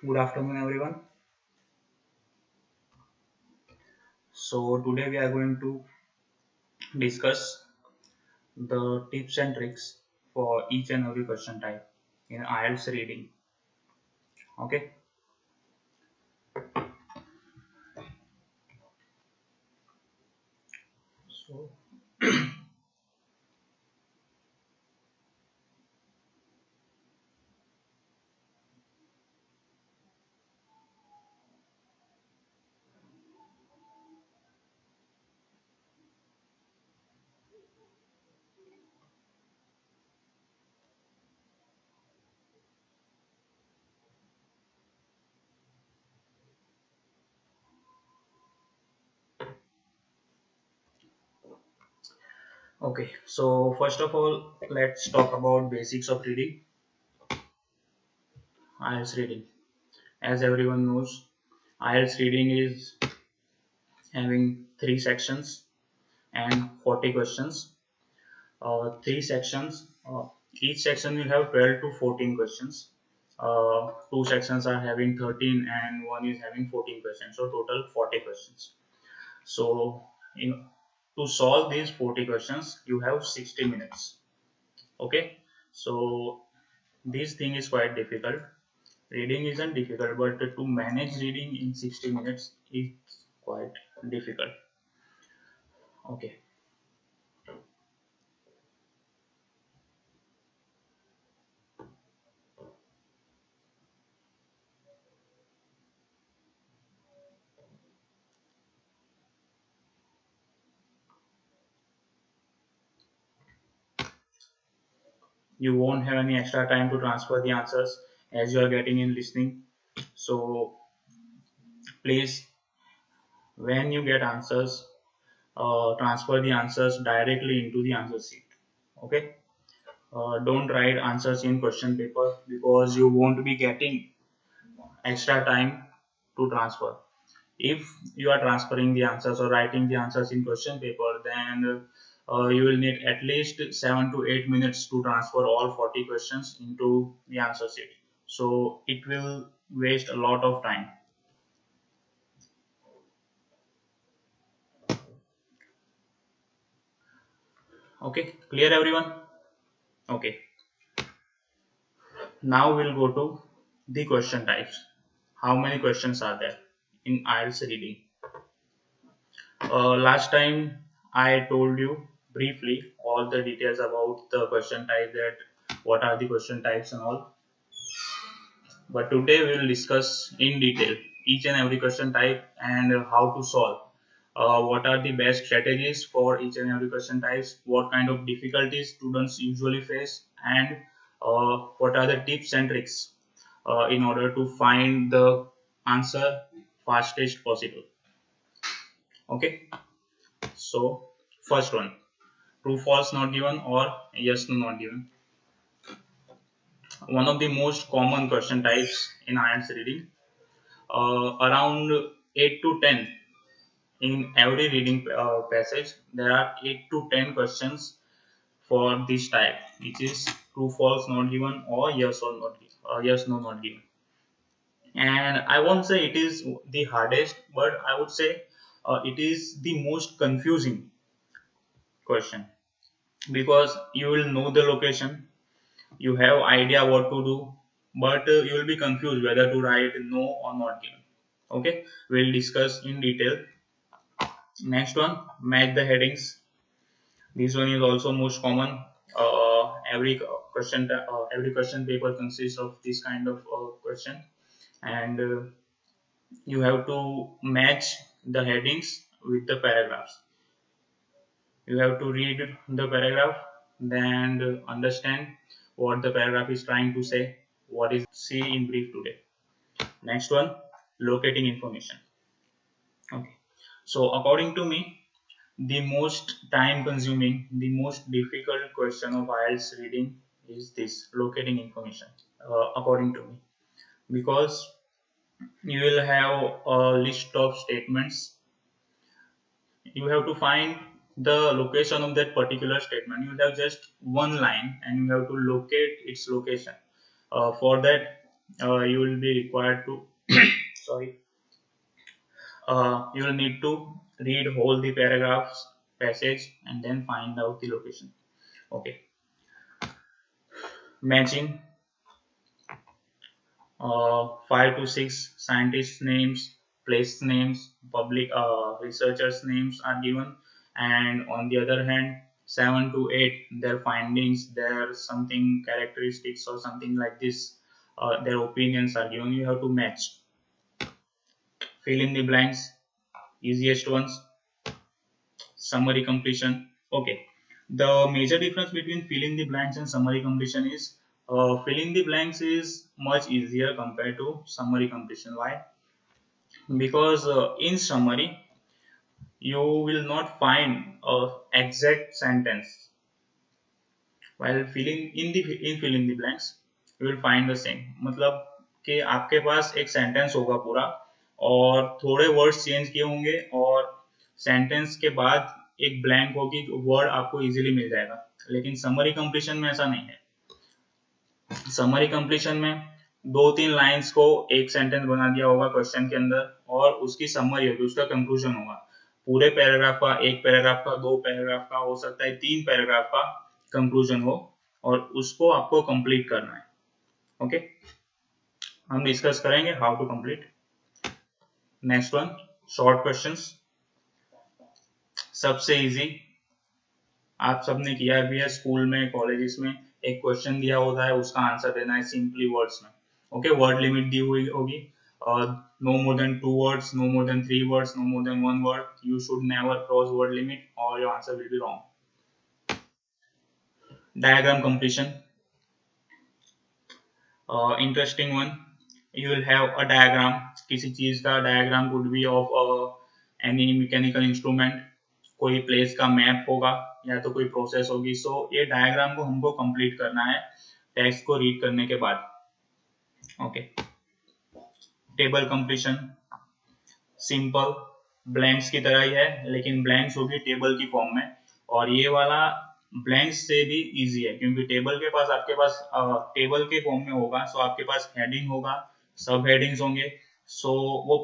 Good afternoon, everyone. So, today we are going to discuss the tips and tricks for each and every question type in IELTS reading. Okay, so so first of all, let's talk about basics of reading, IELTS reading. As everyone knows, IELTS reading is having three sections and 40 questions. Three sections. Each section will have 12 to 14 questions. Two sections are having 13 and one is having 14 questions. So total 40 questions. So to solve these 40 questions, you have 60 minutes. Okay. So this thing is quite difficult. Reading isn't difficult, but to manage reading in 60 minutes is quite difficult. Okay. You won't have any extra time to transfer the answers as you are getting in listening. So please, when you get answers, transfer the answers directly into the answer sheet. Okay. Don't write answers in question paper because you won't be getting extra time to transfer. If you are transferring the answers or writing the answers in question paper, then you will need at least 7 to 8 minutes to transfer all 40 questions into the answer sheet. So it will waste a lot of time. Okay, clear everyone? Okay, now we'll go to the question types. How many questions are there in IELTS reading? Last time I told you briefly all the details about the question type, that what are the question types and all. But today we will discuss in detail each and every question type and how to solve. What are the best strategies for each and every question types? What kind of difficulties students usually face, and what are the tips and tricks in order to find the answer fastest possible? Okay. So first one, true false not given or yes no not given. One of the most common question types in IELTS reading. Around 8 to 10 in every reading passage, there are 8 to 10 questions for this type, which is true false not given or yes or not yes no not given. And I won't say it is the hardest, but I would say it is the most confusing question, because you will know the location, you have idea what to do, but you will be confused whether to write no or not given. Okay, we'll discuss in detail. Next one, match the headings. This one is also most common. Every question paper consists of this kind of question, and you have to match the headings with the paragraphs. You have to read the paragraph, then understand what the paragraph is trying to say, what is see in brief today. Next one, locating information. Okay, so according to me, the most time consuming, the most difficult question of IELTS reading is this, locating information, according to me, because you will have a list of statements. You have to find the location of that particular statement. You have just one line and you have to locate its location. For that, you will be required to sorry you will need to read whole the paragraphs passage and then find out the location. Okay, matching 5 to 6 scientists names, place names, public researchers names are given, and on the other hand 7 to 8 their findings, their something characteristics or something like this, their opinions are given. You have to match. Fill in the blanks, easiest ones. Summary completion. Okay, the major difference between fill in the blanks and summary completion is fill in the blanks is much easier compared to summary completion. Why? Because in summary you will not find a exact sentence, while filling in the fill in the blanks you will find the same. मतलब कि आपके पास एक sentence होगा पूरा और थोड़े words change किए होंगे और सेंटेंस के बाद एक ब्लैंक होगी, वर्ड आपको इजीली मिल जाएगा। लेकिन समरी कंप्लीशन में ऐसा नहीं है। समरी कंप्लीशन में 2-3 लाइंस को एक सेंटेंस बना दिया होगा क्वेश्चन के अंदर और उसकी समरी होगी, उसका कंक्लूजन होगा। पूरे पैराग्राफ का, एक पैराग्राफ का, 2 पैराग्राफ का, हो सकता है 3 पैराग्राफ का कंक्लूजन हो और उसको आपको कंप्लीट करना है। ओके, हम डिस्कस करेंगे how to complete. Next one, short questions. सबसे इजी, आप सबने किया भी है स्कूल में, कॉलेजेस में। एक क्वेश्चन दिया होता है, उसका आंसर देना है सिंपली वर्ड्स में। ओके, वर्ड लिमिट दी हुई होगी, no more than 2 words, no more than 3 words, no more than 1 word. You should never cross word limit or your answer will be wrong. Diagram completion. Interesting one. You will have a diagram. किसी चीज का diagram could be of any mechanical instrument. कोई place का map होगा या तो कोई process होगी। सो ये डायग्राम को हमको कंप्लीट करना है टेक्स्ट को रीड करने के बाद। Okay, table completion simple, blanks की तरह ही है, लेकिन ब्लैंक्स होगी टेबल की फॉर्म में, और ये वाला ब्लैंक्स से भी इजी है क्योंकि टेबल के पास आपके पास टेबल के फॉर्म में होगा। सो आपके पास हेडिंग होगा, सब हेडिंग्स होंगे। सो वो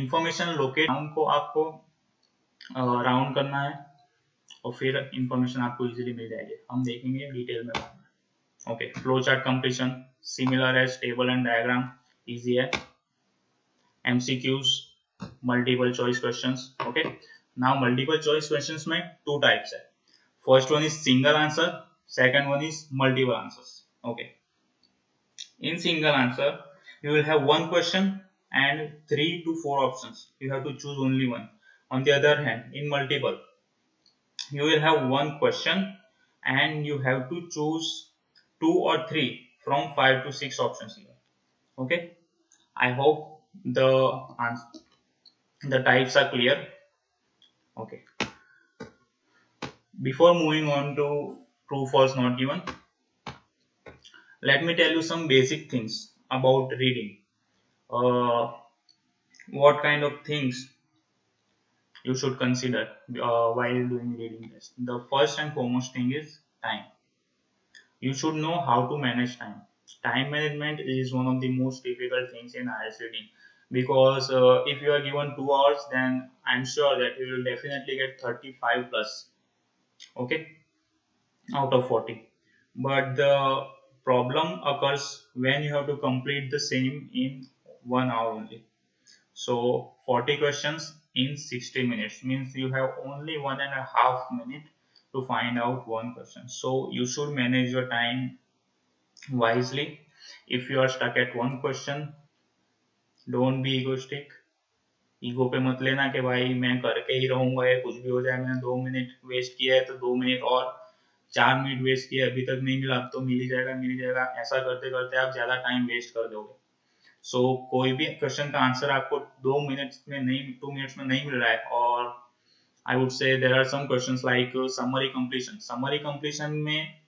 इंफॉर्मेशन लोकेट को आपको राउंड करना है और फिर इंफॉर्मेशन आपको इजीली मिल जाएगी। हम देखेंगे डिटेल में। Okay, flow chart completion similar as table and diagram, easy है। MCQs, multiple choice questions. Okay, now multiple choice questions में 2 टाइप्स है। First one is single answer, second one is multiple answers. Okay, in single answer you will have one question and 3 to 4 options. You have to choose only one. On the other hand, in multiple you will have one question and you have to choose 2 or 3 from 5 to 6 options here. Okay, I hope the types are clear. Okay, before moving on to true false not given, let me tell you some basic things about reading. What kind of things you should consider while doing reading test. The first and foremost thing is time. You should know how to manage time. Time management is one of the most difficult things in IELTS reading, because if you are given 2 hours, then I'm sure that you will definitely get 35 plus, okay, out of 40. But the problem occurs when you have to complete the same in 1 hour only. So 40 questions in 60 minutes means you have only 1.5 minutes to find out one question. So you should manage your time wisely. If you are stuck at one question, don't be egoistic. Ego पे मत लेना कि भाई मैं करके ही रहूंगा, या कुछ भी हो जाए, मैंने 2 मिनट वेस्ट किया है तो 2 मिनट और 4 मिनट वेस्ट किया, अभी तक नहीं मिला, अब तो मिल ही जाएगा, मिल ही जाएगा। ऐसा करते करते आप ज्यादा टाइम वेस्ट कर दोगे। सो कोई भी क्वेश्चन का आंसर आपको 2 मिनट्स में नहीं, 2 मिनट्स में नहीं मिल रहा है, और I would say there are some questions like summary completion. Summary completion में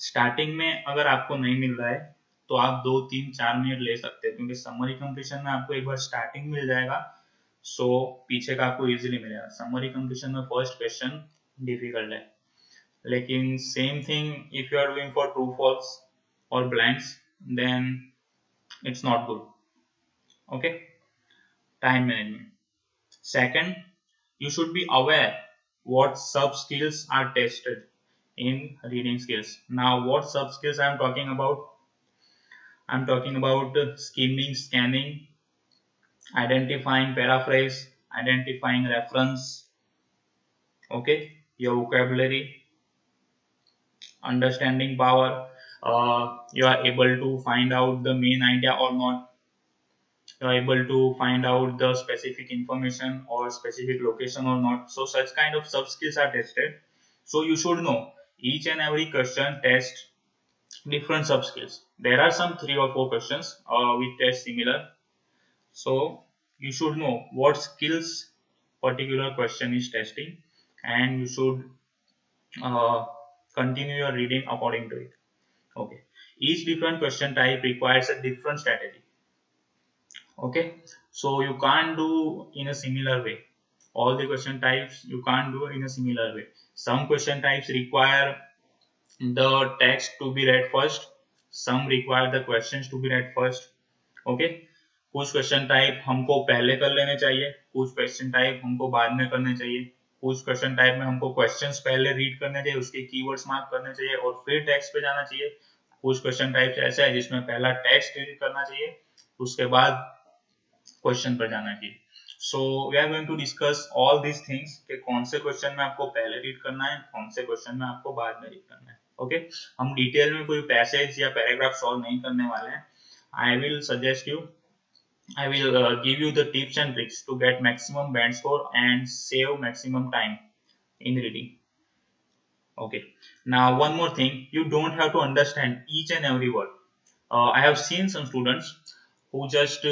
स्टार्टिंग में अगर आपको नहीं मिल रहा है तो आप 2, 3, 4 मिनट ले सकते हैं, क्योंकि समरी कंप्लीशन में आपको एक बार स्टार्टिंग मिल जाएगा, सो पीछे का आपको इजीली मिलेगा। समरी कंप्लीशन में फर्स्ट क्वेश्चन डिफिकल्ट है, लेकिन same thing if you are doing for true false और blanks, then It's not good. Okay. Time management. Second, you should be aware what sub skills are tested in reading skills. Now, what sub skills I'm talking about? I'm talking about skimming, scanning, identifying paraphrase, identifying reference, okay, your vocabulary, understanding power, you are able to find out the main idea or not, you are able to find out the specific information or specific location or not. So such kind of sub skills are tested. So you should know each and every question test different sub skills. There are some 3 or 4 questions which test similar. So you should know what skills particular question is testing, and you should uh, continue your reading according to it. Okay. Each different question type requires a different strategy. Okay. So you can't do in a similar way. All the question types you can't do in a similar way. Some question types require the text to be read first. Some require the questions to be read first. Okay कुछ question type हमको पहले कर लेने चाहिए, कुछ question type हमको बाद में करने चाहिए, कुछ क्वेश्चन टाइप में हमको क्वेश्चंस पहले रीड करने चाहिए, उसके कीवर्ड्स मार्क करने चाहिए और फिर टेक्स्ट पे जाना चाहिए. कुछ क्वेश्चन टाइप ऐसा है जिसमें पहला टेक्स्ट रीड करना चाहिए, उसके बाद क्वेश्चन पर जाना चाहिए. So we are going to discuss all these things कि कौन से क्वेश्चन में आपको पहले रीड करना है, कौन से क्वेश्चन में आपको बाद में रीड करना है. ओके हम डिटेल में कोई पैसेज या पैराग्राफ सॉल्व नहीं करने वाले हैं. I will suggest you, I will give you the tips and tricks to get maximum band score and save maximum time in reading. Okay. Now one more thing, you don't have to understand each and every word. I have seen some students who just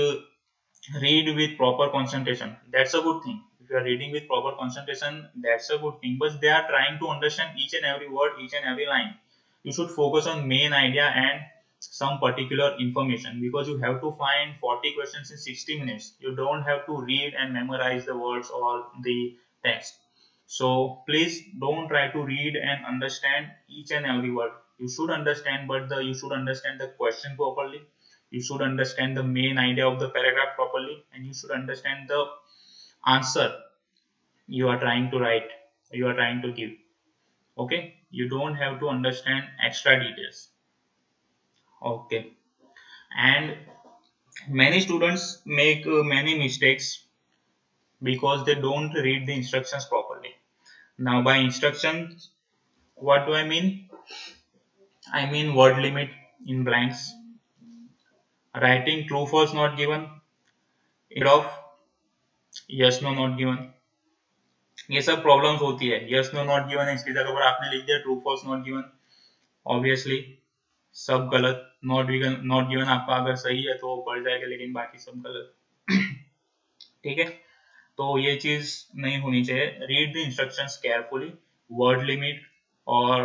read with proper concentration. That's a good thing. If you are reading with proper concentration, that's a good thing. But they are trying to understand each and every word, each and every line. You should focus on main idea and some particular information, because you have to find 40 questions in 60 minutes. You don't have to read and memorize the words or the text. So please don't try to read and understand each and every word. You should understand, but you should understand the question properly. You should understand the main idea of the paragraph properly, and you should understand the answer you are trying to write, you are trying to give. Okay, you don't have to understand extra details. Okay. And many students make many mistakes because they don't read the instructions properly. Now by instructions, what do I mean? I mean word limit in blanks, writing true false not given instead of yes no not given. ये सब problems होती है. yes no not given है, इसकी जगह पर आपने लिख दिया true false not given. Obviously सब गलत. नॉट गिवन आपका अगर सही है तो पढ़ जाएगा, लेकिन बाकी सब गलत. ठीक है, तो ये चीज नहीं होनी चाहिए. Read the instructions carefully, word limit और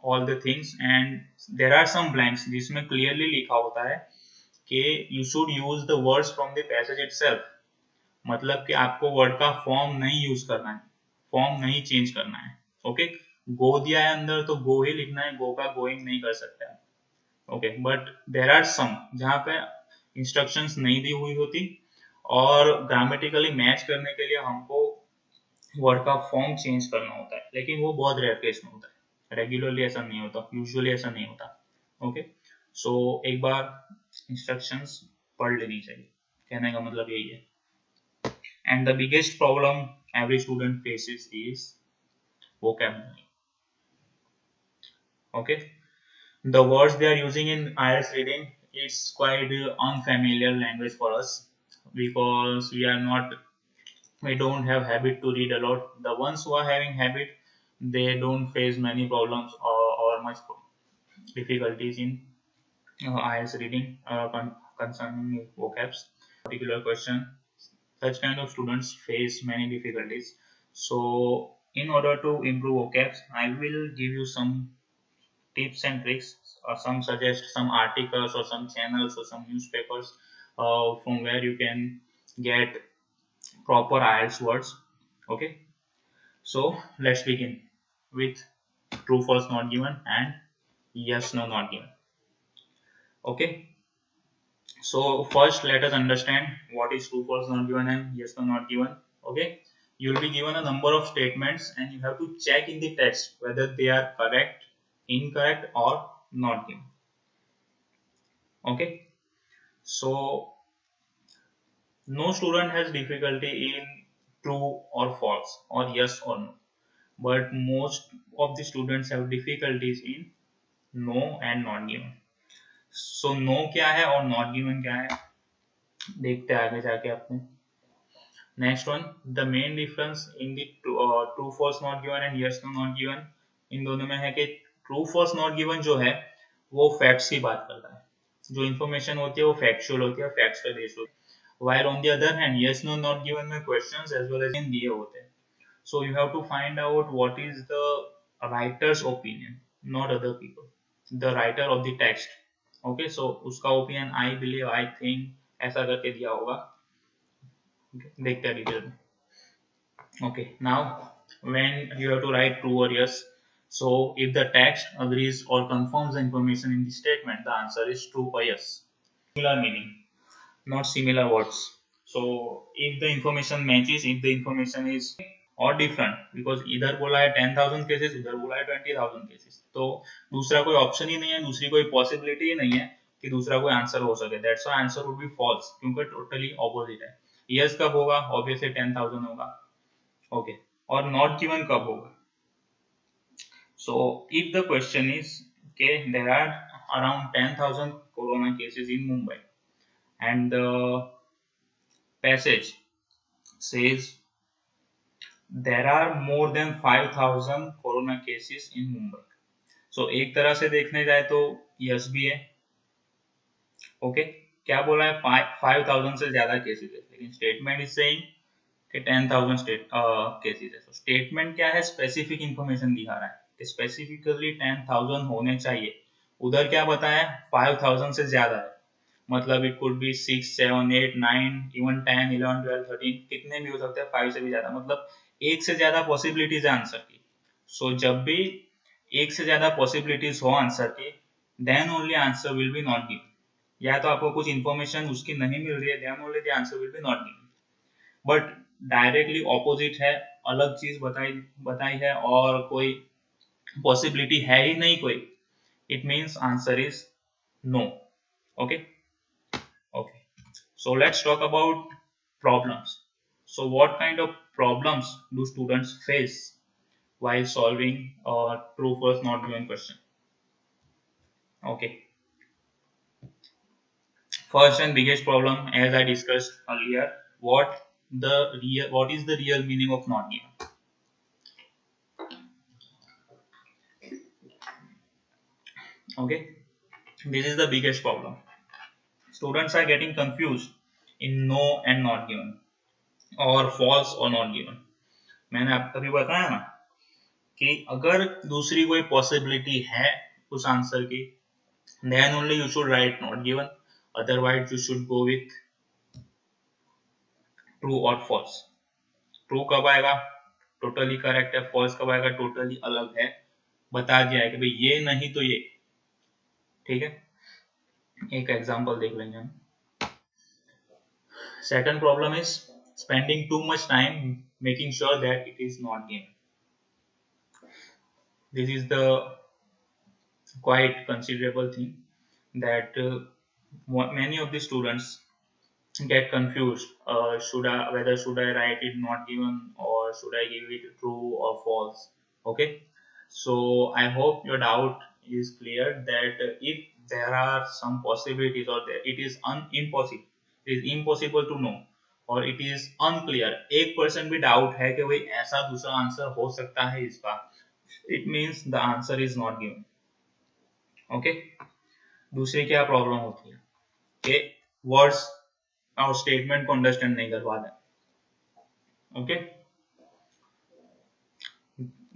all the things, and there are some blanks जिसमें क्लियरली लिखा होता है कि you should use the words from the passage itself. मतलब कि आपको वर्ड का फॉर्म नहीं यूज करना है, फॉर्म नहीं चेंज करना है. ओके, गो दिया है अंदर तो गो ही लिखना है, गो का गोइंग नहीं कर सकते हैं. Okay, but there are some जहाँ पे इंस्ट्रक्शंस नहीं दी हुई होती और ग्रामेटिकली मैच करने के लिए हमको वर्ड का फॉर्म चेंज करना होता है, लेकिन वो बहुत रेयर केस में होता है. रेगुलरली ऐसा नहीं होता, यूजुअली ऐसा नहीं होता. ओके, सो एक बार इंस्ट्रक्शंस पढ़ लेनी चाहिए, कहने का मतलब यही है. And the biggest problem every student faces is vocabulary. Okay, the words they are using in IELTS reading, it's quite unfamiliar language for us, because we don't have habit to read a lot. The ones who are having habit, they don't face many problems or much difficulties in IELTS reading concerning vocabs. Particular question, such kind of students face many difficulties. So in order to improve vocabs, I will give you some tips and tricks, or some suggest some articles or some channels or some newspapers from where you can get proper IELTS words. Okay, so let's begin with true false not given and yes no not given. Okay, So first let us understand what is true, false, not given and yes, no, not given. Okay, you will be given a number of statements and you have to check in the text whether they are correct, incorrect or not given. Okay, so no student has difficulty in true or false or yes or no, but most of the students have difficulties in no and not given. So no क्या है और not given क्या है, देखते हैं आगे जाके अपने. Next one, the main difference in the true false not given and yes no not given इन दोनों में है कि true false not given जो है वो facts की बात करता है, जो information होती है वो factual होती है, facts पे based होती है. While on the other hand yes no not given में questions as well as in दिए होते हैं. So you have to find out what is the writer's opinion, not other people, the writer of the text. Okay, so उसका opinion I believe, I think ऐसा करके दिया होगा. देखते हैं डिटेल में. Okay, now when you have to write true or yes, so if the text agrees or confirms the information in the statement, the answer is true or yes. Similar meaning, not similar words. So if the information matches, if the information is or different, because इधर बोला है 10,000 cases, उधर बोला है 20,000 cases, तो दूसरा कोई option ही नहीं है, दूसरी कोई पॉसिबिलिटी ही नहीं है कि दूसरा कोई आंसर हो सके. That's why answer would be false, क्योंकि टोटली ऑपोजिट है. यस कब होगा, ऑब्वियसली 10,000 होगा. ओके, और नॉट गिवन कब होगा. So if the question is के there are around 10,000 corona cases in Mumbai and the passage says there are more than 5,000 corona cases in Mumbai. So एक तरह से देखने जाए तो यस भी है. ओके, क्या बोला है, 5,000 से ज्यादा केसेस है, लेकिन स्टेटमेंट इज सेइंग कि 10,000 केसेस है. तो स्टेटमेंट क्या है, स्पेसिफिक इंफॉर्मेशन दिखा रहा है कि स्पेसिफिकली 10,000 होने चाहिए. उधर क्या बताया, 5,000 से ज्यादा है. मतलब इट कुड बी 6, 7, 8, 9, इवन 10, 11, 12, 13, कितने भी हो सकते हैं, 5 से भी ज्यादा. मतलब एक से ज्यादा पॉसिबिलिटीज है आंसर की. सो जब भी एक से ज्यादा पॉसिबिलिटीज हो आंसर की, then only answer will be not given. या तो आपको कुछ इन्फॉर्मेशन उसकी नहीं मिल रही है, then only the answer will be not given. But directly opposite है, अलग चीज बताई बताई है और कोई पॉसिबिलिटी है ही नहीं कोई, it means answer is no. Okay, okay, so let's talk about problems. So what kind of problems do students face while solving a true false not given question? Okay, first and biggest problem, as I discussed earlier, what is the real meaning of not given. Okay, this is the biggest problem. Students are getting confused in no and not given or false or not given. मैंने आपको अभी बताया ना कि अगर दूसरी कोई possibility है उस आंसर की, then only you should write not given, otherwise you should go with true or false. True कब आएगा, टोटली करेक्ट है. फॉल्स कब आएगा, टोटली अलग है. बता दिया है कि भाई ये नहीं तो ये. ठीक है, एक एग्जांपल देख लेंगे हम. Second problem is spending too much time making sure that it is not given. This is the quite considerable thing that many of the students get confused. Whether should I write it not given or should I give it true or false. Okay, so I hope your doubt is clear that if there are some possibilities or there it is impossible to know और it is unclear, 1% भी doubt है कि भाई ऐसा दूसरा answer हो सकता है इसका, it means the answer is not given. Okay, दूसरी क्या प्रॉब्लम होती है कि वर्ड्स और स्टेटमेंट को अंडरस्टैंड नहीं कर पाते. Okay,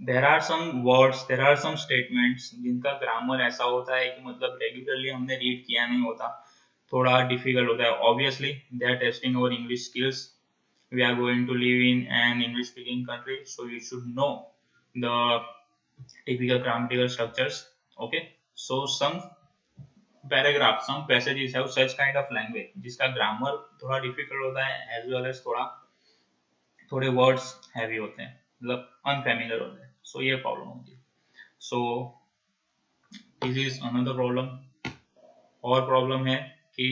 there are some words, there are some statements जिनका ग्रामर ऐसा होता है कि मतलब रेगुलरली हमने रीड किया नहीं होता, थोड़ा डिफिकल्ट होता है. Obviously they are testing our English skills. We are going to live in an English speaking country, so you should know the typical grammatical structures. Okay, so some paragraph some passages have such kind of language जिसका grammar थोड़ा difficult होता है as well as थोड़े words heavy होते हैं, मतलब unfamiliar होते हैं, सो ये प्रॉब्लम होती है. So this is another problem. और प्रॉब्लम है कि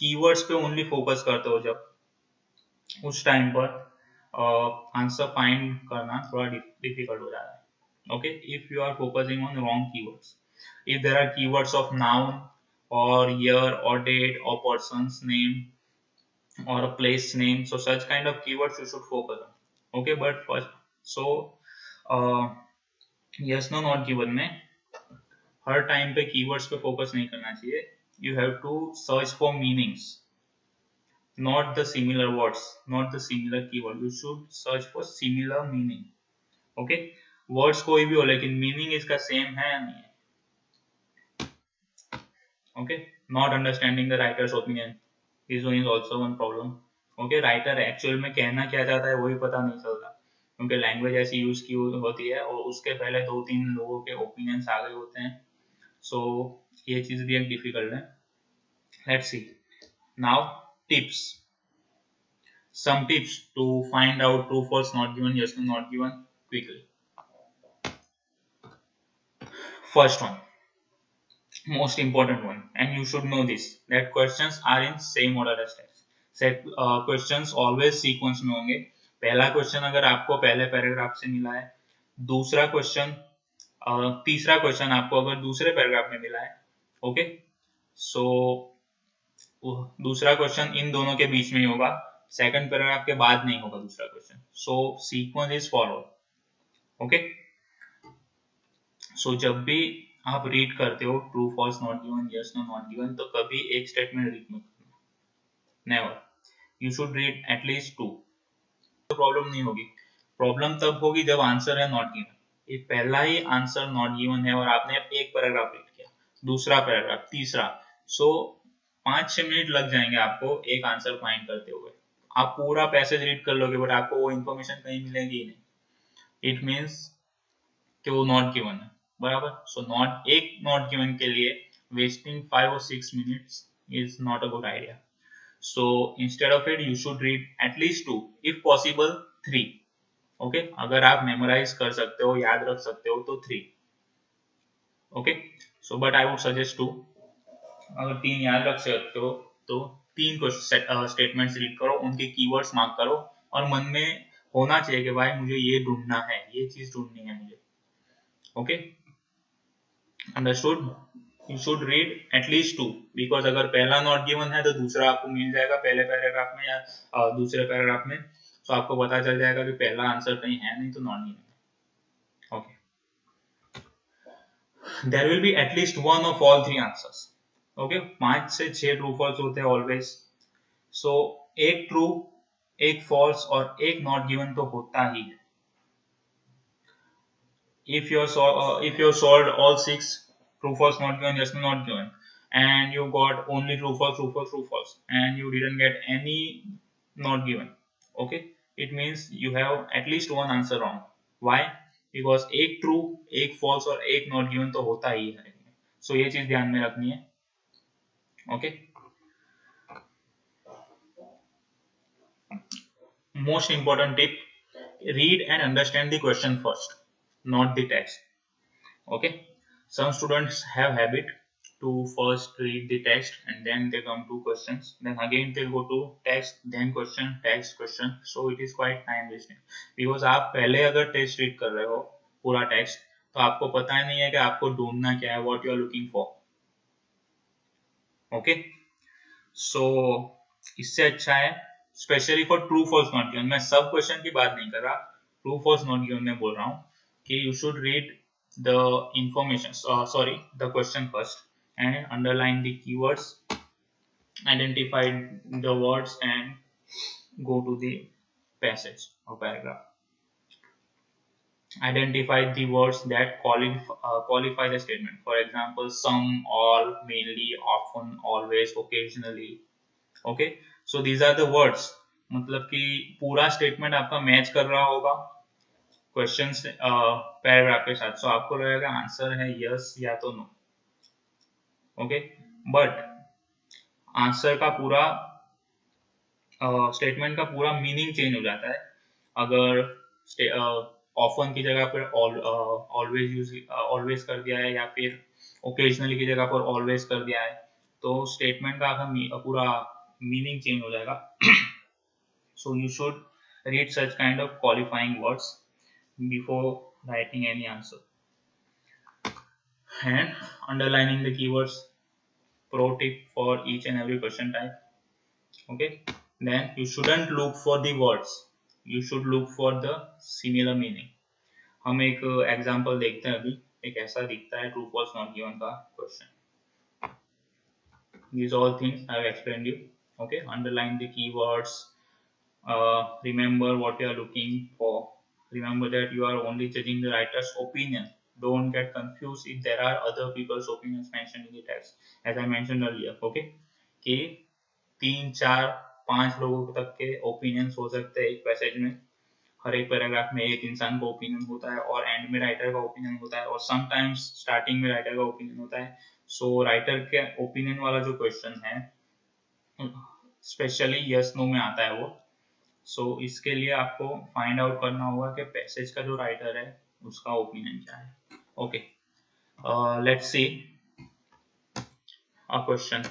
कीवर्ड्स पे ओनली फोकस करते हो जब, उस टाइम पर आंसर फाइंड करना थोड़ा डिफिकल्ट हो जाता है. Okay, if you are focusing on wrong keywords, if there are keywords of noun or year or date or person's name or a place name, so such kind of keywords you should focus on. Okay, but first, so uh, yes no not given में हर time पे keywords पे focus नहीं करना चाहिए. You have to search for meanings, not the similar words, not the similar keyword. You should search for similar meaning. Okay, words कोई भी हो लेकिन मीनिंग इसका सेम है या नहीं है. Okay, not understanding the writers opinion is also one problem. Okay, writer actual में कहना क्या चाहता है वही पता नहीं चलता क्योंकि लैंग्वेज ऐसी यूज की होती है और उसके पहले 2-3 लोगों के ओपिनियंस आ गए होते हैं. सो ये चीज भी एक डिफिकल्ट है. Let's see now tips. Some tips to find out true false not given, yes no not given quickly. First one, most important one, and you should know this, that questions are in same order as text. Set questions always sequence में होंगे. पहला question अगर आपको पहले paragraph से मिला है, दूसरा क्वेश्चन तीसरा क्वेश्चन आपको अगर दूसरे पैराग्राफ में मिला है, ओके, सो दूसरा क्वेश्चन इन दोनों के बीच में ही होगा, सेकंड पैराग्राफ के बाद नहीं होगा दूसरा question. So sequence is follow. Okay, so जब भी आप रीड करते हो true false not given, yes no not given, तो कभी एक स्टेटमेंट रीड मत करना, never. You should read at least 2. तो प्रॉब्लम नहीं होगी. प्रॉब्लम तब होगी जब आंसर है नॉट गिवन. ये पहला ही आंसर नॉट गिवन है और आपने एक पैराग्राफ रीड किया, दूसरा पैराग्राफ, तीसरा, सो 5-6 मिनट लग जाएंगे आपको एक आंसर फाइंड करते हुए. आप पूरा पैसेज रीड कर लोगे बट आपको वो इन्फॉर्मेशन कहीं मिलेगी नहीं. इट मीन्स कि वो नॉट गिवन है, बराबर. सो नॉट एक नॉट गिवन के लिए wasting 5 or 6 minutes is not a good idea. So instead of it you should read at least 2, if possible 3. okay, अगर आप मेमोराइज कर सकते हो, याद रख सकते हो तो 3. okay, so but I would suggest 2. अगर 3 याद रख सकते हो तो 3 को स्टेटमेंट्स रीड करो, उनके कीवर्ड्स मार्क करो और मन में होना चाहिए कि भाई मुझे ये ढूंढना है, ये चीज ढूंढनी है मुझे. Okay, understood. You should read at least 2, because अगर पहला नॉट गिवन है तो दूसरा आपको मिल जाएगा पहले पैराग्राफ में या दूसरे पैराग्राफ में. तो आपको पता चल जाएगा कि पहला आंसर कहीं है नहीं तो नॉट गिवन है. Okay, there will be at least one of all 3 answers. Okay, 5 से 6 ट्रू फॉल्स होते हैं ऑलवेज. सो एक ट्रू, एक फॉल्स और एक नॉट गिवन तो होता ही है. if you solved all 6 true false not given, yes no not given, and you got only true false and you didn't get any not given, okay, it means you have at least one answer wrong. why? because एक true, एक false और एक not given तो होता ही है. so ये चीज ध्यान में रखनी है. okay, most important tip, read and understand the question first, not the text. okay, some students have habit to first read the text and then they come to questions, then again they go to text, then question, text, question. so it is quite time wasting, because आप पहले अगर text read कर रहे हो पूरा text तो आपको पता ही नहीं है कि आपको ढूंढना क्या है, what you are looking for. Okay, so इससे अच्छा है specially for true false not given, मैं सब क्वेश्चन की बात नहीं कर रहा, ट्रू फॉल्स नॉट गिवन में बोल रहा हूँ कि you should read the information, the question first and underline the keywords, identify the words and go to the passage or paragraph. Identify the words that qualify the statement, for example some, all, mainly, often, always, occasionally. okay, so these are the words, मतलब कि पूरा statement आपका match कर रहा होगा question paragraph के साथ. सो आपको लगेगा आंसर है यस या तो नो. ओके, बट आंसर का पूरा स्टेटमेंट का पूरा मीनिंग चेंज हो जाता है अगर ऑफन की जगह पर ऑलवेज कर दिया है या फिर ओकेजनली की जगह पर ऑलवेज कर दिया है, तो स्टेटमेंट का पूरा मीनिंग चेंज हो जाएगा. So you should read such kind of qualifying words before writing any answer. And underlining the keywords, pro tip for each and every question type. Okay, then you shouldn't look for the words, you should look for the similar meaning. हम एक example देखते हैं अभी. एक ऐसा दिखता है true false not given का question. These all things I have explained you. Okay, underline the keywords, remember what you are looking for, remember that you are only judging the writer's opinion. Don't get confused if there are other people's opinions mentioned in the text, as I mentioned earlier. Okay, कि 3, 4, 5 लोगों तक के opinions हो सकते हैं एक passage में. हर एक पैराग्राफ में एक इंसान का ओपिनियन होता है और एंड में राइटर का ओपिनियन होता है और समटाइम्स स्टार्टिंग में राइटर का ओपिनियन होता है. सो राइटर के ओपिनियन वाला जो क्वेश्चन है स्पेशली यस नो में आता है वो. सो इसके लिए आपको फाइंड आउट करना होगा कि पैसेज का जो राइटर है उसका ओपिनियन क्या है. Okay, let's see a question.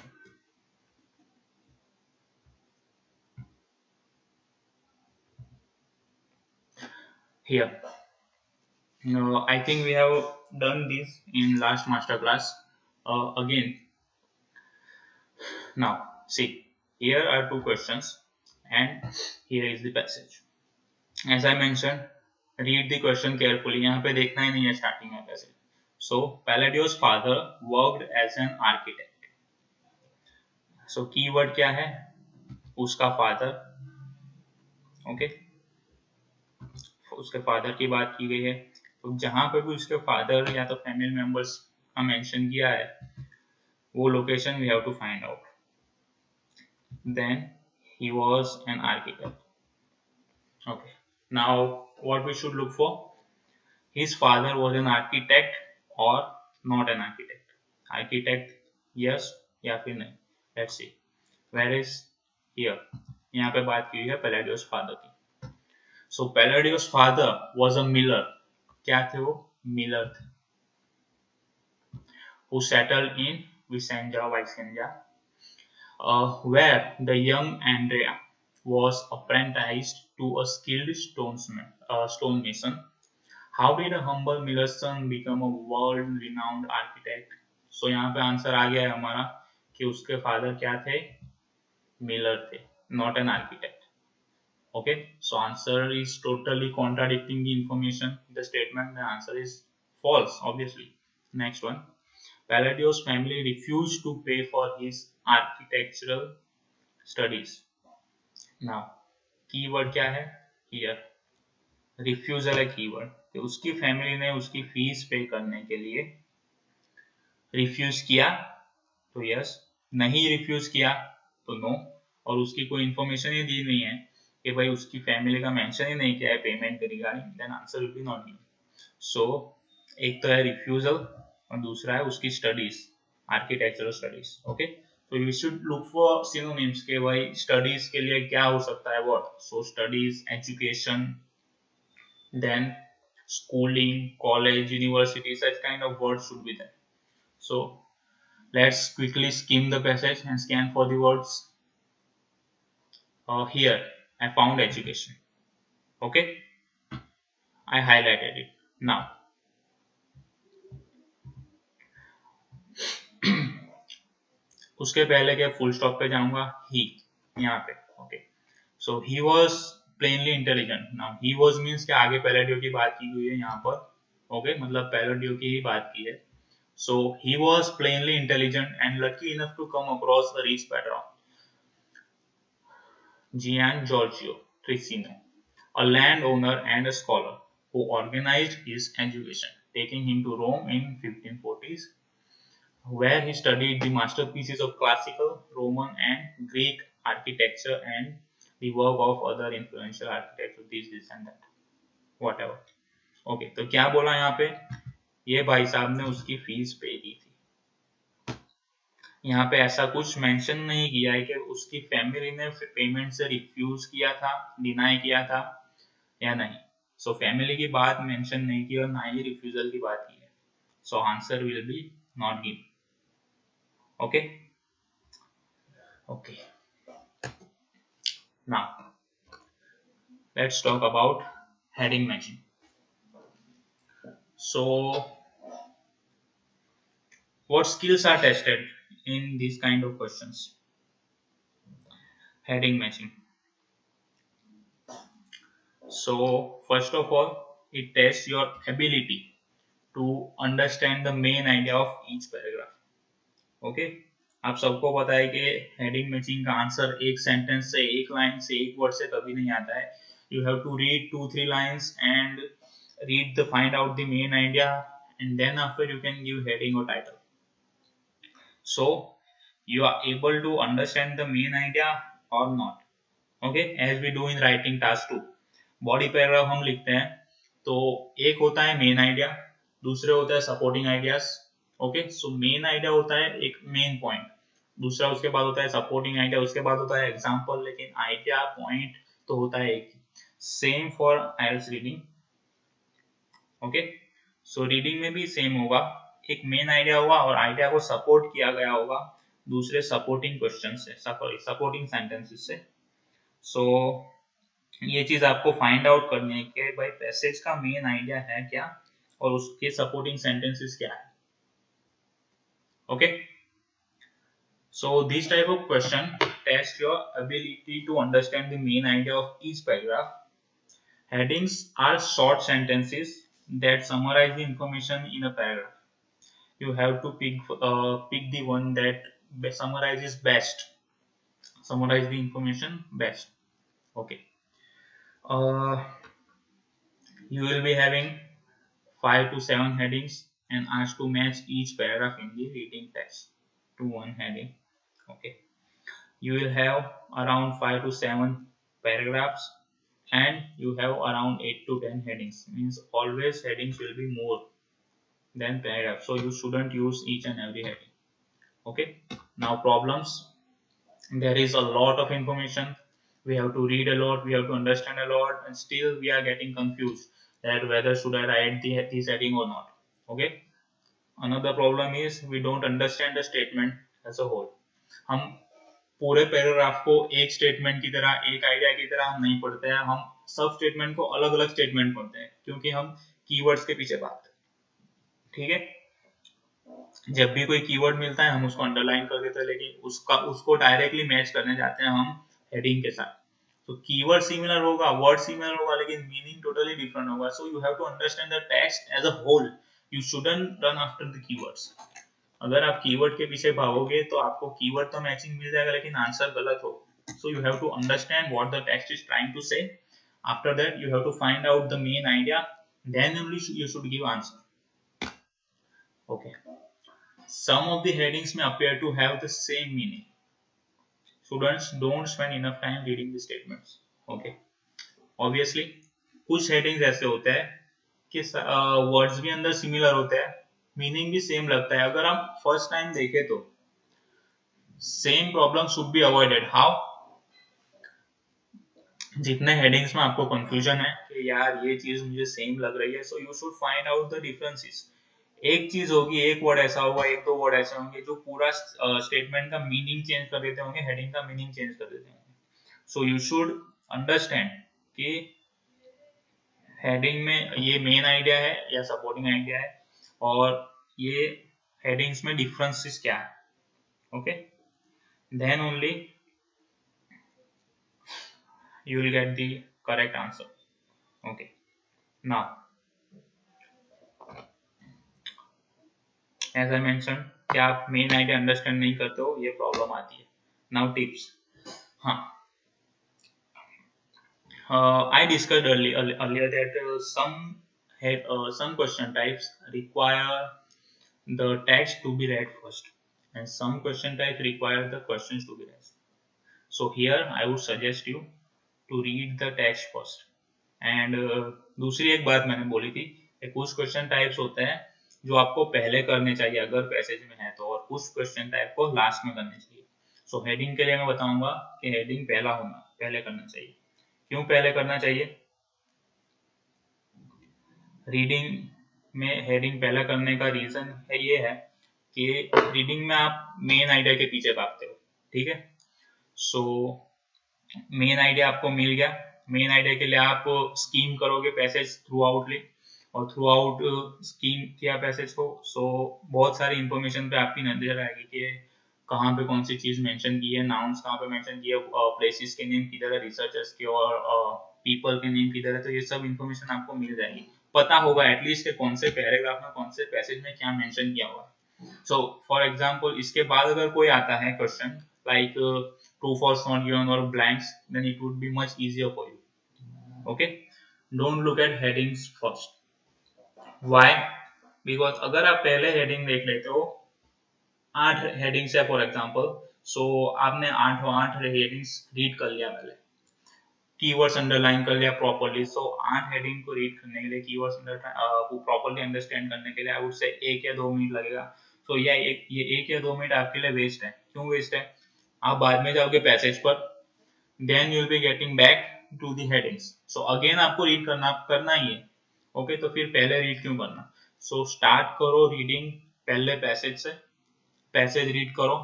Here, I think we have done this in last master class. Again, now see, here are 2 questions and here is the passage. As I mentioned, read the question carefully. यहाँ पे देखना ही नहीं है starting में passage. So Palladio's father worked as an architect. So keyword क्या है? उसका father. Okay, उसके फादर की बात की गई है. तो जहां पे भी उसके फादर या तो फैमिली मेंबर्स का मेंशन किया है वो location we have to find out. Then he was an architect. Okay, now what we should look for. His father was an architect और not an architect. Architect yes या फिर नहीं. Let's see where is here. यहाँ पे बात की है Palladio's father की. So Palladio's father was a miller. क्या थे वो? Miller थे. Who settled in Vicenza, where the young Andrea was apprenticed to a skilled stonemason. How did a humble miller's son become a world-renowned architect? So यहाँ पे answer आ गया है हमारा कि उसके फादर क्या थे? मिलर थे, not an architect. Okay, so answer is totally contradicting the information, the statement. The answer is false, obviously. Next one, Palladio's family refused to pay for his architectural studies. Now keyword क्या है? Here refusal है keyword. कि उसकी family ने उसकी fees पे करने के लिए रिफ्यूज किया तो यस, नहीं रिफ्यूज किया तो नो, और उसकी कोई इंफॉर्मेशन ही दी नहीं है कि भाई उसकी फैमिली का मेंशन ही नहीं किया है पेमेंट के regarding, then answer will be not given. So एक तो है रिफ्यूजल और दूसरा है उसकी स्टडीज, आर्किटेक्चरल स्टडीज. ओके, तो you should look for synonyms के भाई स्टडीज के लिए क्या हो सकता है word. So studies, education, then schooling, college, university, such kind of words should be there. So let's quickly skim the passage and scan for the words. Here I found education. Okay, I highlighted it. Now उसके पहले के full stop पे जाऊंगा ही यहाँ पे. Okay, so he was plainly intelligent. Now he was means के आगे पैलाडियो की बात की हुई है यहाँ पर. ओके, मतलब पैलाडियो की ही बात की है. So he was plainly intelligent and lucky enough to come across a rich patron, Gian Giorgio Trissino, a landowner and a scholar who organized his education, taking him to Rome in 1540s, where he studied the masterpieces of classical, Roman and Greek architecture and the work of other influential architects, this and that, whatever. Okay, तो क्या बोला यहाँ पे? ये भाई साहब ने उसकी फीस पे की थी. यहाँ पे ऐसा कुछ मेंशन नहीं किया है कि उसकी फैमिली ने पेमेंट से रिफ्यूज किया था, डिनाई किया था या नहीं। सो फैमिली की बात मेंशन नहीं की और ना ही रिफ्यूजल की बात की है। So answer will be not given. Okay okay, now let's talk about heading matching. So what skills are tested in these kind of questions? Heading matching. So first of all, it tests your ability to understand the main idea of each paragraph. Okay, आप सबको पता है कि heading matching का answer एक sentence से, एक line से, एक वर्ड से कभी नहीं आता है. You have to read 2-3 lines and find out the main idea, and then after you can give heading or title. So you are able to understand the main idea or not. Okay, as we do in writing task 2, body paragraph हम लिखते हैं तो एक होता है main idea, दूसरे होता है supporting ideas. Okay, so main idea होता है एक मेन पॉइंट, दूसरा उसके बाद होता है सपोर्टिंग आइडिया, उसके बाद होता है एग्जांपल, लेकिन आइडिया पॉइंट तो होता है एक. Same for IELTS reading. Okay, so reading में भी सेम होगा, एक मेन आइडिया होगा और आइडिया को सपोर्ट किया गया होगा दूसरे सपोर्टिंग क्वेश्चन से, सपोर्टिंग सेंटेंसेस से. सो ये चीज आपको फाइंड आउट करनी है कि भाई पैसेज का मेन आइडिया है क्या और उसके सपोर्टिंग सेंटेंसेस क्या है. Okay, so this type of question test your ability to understand the main idea of each paragraph. Headings are short sentences that summarize the information in a paragraph. You have to pick the one that summarizes best, summarize the information best. Okay, you will be having 5 to 7 headings and asked to match each paragraph in the reading text to one heading. Okay, you will have around 5 to 7 paragraphs and you have around 8 to 10 headings. Means always headings will be more than paragraphs, so you shouldn't use each and every heading. Okay, now problems. There is a lot of information, we have to read a lot, we have to understand a lot, and still we are getting confused that whether should I write this heading or not. Okay, another problem is we don't understand the statement as a whole. हम पूरे paragraph को एक statement की तरह, एक idea की तरह हम नहीं पढ़ते हैं, हम सब स्टेटमेंट को अलग अलग स्टेटमेंट पढ़ते हैं क्योंकि हम कीवर्ड्स के पीछे भागते हैं. ठीक है, जब भी कोई कीवर्ड मिलता है हम उसको अंडरलाइन कर देते हैं, लेकिन उसको डायरेक्टली मैच करने जाते हैं हम हेडिंग के साथ. तो कीवर्ड सिमिलर होगा, वर्ड सिमिलर होगा, लेकिन मीनिंग टोटली डिफरेंट होगा. So you have to understand the text as a whole, you shouldn't run after the keywords. अगर आप कीवर्ड के पीछे भागोगे तो आपको कीवर्ड तो मैचिंग मिल जाएगा लेकिन आंसर गलत हो. So you have to understand what the text is trying to say. After that you have to find out the main idea, then only you should give answer. Okay, some of the headings may appear to have the same meaning. Students don't spend enough time reading the statements. Okay, obviously कुछ headings ऐसे होते हैं कि words भी अंदर similar होते हैं, meaning भी सेम लगता है. अगर हम फर्स्ट टाइम देखें तो same problem should be avoided. How? जितने हेडिंग्स में आपको कंफ्यूजन है कि यार ये चीज मुझे सेम लग रही है, so you should find out the differences. एक चीज होगी, एक वर्ड ऐसा होगा, एक दो वर्ड ऐसे होंगे जो पूरा स्टेटमेंट का मीनिंग चेंज कर देते होंगे, हेडिंग का मीनिंग चेंज कर देते होंगे. सो यू शुड अंडरस्टैंड कि हेडिंग में ये मेन आइडिया है या सपोर्टिंग आइडिया है और ये हेडिंग्स में डिफरेंसेस क्या है. Okay, then only you will get the correct answer. Okay, now as I mentioned कि आप मेन आइडिया अंडरस्टैंड नहीं करते हो, ये प्रॉब्लम आती है. Now tips. हाँ, I discussed earlier that some question types require the text to be read first and some question types require the questions to be read. So here I would suggest you to read the text first. And दूसरी एक बात मैंने बोली थी कि कुछ question types होते हैं जो आपको पहले करने चाहिए अगर पैसेज में है तो, और उस क्वेश्चन टाइप को लास्ट में करनी चाहिए। सो हेडिंग के लिए मैं बताऊंगा कि हेडिंग पहले करना चाहिए। क्यों पहले करना चाहिए? रीडिंग में हेडिंग पहले करने का रीजन ये है कि रीडिंग में आप मेन आइडिया के पीछे भागते हो, ठीक है। सो मेन आइडिया आपको मिल गया, मेन आइडिया के लिए आप स्कीम करोगे पैसेज थ्रू आउटली, और थ्रू आउट स्कीम किया पैसेज को, सो बहुत सारी इंफॉर्मेशन पे आपकी नजर आएगी कि कहाँ पे कौन सी चीज मेंशन की है, नाउन्स कहाँ पे मेंशन किए, प्लेसेस के नेम किधर है, रिसर्चर्स के और पीपल के नेम किधर है, तो ये सब इंफॉर्मेशन आपको मिल जाएगी। पता होगा एटलीस्ट कि कौन से पैराग्राफ में कौन से पैसेज में क्या मेंशन किया हुआ है। सो फॉर एग्जांपल इसके बाद अगर कोई आता है question like true false not given or blanks, then it would be much easier for you. Okay, don't look at headings first. Why? Because अगर आप पहले हेडिंग देख लेते हो, 8 हेडिंग्स है फॉर एग्जांपल, सो आपने 8 हेडिंग्स रीड कर लिया, पहले कीवर्ड्स अंडरलाइन कर लिया प्रॉपर्ली। सो 8 हेडिंग को रीड करने के लिए, कीवर्ड्स को प्रॉपर्ली अंडरस्टैंड करने के लिए आई वुड से 1 या 2 मिनट लगेगा। सो ये 1 या 2 मिनट आपके लिए वेस्ट है। क्यों वेस्ट है? आप बाद में जाओगे पैसेज पर, then you will be getting back to the headings. So again आपको रीड करना ही है। ओके, तो फिर पहले रीड क्यों करना? सो स्टार्ट करो रीडिंग पहले पैसेज से, पैसेज रीड करो,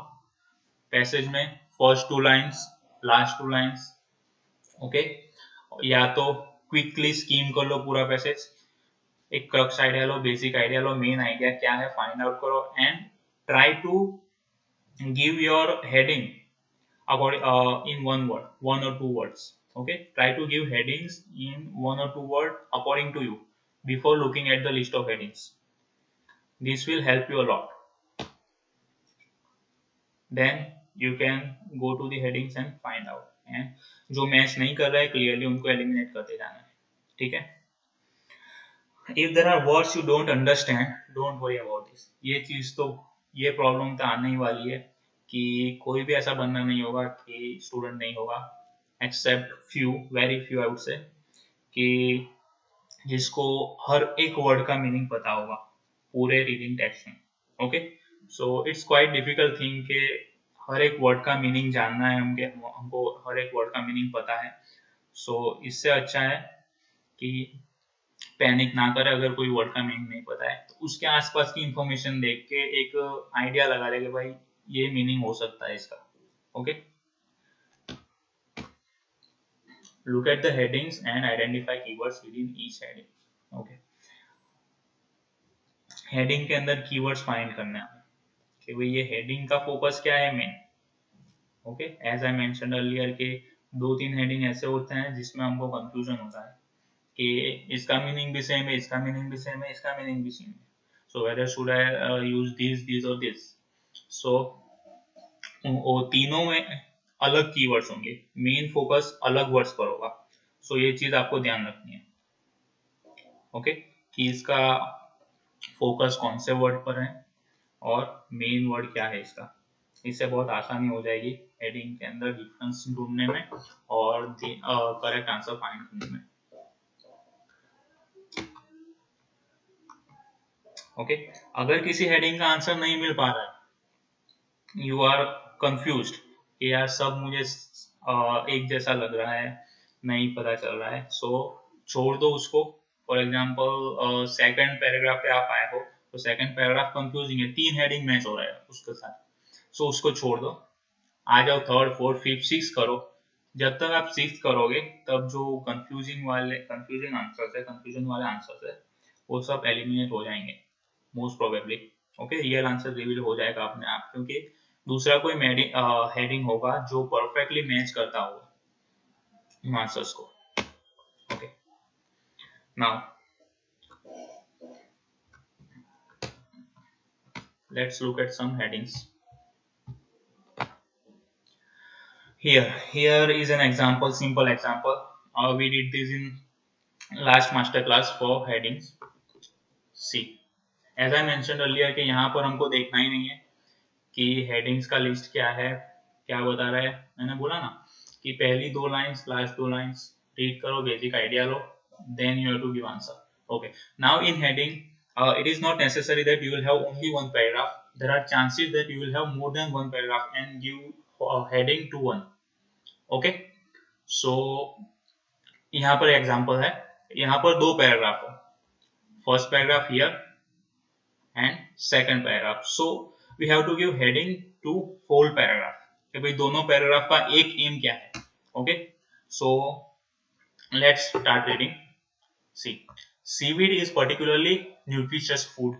पैसेज में first 2 lines, last 2 lines, okay. या तो क्विकली स्कीम कर लो पूरा पैसेज, एक क्रक्स आइडिया लो, बेसिक आइडिया लो, मेन आइडिया क्या है फाइंड आउट करो, and try to give your heading in one word, 1 or 2 words. Okay, try to give headings in 1 or 2 words according to you before looking at the list of headings. This will help you a lot. Then you can go to the headings and find out, and जो match नहीं कर रहा है clearly उनको eliminate करते जाना है, ठीक है। If there are words you don't understand, don't worry about this. ये चीज तो, ये प्रॉब्लम तो आने ही वाली है कि कोई भी ऐसा बंदा नहीं होगा कि स्टूडेंट नहीं होगा, except few, very few I would से, कि जिसको हर एक वर्ड का मीनिंग पता होगा पूरे रीडिंग टेक्स्ट में। Okay, so it's quite difficult thing कि हर एक वर्ड का मीनिंग जानना है, हमको हर एक वर्ड का मीनिंग पता है। सो इससे अच्छा है कि पैनिक ना करे, अगर कोई वर्ड का मीनिंग नहीं पता है तो उसके आसपास की इंफॉर्मेशन देख के एक आइडिया लगा ले कि भाई ये मीनिंग हो सकता है इसका। Okay, look at the headings and identify keywords within each heading. Okay, heading के अंदर कीवर्ड्स फाइंड करना है कि भाई ये हेडिंग का फोकस क्या है main. Okay, as I mention earlier के 2-3 हेडिंग ऐसे होते हैं जिसमें हमको कंफ्यूजन होता है कि इसका मीनिंग भी सेम है, इसका मीनिंग भी सेम है, इसका मीनिंग भी सेम है, so whether should I use this और दिस। सो वो तीनों में अलग कीवर्ड्स होंगे, मेन फोकस अलग वर्ड्स पर होगा। सो ये चीज आपको ध्यान रखनी है, ओके, कि इसका फोकस कौन से वर्ड पर है और मेन वर्ड क्या है इसका। इससे बहुत आसानी हो जाएगी हेडिंग के अंदर डिफरेंस ढूंढने में और करेक्ट आंसर फाइंड करने में। ओके, अगर किसी हेडिंग का आंसर नहीं मिल पा रहा है, यू आर कंफ्यूज्ड कि यार सब मुझे एक जैसा लग रहा है, नहीं पता चल रहा है, सो छोड़ दो उसको। फॉर एग्जांपल सेकंड पैराग्राफ पे आप आए हो तो सेकंड पैराग्राफ कंफ्यूजिंग है, 3 हेडिंग मैच हो रहा है उसके साथ, सो उसको छोड़ दो, आ जाओ थर्ड, फोर्थ, फिफ्थ, सिक्स करो। जब तक आप सिक्स करोगे तब जो कंफ्यूजिंग वाले आंसर्स है वो सब एलिमिनेट हो जाएंगे most probably. Okay, real answer reveal हो जाएगा अपने आप, क्योंकि दूसरा कोई हेडिंग होगा जो परफेक्टली मैच करता होगा आंसर्स को। Okay, now let's look at some headings. Here is an example, simple example. We did this in last master class for headings. See, as I mentioned earlier कि यहाँ पर हमको देखना ही नहीं है कि headings का लिस्ट क्या है, क्या बता रहा है। मैंने बोला ना कि पहली 2 लाइन्स, लास्ट 2 लाइन्स रीड करो, basic idea low, then you have to give answer. Okay, now in heading it is not necessary that you will have only one paragraph. there are chances that you will have more than one paragraph and give heading to one. Okay, so यहाँ पर example है, यहाँ पर दो paragraph है, first paragraph here and second paragraph. So we have to give heading to whole paragraph कि भाई दोनों पैराग्राफ का एक एम क्या है. Okay, so let's start reading. See, seaweed is particularly nutritious food.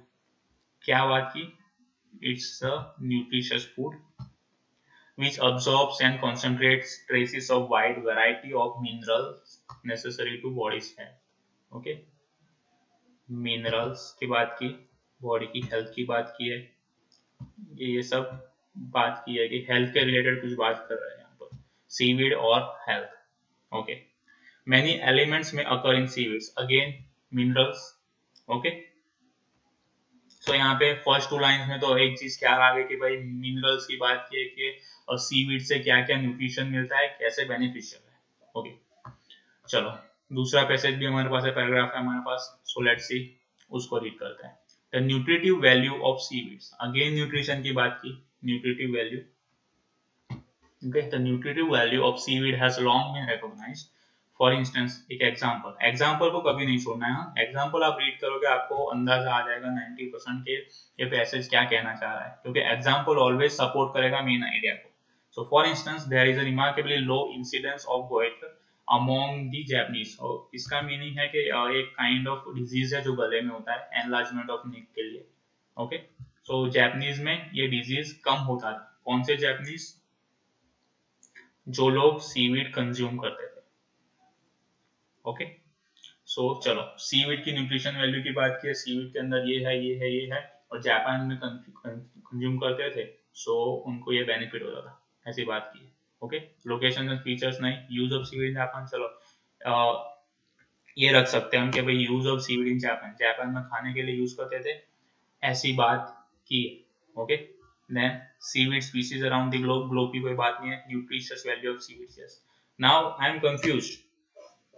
क्या बात की? It's a nutritious food which absorbs and concentrates traces of wide variety of minerals necessary to body's health. Okay, minerals की बात की, body की health की बात की है, ये सब बात की है कि हेल्थ के रिलेटेड कुछ बात कर रहे हैं यहाँ पर, सीवीड और हेल्थ. ओके, मेनी एलिमेंट्स में अकर इन seaweeds, again minerals. Okay, so यहाँ पे फर्स्ट टू लाइंस में तो एक चीज क्या आ गई कि भाई मिनरल्स की बात की है कि सीवीड से क्या क्या न्यूट्रिशन मिलता है, कैसे बेनिफिशियल है. ओके, चलो दूसरा पैसेज भी हमारे पास है, पैराग्राफ है हमारे पास. सो लेट्स सी, उसको रीड करते हैं. The nutritive value of seaweeds, again nutrition की बात की, nutritive value. Okay, the nutritive value of seaweed has long been recognised. For instance, एक एग्जाम्पल को कभी नहीं छोड़ना है. एग्जाम्पल आप रीड करोगे आपको अंदाजा आ जाएगा 90% के ये पैसेज क्या कहना चाह रहा है, क्योंकि एग्जाम्पल ऑलवेज सपोर्ट करेगा मेन आइडिया को. So for instance, there is a remarkably low incidence of goiter among the Japanese. और इसका मीनिंग है कि एक काइंड ऑफ डिजीज है जो गले में होता है, एनलार्जमेंट ऑफ नेक के लिए. ओके, सो जापानीज में ये डिजीज कम होता है. कौन से जापानीज? जो लोग सीवीड कंज्यूम करते थे. ओके, सो चलो सीवीड की न्यूट्रिशन वैल्यू की बात की है. सीवीड के अंदर ये है, ये है, ये है, और जापान में कंज्यूम करते थे, सो उनको ये बेनिफिट होता था, ऐसी बात की है. ओके, लोकेशन एंड फीचर्स नहीं, use of seaweed in Japan. चलो ये रख सकते हैं हम कि भाई use of seaweed in Japan, Japan में खाने के लिए यूज करते थे, ऐसी बात की. Okay, then seaweed species around the globe, globe की कोई बात नहीं है. Nutritious value of seaweed. Yes, now I am confused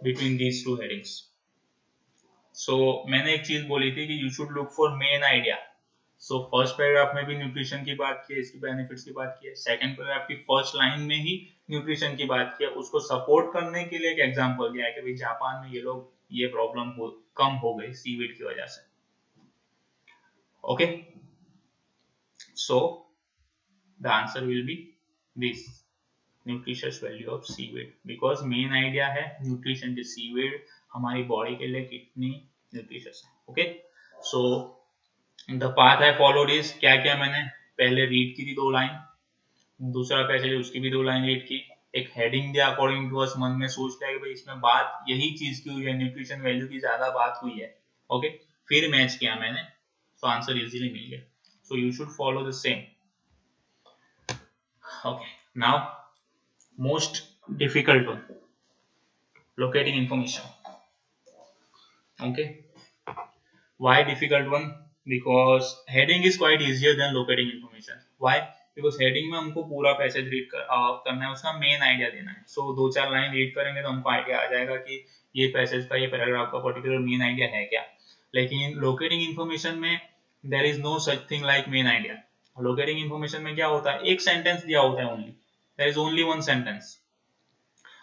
between these two headings. So मैंने एक चीज बोली थी कि you should look for main idea. So first paragraph में भी न्यूट्रिशन की बात की है, इसकी बेनिफिट्स की बात की है. सेकंड पैराग्राफ की फर्स्ट लाइन में ही न्यूट्रिशन की बात की है. उसको सपोर्ट करने के लिए एक एग्जांपल दिया है कि भाई जापान में ये लोग ये प्रॉब्लम कम हो गई सीवीड की वजह से. Okay, so the answer will B this, nutritious value of seaweed, because main idea है न्यूट्रिशन की, सीवीड हमारी बॉडी के लिए कितनी न्यूट्रिशियस है. Okay, so the path I followed is, क्या क्या मैंने पहले रीड की थी 2 लाइन, दूसरा पैसेज उसकी भी 2 लाइन रीड की, एक हेडिंग दिया अकॉर्डिंग टू अस, मन में सोच लिया कि भाई इसमें बात यही चीज की हुई है, न्यूट्रिशन वैल्यू की ज्यादा बात हुई है. ओके, फिर मैच किया मैंने, तो आंसर इजीली मिल गया. सो you should follow the same. Okay, now most difficult one, locating information. Okay, why difficult one? Because heading is quite easier than locating information. Why? Because heading में हमको पूरा passage read करना है, उसका main idea देना है. सो 2-4 line read करेंगे तो हमको आइडिया आ जाएगा कि ये पैसेज का, ये पैराग्राफ का पर्टिकुलर मेन आइडिया है क्या. लेकिन लोकेटिंग इन्फॉर्मेशन में there is no such thing like main idea. Locating information में क्या होता है, एक सेंटेंस दिया होता है, only there is only one sentence,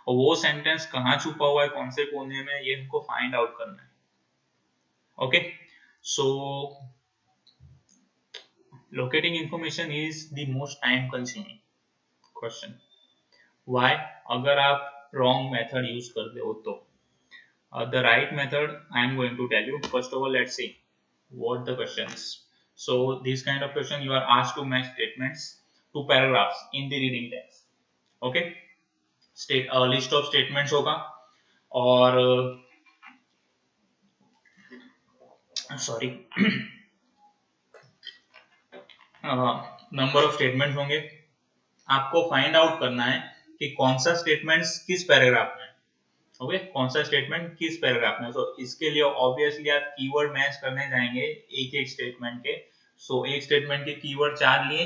और वो सेंटेंस कहाँ छुपा हुआ है, कौन से कोने में, ये हमको फाइंड आउट करना है. Okay, so locating information is the most time consuming question. Why? अगर आप wrong method use करते हो तो. The right method I am going to tell you. First of all, let's see what the question is. So this kind of question you are asked to match statements to paragraphs in the reading text. Okay, list of statements होगा, और sorry number of statement होंगे. आपको find out करना है कि कौन सा statement किस पैराग्राफ में. ओके, कौन सा स्टेटमेंट किस पैराग्राफ में. तो इसके लिए ऑब्वियसली आप कीवर्ड मैच करने जाएंगे एक एक स्टेटमेंट के. सो एक स्टेटमेंट के कीवर्ड 4 लिए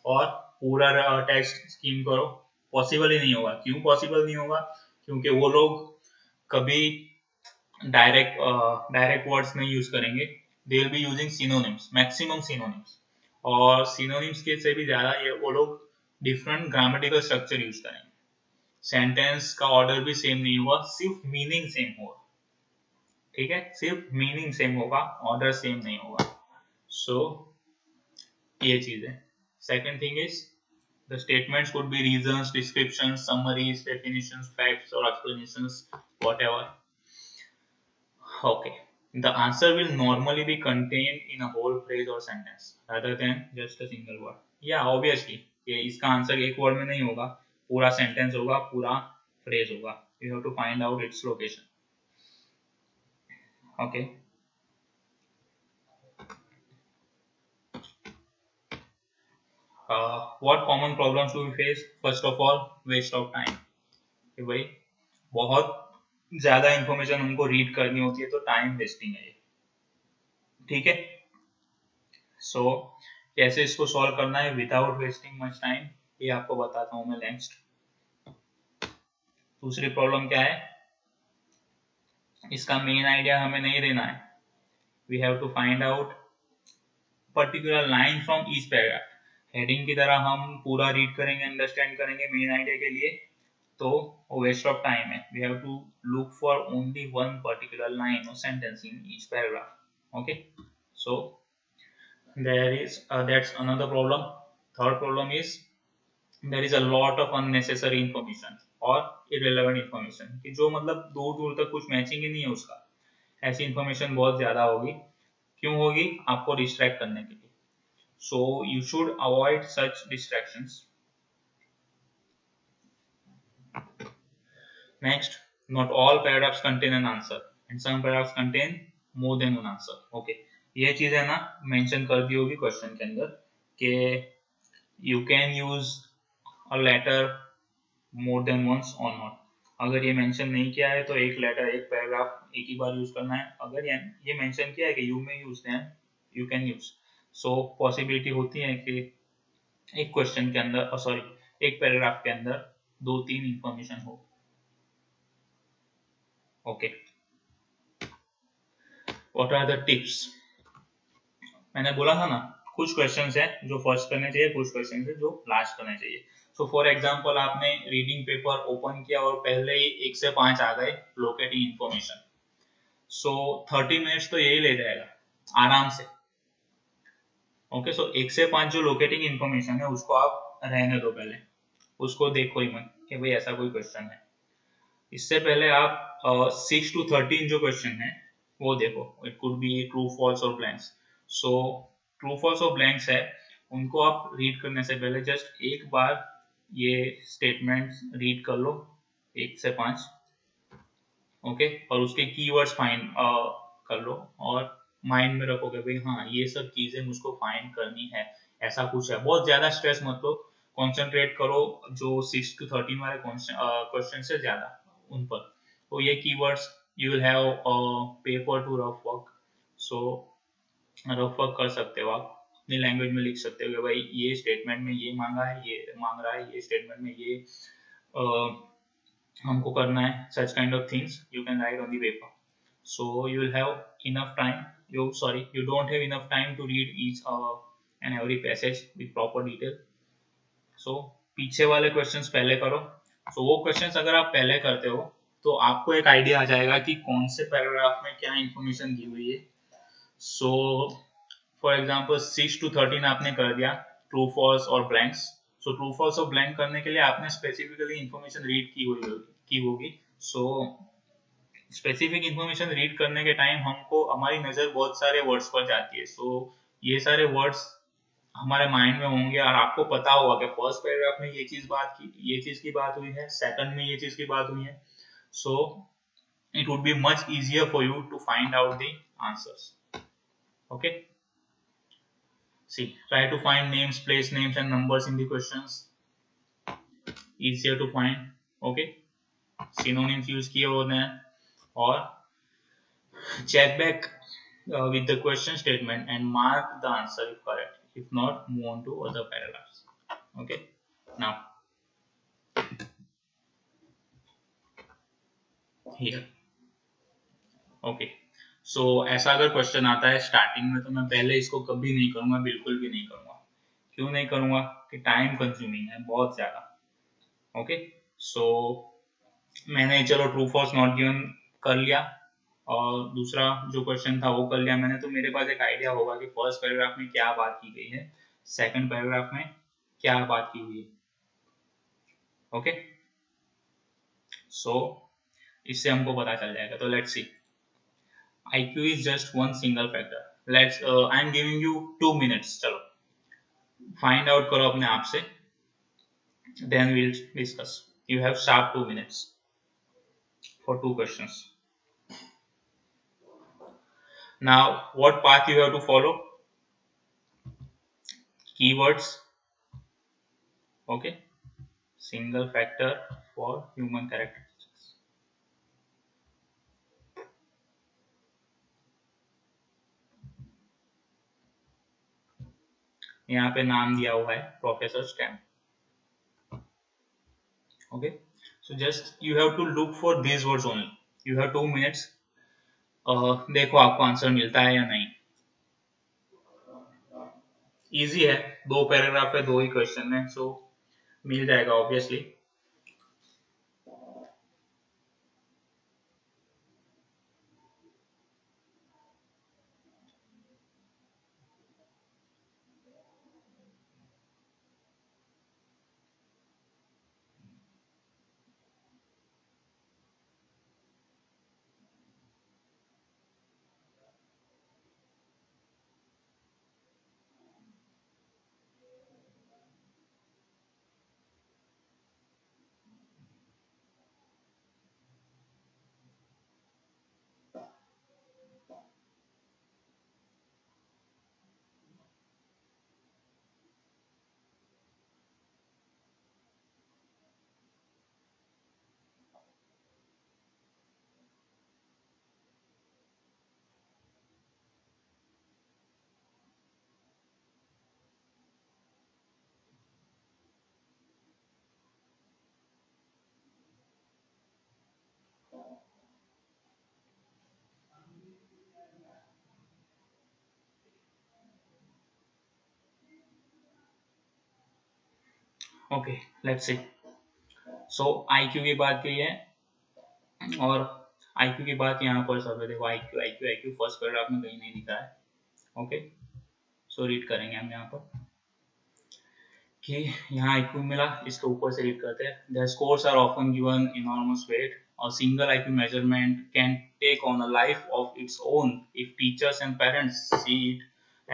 और पूरा टेक्स्ट स्कीम करो. पॉसिबल ही नहीं होगा. क्यों पॉसिबल नहीं होगा? क्योंकि वो लोग कभी डायरेक्ट वर्ड्स नहीं यूज करेंगे. They will be using synonyms, maximum synonyms. और सिनोनिम्स के से भी ज्यादा ये वो लोग डिफरेंट ग्रामेटिकल स्ट्रक्चर यूज करेंगे। सेंटेंस का ऑर्डर भी सेम नहीं होगा, सिर्फ मीनिंग सेम होगा। ठीक है, सिर्फ मीनिंग सेम होगा, ऑर्डर सेम नहीं होगा। सो ये चीज है। Second thing is the statements could be reasons, descriptions, summaries, definitions, facts or explanations, whatever. Okay, the answer will normally be contained in a whole phrase or sentence rather than just a single word. Yeah, obviously ये इसका answer एक word में नहीं होगा, पूरा sentence होगा, पूरा phrase होगा. You have to find out its location. Okay. What common problems do we face? First of all, waste of time. कि भाई बहुत ज्यादा इंफॉर्मेशन हमको रीड करनी होती है तो टाइम वेस्टिंग है ये. ठीक है. सो कैसे इसको सॉल्व करना है विदाउट वेस्टिंग मच टाइम, ये आपको बताता हूं मैं नेक्स्ट. दूसरी प्रॉब्लम क्या है, इसका मेन आइडिया हमें नहीं देना है. We have to find out particular line from each paragraph. Heading की तरह हम पूरा रीड करेंगे, अंडरस्टैंड करेंगे मेन आइडिया के लिए, तो वेस्ट ऑफ टाइम है. We have to look for only one particular line और sentence in each paragraph. Okay, so that's another problem. Third problem is there is a lot of unnecessary information और irrelevant information कि जो मतलब दूर दूर तक कुछ मैचिंग ही नहीं है उसका. ऐसी इंफॉर्मेशन बहुत ज्यादा होगी. क्यों होगी? आपको डिस्ट्रैक्ट करने के लिए. सो you should avoid such distractions. Next, not all paragraphs contain an answer and some paragraphs contain more than one answer. Okay, ये चीज है ना मेंशन कर दी होगी क्वेश्चन के अंदर कि you can use a letter more than once or not. अगर ये मेंशन नहीं किया है तो एक लेटर एक पैराग्राफ एक ही बार यूज करना है. अगर ये मेंशन किया है कि you may use then you can use. So possibility होती है कि एक क्वेश्चन के अंदर सॉरी एक पैराग्राफ के अंदर दो तीन इंफॉर्मेशन हो. Okay, what are the tips? मैंने बोला था ना कुछ क्वेश्चंस है जो फर्स्ट करने चाहिए, कुछ क्वेश्चंस है जो लास्ट करने चाहिए. सो फॉर एग्जांपल आपने रीडिंग पेपर ओपन किया और पहले ही 1 से 5 आ गए लोकेटिंग इंफॉर्मेशन. सो 30 मिनट्स तो यही ले जाएगा आराम से. ओके, सो 1 से 5 जो लोकेटिंग इंफॉर्मेशन है उसको आप रहने दो, पहले उसको देखो ही मत कि भाई ऐसा कोई क्वेश्चन है. इससे पहले आप 6 to 13 जो क्वेश्चन है वो देखो. It could be true false और ब्लैंक्स. सो ट्रू फॉल्स और ब्लैंक्स है, उनको आप रीड करने से पहले जस्ट एक बार ये स्टेटमेंट्स रीड कर लो 1 से 5. ओके, और उसके कीवर्ड्स फाइंड कर लो और माइंड में रखोगे भाई हाँ ये सब चीजें मुझको फाइंड करनी है. ऐसा कुछ है, बहुत ज्यादा स्ट्रेस मत लो, कॉन्सेंट्रेट करो जो 6 to 13 वाले क्वेश्चन से ज्यादा उन पर. तो ये keywords you will have paper two rough work. So rough work कर सकते हो आप, अपनी लैंग्वेज में लिख सकते हो कि भाई ये स्टेटमेंट में ये मांगा है, ये मांग रहा है, ये स्टेटमेंट में ये हमको करना है. such kind of things you can write on the paper. So you will have enough time, you don't have enough time to read each and every passage with proper detail. So पीछे वाले questions पहले करो. So वो questions अगर आप पहले करते हो तो आपको एक आइडिया आ जाएगा कि कौन से पैराग्राफ में क्या इंफॉर्मेशन दी हुई है. सो फॉर एग्जांपल 6 to 13 आपने कर दिया ट्रू फॉल्स और ब्लैंक्स. सो ट्रू फॉल्स और ब्लैंक करने के लिए आपने स्पेसिफिकली इंफॉर्मेशन रीड की होगी. सो स्पेसिफिक इंफॉर्मेशन रीड करने के टाइम हमको हमारी नजर बहुत सारे वर्ड्स पर जाती है. सो ये सारे वर्ड्स हमारे माइंड में होंगे और आपको पता होगा कि फर्स्ट पैराग्राफ में ये चीज की बात हुई है, सेकंड में ये चीज की बात हुई है. सो it would be much easier for you to find out the answers. Okay, see, try to find names, place names and numbers in the questions. Easier to find. Okay, synonyms use किए होते हैं. और check back with the question statement and mark the answer if correct. If not, move on to other paragraphs. Okay, now here. Okay, so ऐसा अगर question आता है starting में तो मैं पहले इसको कभी नहीं करूंगा, बिल्कुल भी नहीं करूंगा. क्यों नहीं करूंगा कि टाइम कंज्यूमिंग है बहुत ज्यादा। ओके, सो मैंने चलो ट्रू फॉल्स नॉट गिवन कर लिया, और दूसरा जो क्वेश्चन था वो कर लिया मैंने। तो मेरे पास एक आइडिया होगा कि फर्स्ट पैराग्राफ में क्या बात की गई है, सेकंड पैराग्राफ में क्या बात की हुई है। ओके, सो इससे हमको पता चल जाएगा। तो let's see, IQ is just one single factor. Let's I'm giving you 2 minutes, चलो फाइंड आउट करो अपने आप से, then we'll discuss. You have sharp 2 minutes for two questions. Now what path you have to follow? Keywords. Okay, single factor for human characteristics. यहाँ पे नाम दिया हुआ है professor stamp. Okay, so just you have to look for these words only. You have 2 minutes. देखो आपको answer मिलता है या नहीं। इजी है, दो पैराग्राफ है, दो ही क्वेश्चन है, सो मिल जाएगा obviously. Okay, let's see. So IQ की बात की है, और IQ की बात यहाँ पर सब है। देखो IQ IQ IQ first paragraph में कहीं नहीं लिखा है। ओके, सो रीड करेंगे हम यहाँ पर कि यहाँ IQ मिला, इसके ऊपर से रीड करते हैं। The scores are often given enormous weight. A single IQ measurement can take on a life of its own if teachers and parents see it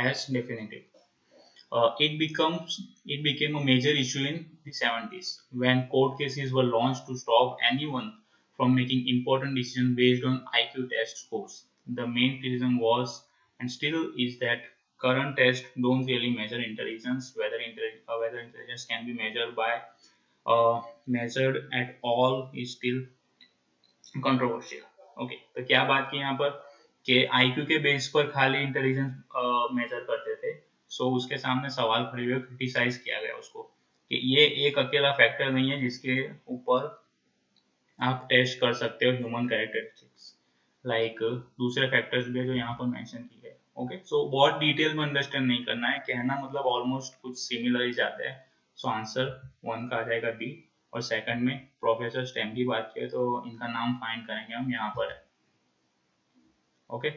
as definitive. It became a major issue in the 70s when court cases were launched to stop anyone from making important decisions based on IQ test scores. The main reason was and still is that current tests don't really measure intelligence. Whether intelligence can be measured at all is still controversial. Okay, तो क्या बात की यहाँ पर कि IQ के base पर खाली इंटेलिजेंस मेजर करते थे। सो उसके सामने सवाल खड़े हुए, क्रिटिसाइज किया गया उसको कि ये एक अकेला फैक्टर नहीं है जिसके ऊपर आप टेस्ट कर सकते हो ह्यूमन कैरेक्टरिस्टिक्स, लाइक दूसरे फैक्टर्स भी है जो यहाँ पर मेंशन किए गए। ओके, सो बहुत डिटेल में अंडरस्टैंड नहीं करना है, कहना मतलब ऑलमोस्ट कुछ सिमिलर ही जाता है। सो आंसर 1 का आ जाएगा बी। और सेकंड में प्रोफेसर स्टैम्प की बात की तो इनका नाम फाइंड करेंगे हम, यहाँ पर है। ओके,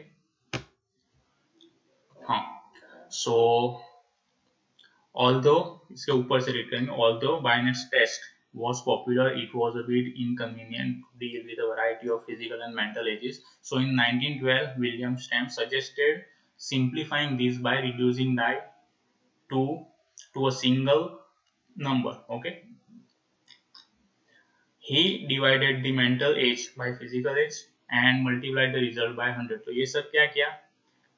हाँ, सो although इसके ऊपर से रीड करेंगे, although Binet's test was popular, it was a bit inconvenient to deal with a variety of physical and mental ages. So in 1912, William Stamp suggested simplifying this by reducing the to a single number. Okay, he divided the mental age by physical age and multiplied the result by 100. तो ये सब क्या किया,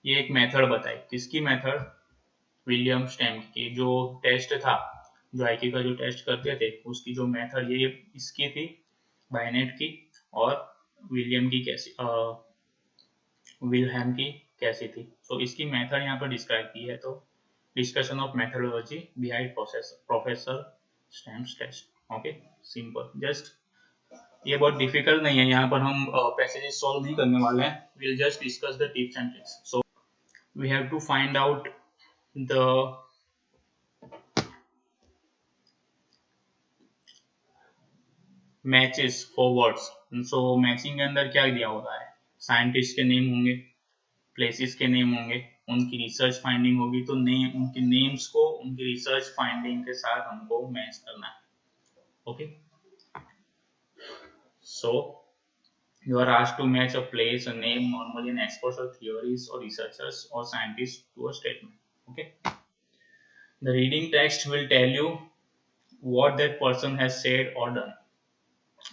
ये एक method बताई। किसकी method? William stamp की जो टेस्ट था, जो IQ का जो टेस्ट करते थे, उसकी जो मेथड ये इसकी थी, बाइनेट की, और विलियम की कैसी विलहेम की कैसी थी। सो इसकी मेथड यहाँ पर डिस्क्राइब की है। तो discussion of methodology behind professor Stamp's test. Okay, simple, just ये बहुत डिफिकल्ट नहीं है। यहाँ पर हम पैसेजेस सॉल्व नहीं करने वाले हैं, will just discuss the tips and tricks. So we have to find out the matches for words. So matching के अंदर क्या दिया होता है, साइंटिस्ट के नेम होंगे, प्लेसेस के नेम होंगे, उनकी रिसर्च फाइंडिंग होगी, तो नेम, उनके नेम्स को उनकी रिसर्च फाइंडिंग के साथ हमको मैच करना है। Okay, so you are asked to match a place, a name, normally an experts or theories or researchers or scientists to a statement. Okay, the reading text will tell you what that person has said or done,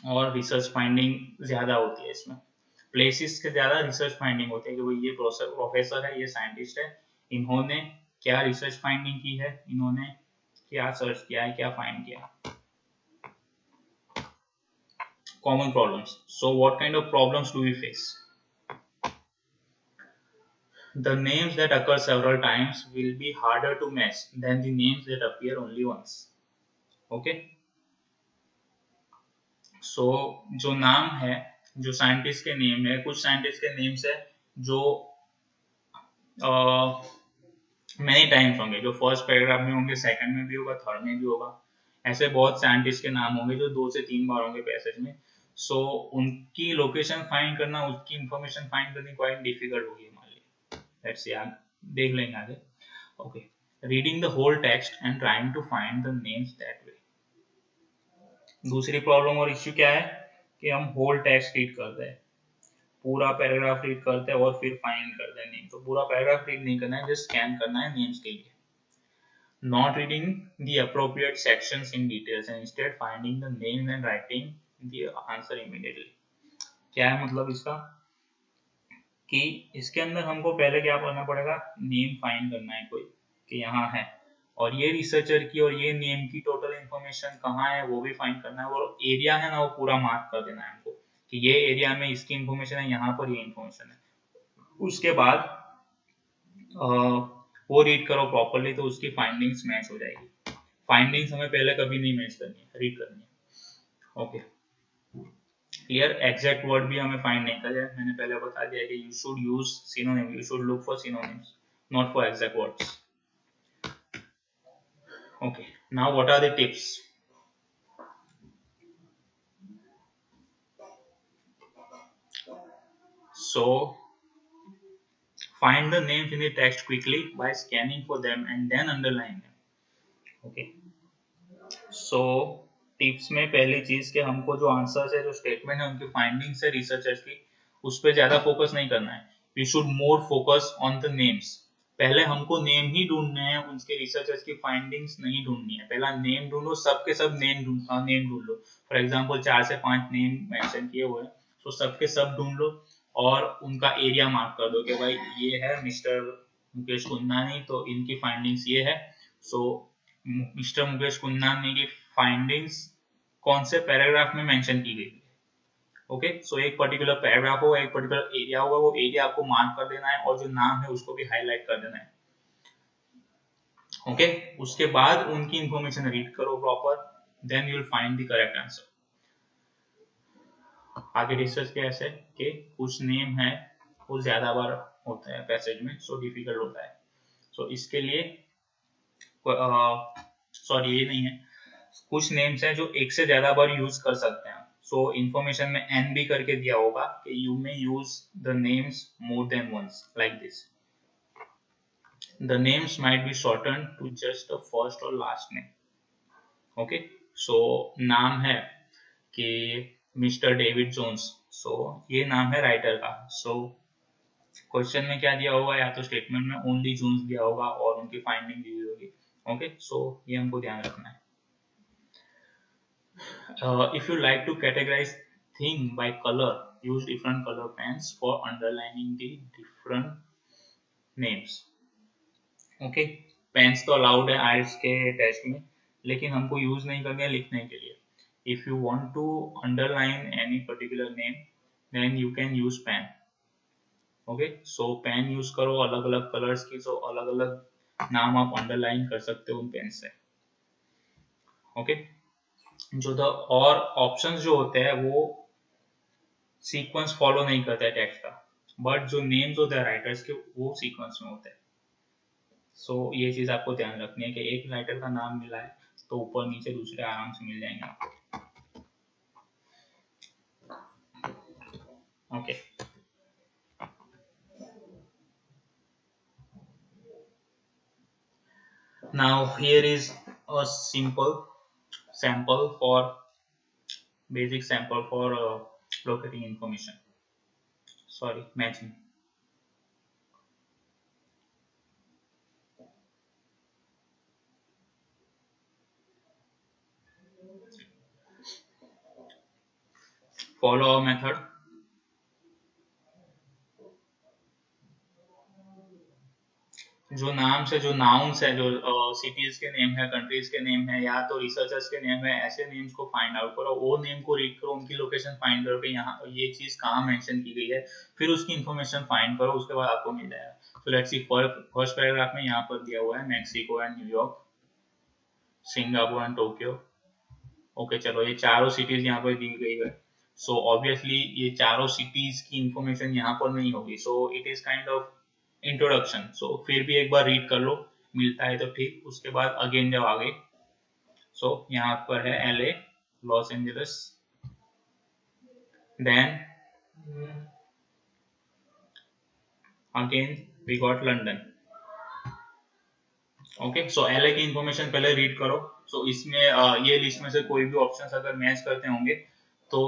और research finding ज्यादा होती है इसमें, places के ज्यादा research finding होती है कि भाई ये प्रोफेसर है, ये साइंटिस्ट है, इन्होंने क्या रिसर्च फाइंडिंग की है, इन्होंने क्या सर्च किया है, क्या फाइंड किया। Common problems, so what kind of problems do we face? The names that occur several times will be harder to match than the names that appear only once. Okay, so जो नाम है, जो scientist के name है, कुछ scientist के names है जो मेनी टाइम्स होंगे, जो फर्स्ट पैराग्राफ में होंगे, सेकंड में भी होगा, थर्ड में भी होगा, ऐसे बहुत साइंटिस्ट के नाम होंगे जो 2 से 3 बार होंगे पैसेज में। सो उनकी लोकेशन फाइंड करना, उसकी इंफॉर्मेशन फाइंड करनी क्वाइट डिफिकल्ट होगी हमारे लिए। लेट्स सी, देख लेंगे आगे। Okay, reading the whole text and trying to find the names that way. दूसरी प्रॉब्लम और इश्यू क्या है कि हम होल टेक्स्ट रीड करते हैं, पूरा पैराग्राफ रीड करते हैं और फिर फाइंड करते हैं नेम। तो पूरा पैराग्राफ रीड नहीं करना है, जस्ट स्कैन करना है नेम्स के लिए। Not reading the appropriate sections in details and instead finding the name and writing the answer immediately. क्या है मतलब इसका कि इसके अंदर हमको पहले क्या करना पड़ेगा, नेम फाइंड करना है कोई कि यहाँ है, और ये रिसर्चर की और ये नेम की टोटल इन्फॉर्मेशन कहाँ है वो भी फाइंड करना है, और एरिया है ना वो पूरा मार्क कर देना है हमको कि ये एरिया में इसकी इन्फॉर्मेशन है, यहाँ पर ये इन्फॉर्मेशन है। उसके बाद वो रीड करो प्रॉपरली तो उसकी फाइंडिंग्स मैच हो जाएगी। फाइंडिंग्स हमें पहले कभी नहीं मैच करनी है, रीड करनी है। Okay, clear? एग्जैक्ट वर्ड भी हमें फाइंड नहीं करना है, मैंने पहले बता दिया कि you should use synonym, you should look for synonyms, not for exact words. Okay, now what are the tips? So find the names in the text quickly by scanning for them and then underline them. Okay, so tips में पहली चीज कि हमको जो answers है, जो statement है, उनकी फाइंडिंग्स है रिसर्चर्स की, उस पर ज्यादा फोकस नहीं करना है। We should more focus on the names. पहले हमको नेम ही ढूंढने हैं, उनके रिसर्चर्स की फाइंडिंग्स नहीं ढूंढनी है। पहला नेम ढूंढो, सबके सब नेम ढूंढ लो। फॉर एग्जांपल 4 से 5 नेम मेंशन किए हुए हैं, तो सबके सब ढूंढ लो और उनका एरिया मार्क कर दो कि भाई ये है मिस्टर मुकेश कुंदानी, तो इनकी फाइंडिंग्स ये है। सो मिस्टर मुकेश कुंदानी की फाइंडिंग्स कौन से पैराग्राफ में मेंशन की गई है। ओके, सो एक पर्टिकुलर पैराग्राफ होगा, एक पर्टिकुलर एरिया होगा, वो एरिया आपको मार्क कर देना है और जो नाम है उसको भी हाईलाइट कर देना है। ओके, उसके बाद उनकी इंफॉर्मेशन रीड करो proper, then you will find the correct answer. आगे रिसर्च कैसे कि कुछ नेम है वो ज्यादा बार होता है पैसेज में, सो डिफिकल्ट होता है। सो इसके लिए सॉरी ये नहीं है, कुछ नेम्स हैं जो एक से ज्यादा बार यूज कर सकते हैं। सो इन्फॉर्मेशन में एन भी करके दिया होगा कि you may use the names more than once like this. The names might be shorten to just the first और लास्ट नेम। ओके, सो नाम है कि मिस्टर डेविड जोन्स, सो ये नाम है राइटर का। सो क्वेश्चन में क्या दिया होगा, या तो स्टेटमेंट में ओनली जोन्स दिया होगा और उनकी फाइंडिंग दी हुई होगी। ओके, सो ये हमको ध्यान रखना है। If you like to categorize thing by color, use different color pens for underlining the different names. Okay, pens तो अलाउड है आइल्स के टेस्ट में, लेकिन हमको यूज नहीं करनी है लिखने के लिए। If you want to underline any particular name, then you can use pen. Okay, so pen use करो अलग अलग कलर्स की, so अलग अलग नाम आप अंडरलाइन कर सकते हो उन पेन से। ओके, जो द और ऑप्शंस जो होते हैं वो सीक्वेंस फॉलो नहीं करता है टेक्स्ट का, बट जो नेम्स होते हैं राइटर्स के वो सीक्वेंस में होते हैं। सो ये चीज आपको ध्यान रखनी है कि एक राइटर का नाम मिला है तो ऊपर नीचे दूसरे आराम से मिल जाएंगे आपको। Okay. Now here is a simple sample for basic sample for locating information. Sorry, matching. Follow our method. जो नाम से जो नाउन्स है, जो सिटीज के नेम है, कंट्रीज के नेम है, या तो रिसर्चर्स के नेम है, ऐसे नेम्स को फाइंड आउट करो, वो नेम को रीड करो, उनकी लोकेशन फाइंड करो कि यहाँ ये चीज कहाँ मेंशन की गई है, फिर उसकी इन्फॉर्मेशन फाइंड करो, उसके बाद आपको मिल जाएगा। सो लेट्स सी फर्स्ट पैराग्राफ में यहाँ पर दिया हुआ है Mexico and New York, Singapore and Tokyo. Okay चलो, ये चारों सिटीज यहाँ पर दी गई है। सो ऑब्वियसली ये चारों सिटीज की इंफॉर्मेशन यहाँ पर नहीं होगी, so it is kind of introduction. So फिर भी एक बार रीड कर लो, मिलता है तो ठीक, उसके बाद अगेन जाओ आगे। सो यहाँ पर है LA, Los Angeles, then again we got London. Okay, so LA की इंफॉर्मेशन पहले रीड करो। सो इसमें ये लिस्ट में से कोई भी ऑप्शंस अगर मैच करते होंगे तो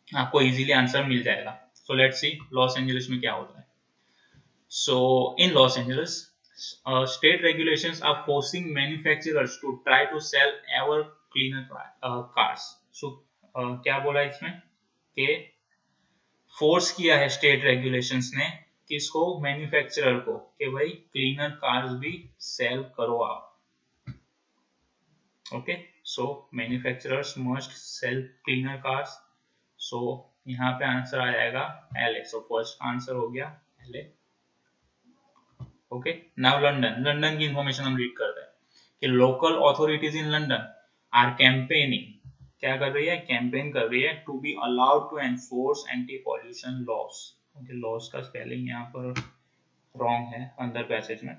आपको इजीली आंसर मिल जाएगा। सो लेट्स सी लॉस एंजलिस में क्या होता है। So in Los Angeles, state regulations are forcing manufacturers to try to sell ever cleaner cars. So क्या बोला इसमें कि फोर्स किया है स्टेट रेगुलेशंस ने किसको, मैन्युफैक्चरर को, कि भाई क्लीनर कार्स भी सेल करो आप। Okay, so manufacturers must sell cleaner cars. So यहाँ पे आंसर आ जाएगा LA। सो फर्स्ट आंसर हो गया LA। Okay, now London. London की इंफॉर्मेशन हम रीड करते हैं कि local authorities in London are campaigning, क्या कर रही है, कैंपेन कर रही है to be allowed to enforce anti pollution laws. Okay, laws का स्पेलिंग यहाँ पर रॉन्ग है अंदर पैसेज में,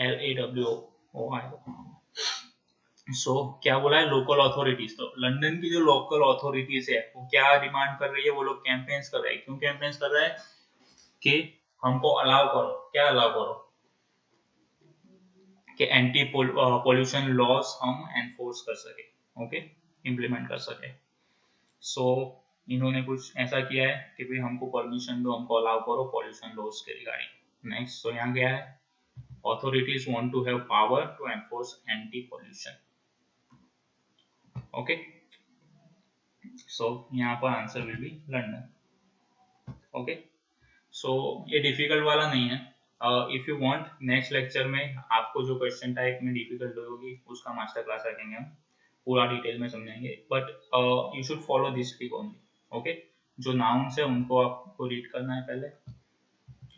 LAWOI। सो क्या बोला है, लोकल अथॉरिटीज। तो लंदन की जो लोकल अथॉरिटीज है वो क्या डिमांड कर रही है, वो लोग कैंपेन्स कर रहे हैं। क्यों कैंपेन्स कर रहा है कि हमको अलाउ करो, क्या अलाउ करो, कि एंटी पोल्यूशन लॉस हम एनफोर्स कर सके, ओके, इम्प्लीमेंट कर सके। सो इन्होंने कुछ ऐसा किया है कि भाई हमको परमिशन दो, हमको अलाउ करो पॉल्यूशन लॉस के रिगार्डिंग। नेक्स्ट, सो यहाँ गया है authorities want to have power to enforce anti pollution। Okay, so यहाँ पर answer will be London. Okay, so ये डिफिकल्ट वाला नहीं है। If you want next lecture में आपको जो क्वेश्चन टाइप में डिफिकल्ट होगी उसका मास्टर क्लास रखेंगे, हम पूरा डिटेल में समझेंगे, but you should follow this trick only. Okay, जो नाउन्स है उनको आपको रीड करना है, पहले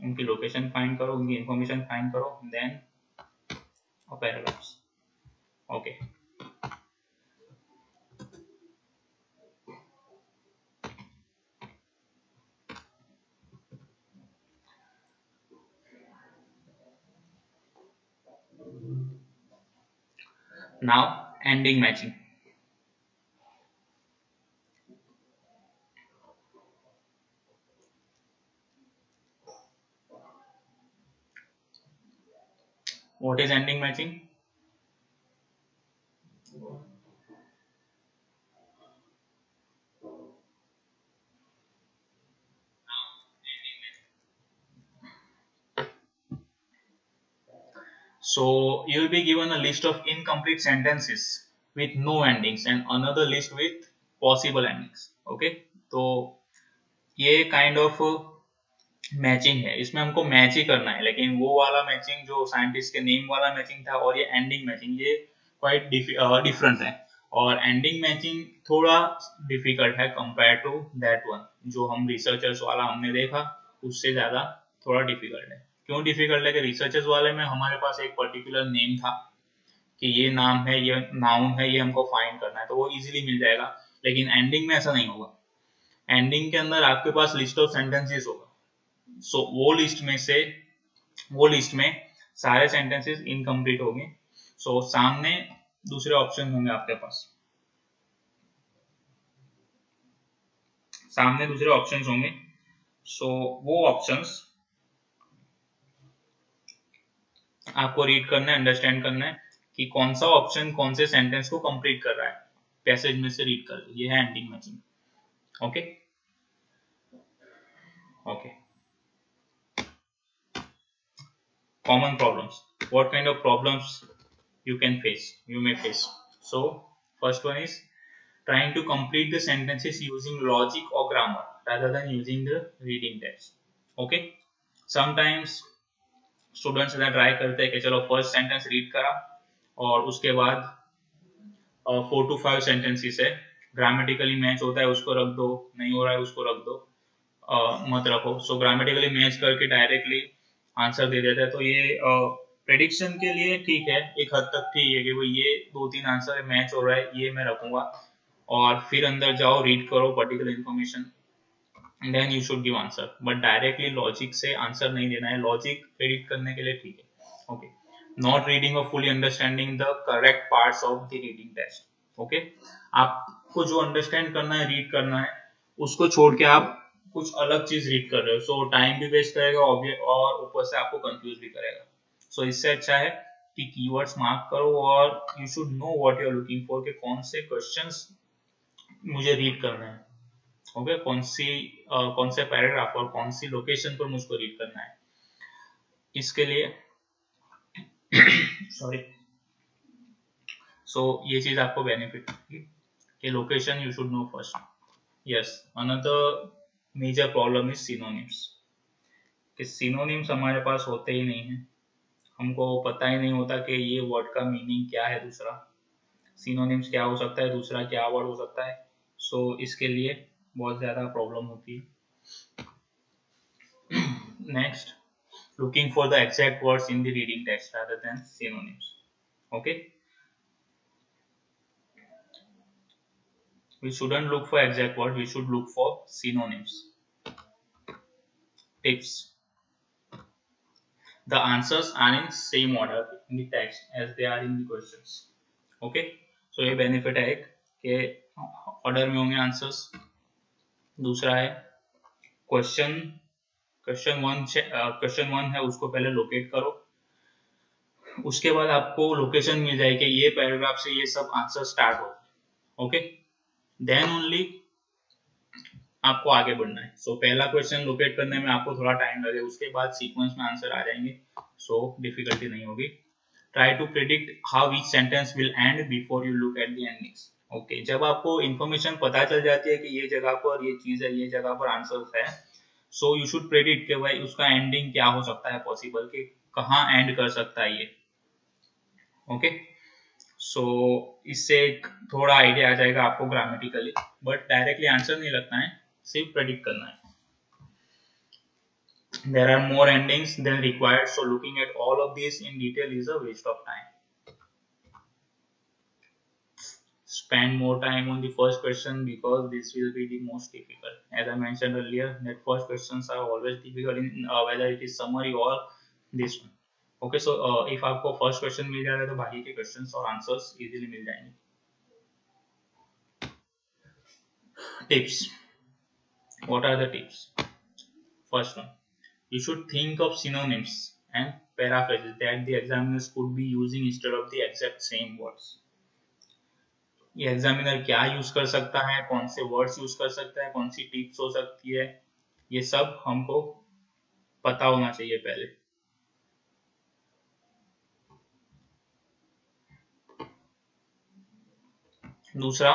उनकी लोकेशन फाइंड करो, उनकी इंफॉर्मेशन फाइंड करो, then paragraphs. Okay, now ending matching। What is ending matching? So you will be given a list of incomplete sentences with no endings and another list with possible endings। okay, तो ये kind of matching है, इसमें हमको match ही करना है, लेकिन वो वाला मैचिंग जो साइंटिस्ट के नेम वाला मैचिंग था और ये एंडिंग मैचिंग, ये क्वाइट डिफरेंट है। और एंडिंग मैचिंग थोड़ा डिफिकल्ट है कंपेयर टू दैट वन जो हम रिसर्चर्स वाला हमने देखा, उससे ज्यादा थोड़ा डिफिकल्ट है। क्यों डिफिकल्ट है कि रिसर्चर्स वाले में हमारे पास एक पर्टिकुलर नेम था कि ये नाम है, ये नाउन है, ये हमको फाइंड करना है, तो वो इजीली मिल जाएगा। लेकिन एंडिंग में ऐसा नहीं होगा। एंडिंग के अंदर आपके पास लिस्ट ऑफ सेंटेंसेस होगा। सो वो लिस्ट में सारे सेंटेंसेस इनकम्प्लीट होंगे। सो सामने दूसरे ऑप्शन होंगे आपके पास, सामने दूसरे ऑप्शंस होंगे सो वो ऑप्शंस आपको रीड करना है, अंडरस्टैंड करना है कि कौन सा ऑप्शन कौन से सेंटेंस को कंप्लीट कर रहा है, पैसेज में से रीड कर, ये है ending matching. Okay okay, common problems. What kind of problems you may face? So first one is trying to complete the sentences using logic or grammar rather than using the reading text. Okay, sometimes students ऐसा try करते हैं कि चलो first sentence read करा और उसके बाद 4 to 5 sentences है, ग्रामेटिकली मैच होता है उसको रख दो, नहीं हो रहा है उसको रख दो, मत रखो। सो ग्रामेटिकली मैच करके डायरेक्टली आंसर दे देता है। तो ये प्रेडिक्शन के लिए ठीक है, एक हद तक ठीक है कि भाई ये 2-3 आंसर मैच हो रहा है, ये मैं रखूंगा, और फिर अंदर जाओ, रीड करो particular information, then you should give answer. But directly logic से आंसर नहीं देना है, लॉजिक प्रेडिक्ट करने के लिए ठीक है। ओके, नॉट रीडिंग और fully understanding the correct parts of the reading text. Okay, आपको जो अंडरस्टैंड करना है, रीड करना है, उसको छोड़ के आप कुछ अलग चीज रीड कर रहे हो, सो टाइम भी वेस्ट करेगा और ऊपर से आपको कंफ्यूज भी करेगा। सो इससे अच्छा है कि कीवर्ड्स मार्क करो और you should know what you are looking for, कि कौन से क्वेश्चंस मुझे रीड करना है। ओके, कौन से पैराग्राफ और कौन सी लोकेशन पर मुझको रीड करना है, इसके लिए सॉरी। सो ये चीज आपको बेनिफिट कि location you should know first. Yes, another major problem is synonyms, कि सिनोनिम्स हमारे पास होते ही नहीं है, हमको पता ही नहीं होता कि ये वर्ड का मीनिंग क्या है, दूसरा सिनोनिम्स क्या हो सकता है, दूसरा क्या वर्ड हो सकता है। सो इसके लिए बहुत ज्यादा प्रॉब्लम होती है। Next, looking for the exact words in the reading text rather than synonyms. Okay, we shouldn't look for exact word, we should look for synonyms. Tips: the answers are in same order in the text as they are in the questions. Okay, so ये benefit है एक कि order में होंगे answers. दूसरा है question one है, उसको पहले लोकेट करो, उसके बाद आपको लोकेशन मिल जाएगी, ये पैराग्राफ से ये सब आंसर स्टार्ट हो। ओके, देन ओनली आपको आगे बढ़ना है। सो पहला क्वेश्चन लोकेट करने में आपको थोड़ा टाइम लगे, उसके बाद सीक्वेंस में आंसर आ जाएंगे, सो डिफिकल्टी नहीं होगी। Try to predict how each sentence will end before you look at the endings. Okay, जब आपको इन्फॉर्मेशन पता चल जाती है कि ये जगह पर ये चीज है, ये जगह पर आंसर है, सो यू शुड प्रेडिक्ट कि भाई उसका एंडिंग क्या हो सकता है, पॉसिबल कि कहाँ एंड कर सकता है ये। ओके, सो इससे थोड़ा आइडिया आ जाएगा आपको ग्रामेटिकली, बट डायरेक्टली आंसर नहीं लगता है, सिर्फ प्रेडिक्ट करना है। There are more endings than required, so looking at all of these in detail is a waste of time. Spend more time on the first question because this will be the most difficult. As I mentioned earlier, that first questions are always difficult in whether it is summary or this one. Okay, so if आपको first question मिल जाता है तो बाकी के questions और answers easily मिल जाएंगे। Tips. What are the tips? First one, you should think of synonyms and paraphrases that the examiners could be using instead of the exact same words. ये examiner क्या use कर सकता है, कौन से words use कर सकता है, कौन सी टिप्स हो सकती है, ये सब हमको पता होना चाहिए पहले। दूसरा,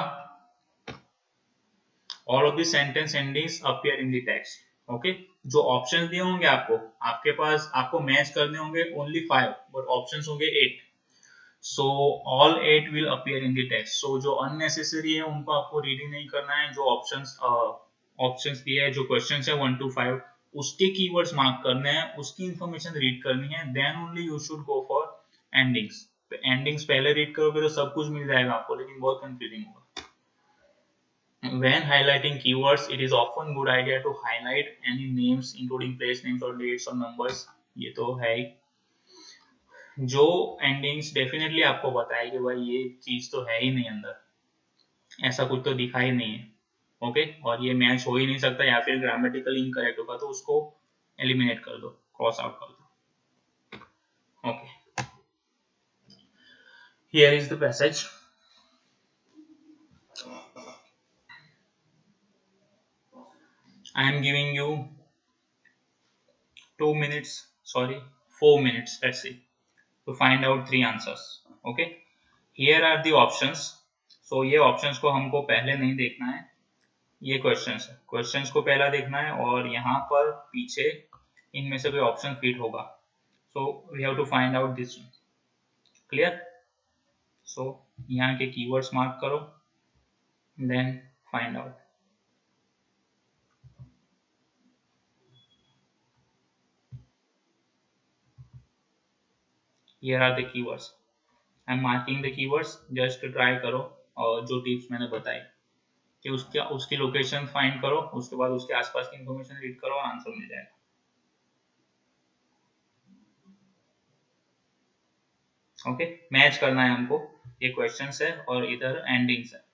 all of the sentence endings appear in the text. Okay, जो ऑप्शंस दिए होंगे आपको, आपके पास आपको मैच करने होंगे ओनली 5, बट ऑप्शंस होंगे 8। So all 8 will appear in the text. So जो अननेसेसरी है उनको आपको रीडिंग नहीं करना है, जो ऑप्शंस दिए है, जो क्वेश्चंस है 1 to 5, उसके कीवर्ड्स मार्क करने हैं, उसकी इंफॉर्मेशन रीड करनी है, then only you should go for endings. Endings पहले रीड करोगे तो सब कुछ मिल जाएगा आपको, लेकिन बहुत कंफ्यूजिंग होगा। When highlighting keywords, it is often good idea to highlight any names including place names or dates or numbers. ये तो है ही, जो एंडिंग्स डेफिनेटली आपको बताए कि भाई ये चीज तो है ही नहीं अंदर, ऐसा कुछ तो दिखा ही नहीं है, ओके, और ये मैच हो ही नहीं सकता या फिर ग्रामेटिकली इनकरेक्ट होगा तो उसको एलिमिनेट कर दो, क्रॉस आउट कर दो। Okay, here is the passage. I am giving you 2 minutes, sorry, 4 minutes, let's see, to find out 3 answers. Okay, here are the options. So ये options को हमको पहले नहीं देखना है, ये क्वेश्चंस है, क्वेश्चंस को पहला देखना है और यहाँ पर पीछे इनमें से कोई ऑप्शन फिट होगा, so we have to find out this one. Clear? So यहाँ के कीवर्ड्स मार्क करो, then find out. Here are the keywords, I am marking the keywords, just try करो और जो टिप्स मैंने बताई कि उसकी लोकेशन फाइंड करो, उसके बाद उसके आसपास की इंफॉर्मेशन रीड करो और आंसर मिल जाएगा। ओके, मैच करना है हमको, ये क्वेश्चंस है और इधर एंडिंग्स है।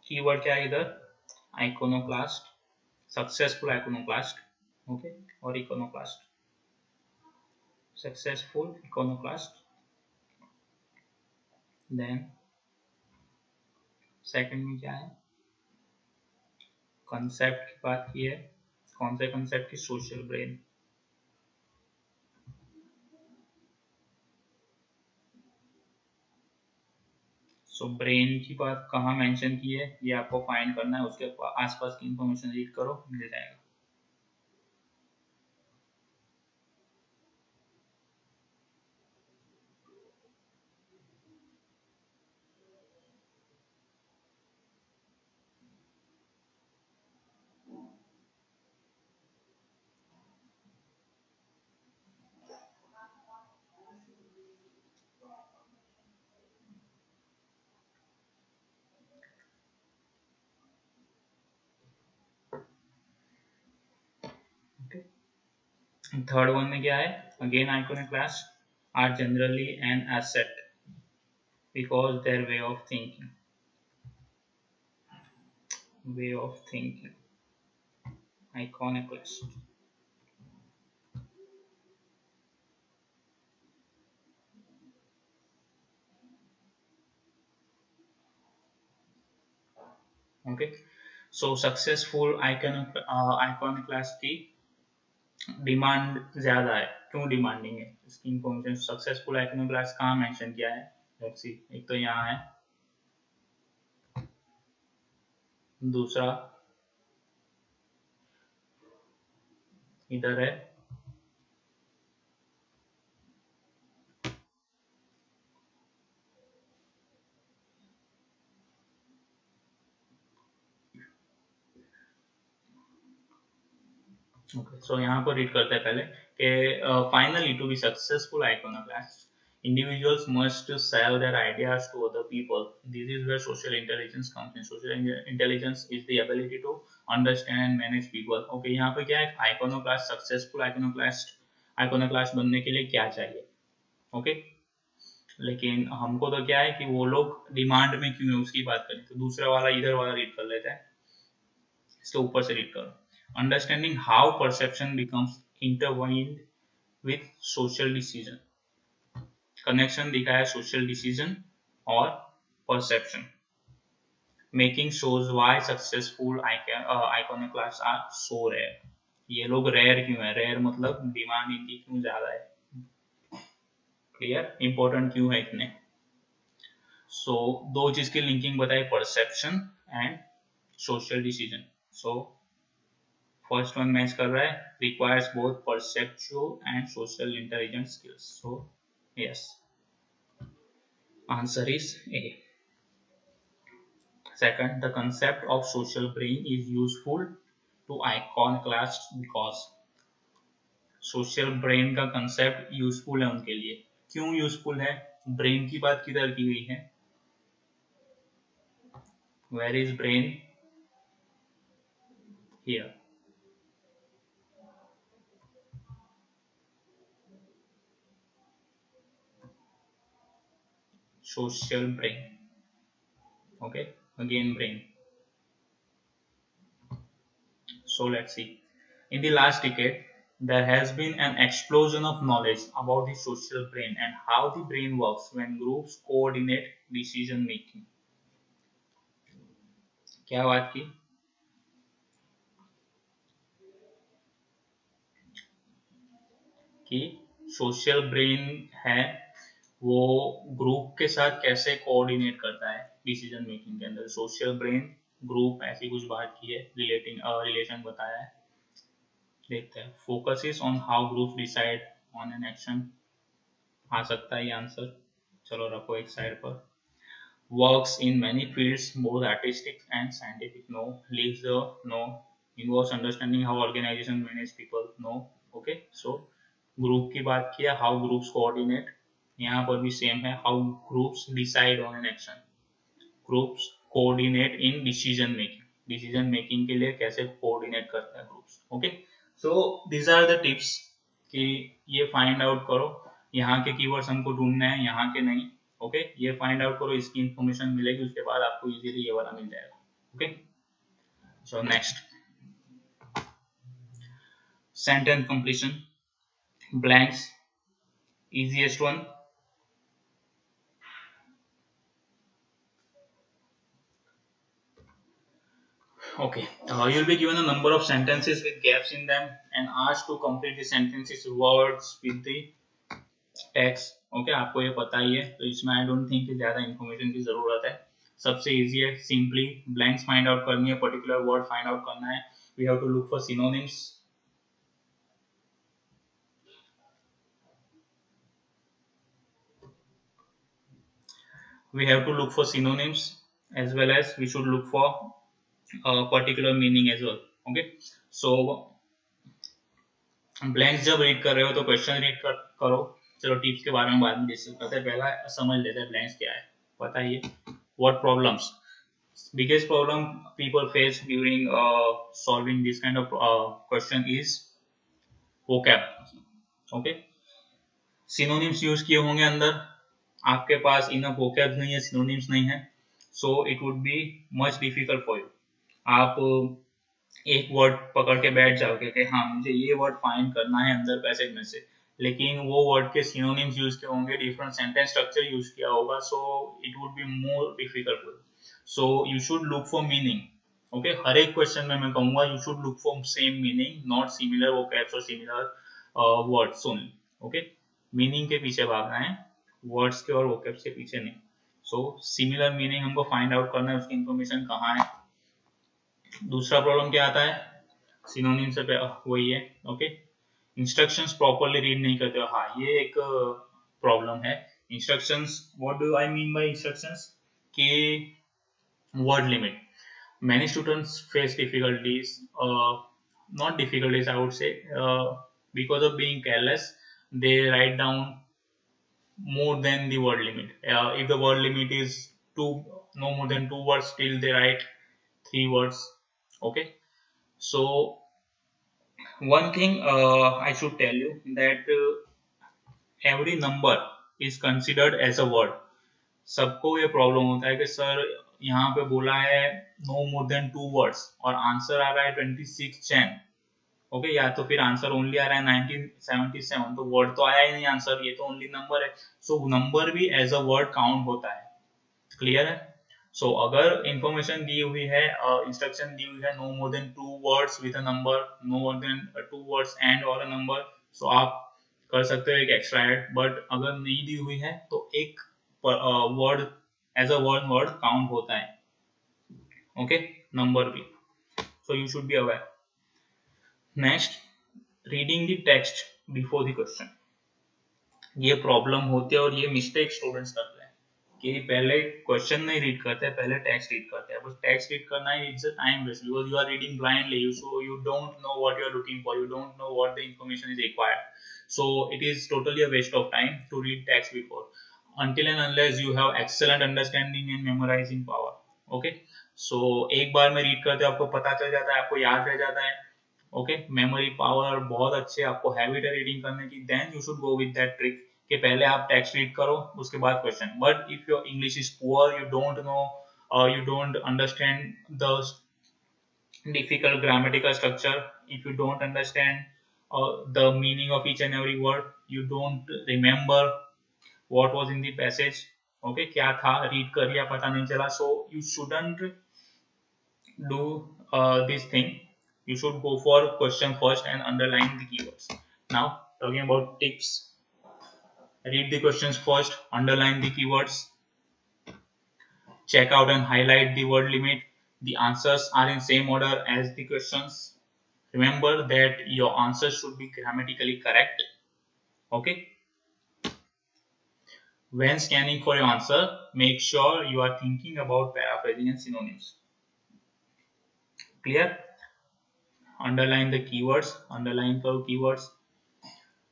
कीवर्ड क्या है इधर? आइकोनोक्लास्ट, सक्सेसफुल आइकोनोक्लास्ट, ओके, और इकोनोक्लास्ट, सक्सेसफुल इकोनोक्लास्ट, देन सेकंड में क्या है? कंसेप्ट की बात की है, कौन से कंसेप्ट की? Social brain. सो ब्रेन की बात कहाँ मेंशन की है ये आपको फाइंड करना है, उसके आसपास की इंफॉर्मेशन रीड करो, मिल जाएगा। थर्ड वन में क्या है? Again iconoclasts are generally an asset because their way of thinking, iconoclast, okay, so successful iconoclast की डिमांड ज्यादा है, क्यों डिमांडिंग है इसकी इंफॉर्मेशन? सक्सेसफुल iconoclast कहाँ मेंशन किया है? लेट्स सी, एक तो यहाँ है, दूसरा इधर है, ओके। सो यहाँ पर रीड करते हैं पहले कि finally to be successful iconoclast individuals must sell their ideas to other people. This is where social intelligence comes in. Social intelligence is the ability to understand and manage people. Okay, यहाँ पे क्या है? iconoclast, successful iconoclast बनने के लिए क्या चाहिए? Okay, लेकिन हमको तो क्या है कि वो लोग डिमांड में क्यों है उसकी बात करें, तो दूसरा वाला इधर वाला रीड कर लेते हैं, इसके ऊपर से रीड करो। Understanding how perception becomes intertwined with social decision, connection दिखा है सोशल डिसीजन और perception. Making shows why successful iconoclasts are so rare, ये लोग रेयर क्यों है? रेयर मतलब डिमांड इनकी क्यों ज्यादा है? क्लियर? इंपॉर्टेंट क्यों है इतने? सो दो चीज की लिंकिंग बताई, perception and social decision. So first one match कर रहा है, requires both perceptual and social intelligence skills, so yes. Answer is A. Second, the concept of social brain is useful to iconoclasts because social brain का concept useful है उनके लिए. क्यों useful है? Brain की बात किधर की गई है? Where is brain? Here. social brain. Okay, again brain. So let's see. In the last decade, there has been an explosion of knowledge about the social brain and how the brain works when groups coordinate decision making. क्या बात की? कि social brain है वो group के साथ कैसे coordinate करता है डिसीजन मेकिंग के अंदर. सोशल ब्रेन ग्रुप ऐसी कुछ बात की है, रिलेशन बताया है. देखते हैं. Focus is on how group decide on an action. आ सकता है ये आंसर. चलो रखो एक साइड पर. Works in many fields both artistic and scientific. No. Leaves the. No. Involves understanding how organization manage people. No. Okay. So group की बात किया. How groups coordinate. यहाँ पर भी सेम है. How groups decide on an action. Groups coordinate in decision making. Decision making के लिए कैसे कोऑर्डिनेट करता है groups. Okay. So these are the tips कि ये फाइंड आउट करो. यहाँ के कीवर्ड्स हमको ढूंढना है, यहाँ के नहीं. ओके. ये फाइंड आउट करो, इसकी इंफॉर्मेशन मिलेगी, उसके बाद आपको इजीली ये वाला मिल जाएगा. Okay. So next, sentence completion. Blanks, easiest one. Okay, you'll be given a number of sentences with gaps in them and asked to complete the sentences words with the text. Okay, आपको ये पता ही है, तो इसमें I don't think कि ज्यादा information की जरूरत है. सबसे इजी है. सिंपली ब्लैंक्स फाइंड आउट करनी है, पर्टिकुलर वर्ड फाइंड आउट करना है. We have to look for synonyms. We have to look for synonyms as well as we should look for particular meaning as well. Okay, so blanks जब read कर रहे हो तो question read करो. चलो tips के बारे में बाद में डिस्कस करते हैं. पहला समझ लेते हैं ब्लैंक्स क्या है. पता ही है. What problems, biggest problem people face during solving this kind of question is vocab. Okay, synonyms use किए होंगे अंदर. आपके पास इनफ vocab नहीं है, synonyms नहीं है, so it would be much difficult for you. आप एक वर्ड पकड़ के बैठ जाओगे कि हाँ मुझे ये वर्ड फाइंड करना है अंदर पैसेज में से, लेकिन वो वर्ड के सिनोनिम्स यूज किए होंगे, डिफरेंट सेंटेंस स्ट्रक्चर यूज किया होगा, so it would be more difficult for you. So you should look for meaning. Okay, हर एक क्वेश्चन में मैं कहूंगा you should look for same meaning, not similar vocabs और similar words only. Okay, meaning के पीछे भागना है, वर्ड्स के और वोकैब्स के पीछे नहीं. सो सिमिलर मीनिंग हमको फाइंड आउट करना है, उसकी इंफॉर्मेशन कहाँ है. दूसरा प्रॉब्लम क्या आता है, सिनोनिम से वही है. ओके, इंस्ट्रक्शंस प्रॉपर्ली रीड नहीं करते हो. हाँ, ये एक प्रॉब्लम है. Instructions, what do I mean by instructions? कि word limit. Many students face difficulties, not difficulties I would say, because of being careless they write down more than the word limit. If the word limit is no more than 2 words, still they write 3 words. Okay, so one thing I should tell you that every number is considered as a word. सबको ये problem होता है कि sir यहाँ पे बोला है no more than 2 words और आंसर आ रहा है 26 Jan. ओके, या तो फिर आंसर ओनली आ रहा है 1977, तो वर्ड तो आया ही नहीं आंसर, ये तो ओनली नंबर है. सो नंबर भी एज अ वर्ड काउंट होता है. क्लियर है? सो अगर इंफॉर्मेशन दी हुई है, इंस्ट्रक्शन दी हुई है no more than 2 words with a number, no more than 2 words and और अ नंबर, सो आप कर सकते हो एक एक्स्ट्रा ऐड. बट अगर नहीं दी हुई है तो एक word as a word count होता है. ओके, नंबर भी. So you should be aware. Next, reading the text before the question. ये प्रॉब्लम होती है और ये मिस्टेक स्टूडेंट्स करते हैं कि पहले क्वेश्चन नहीं रीड करते, पहले टेक्स्ट रीड करते हैं। बस टेक्स्ट रीड करना है, it's a time waste because you are reading blindly, so you don't know what you are looking for, you don't know what the information is required, so it is totally a waste of time to read text before, until and unless you have excellent understanding and memorizing power. Okay, so एक बार में read करते आपको पता चल जाता है, आपको याद रह जाता है। ओके, मेमोरी पावर बहुत अच्छे, आपको हैबिट है रीडिंग करने की, then you should go with that trick कि पहले आप टेक्स्ट रीड करो उसके बाद question. But if your English is poor, you don't know you don't understand the difficult grammatical structure, if you don't understand the meaning of each and every word, you don't remember what was in the passage, okay, क्या था, read कर लिया पता नहीं चला, so you shouldn't do this thing. You should go for question first and underline the keywords. Now talking about tips, read the questions first, underline the keywords, check out and highlight the word limit. The answers are in same order as the questions. Remember that your answers should be grammatically correct. Okay. When scanning for your answer, make sure you are thinking about paraphrasing and synonyms. Clear? Underline the keywords. Underline करो keywords.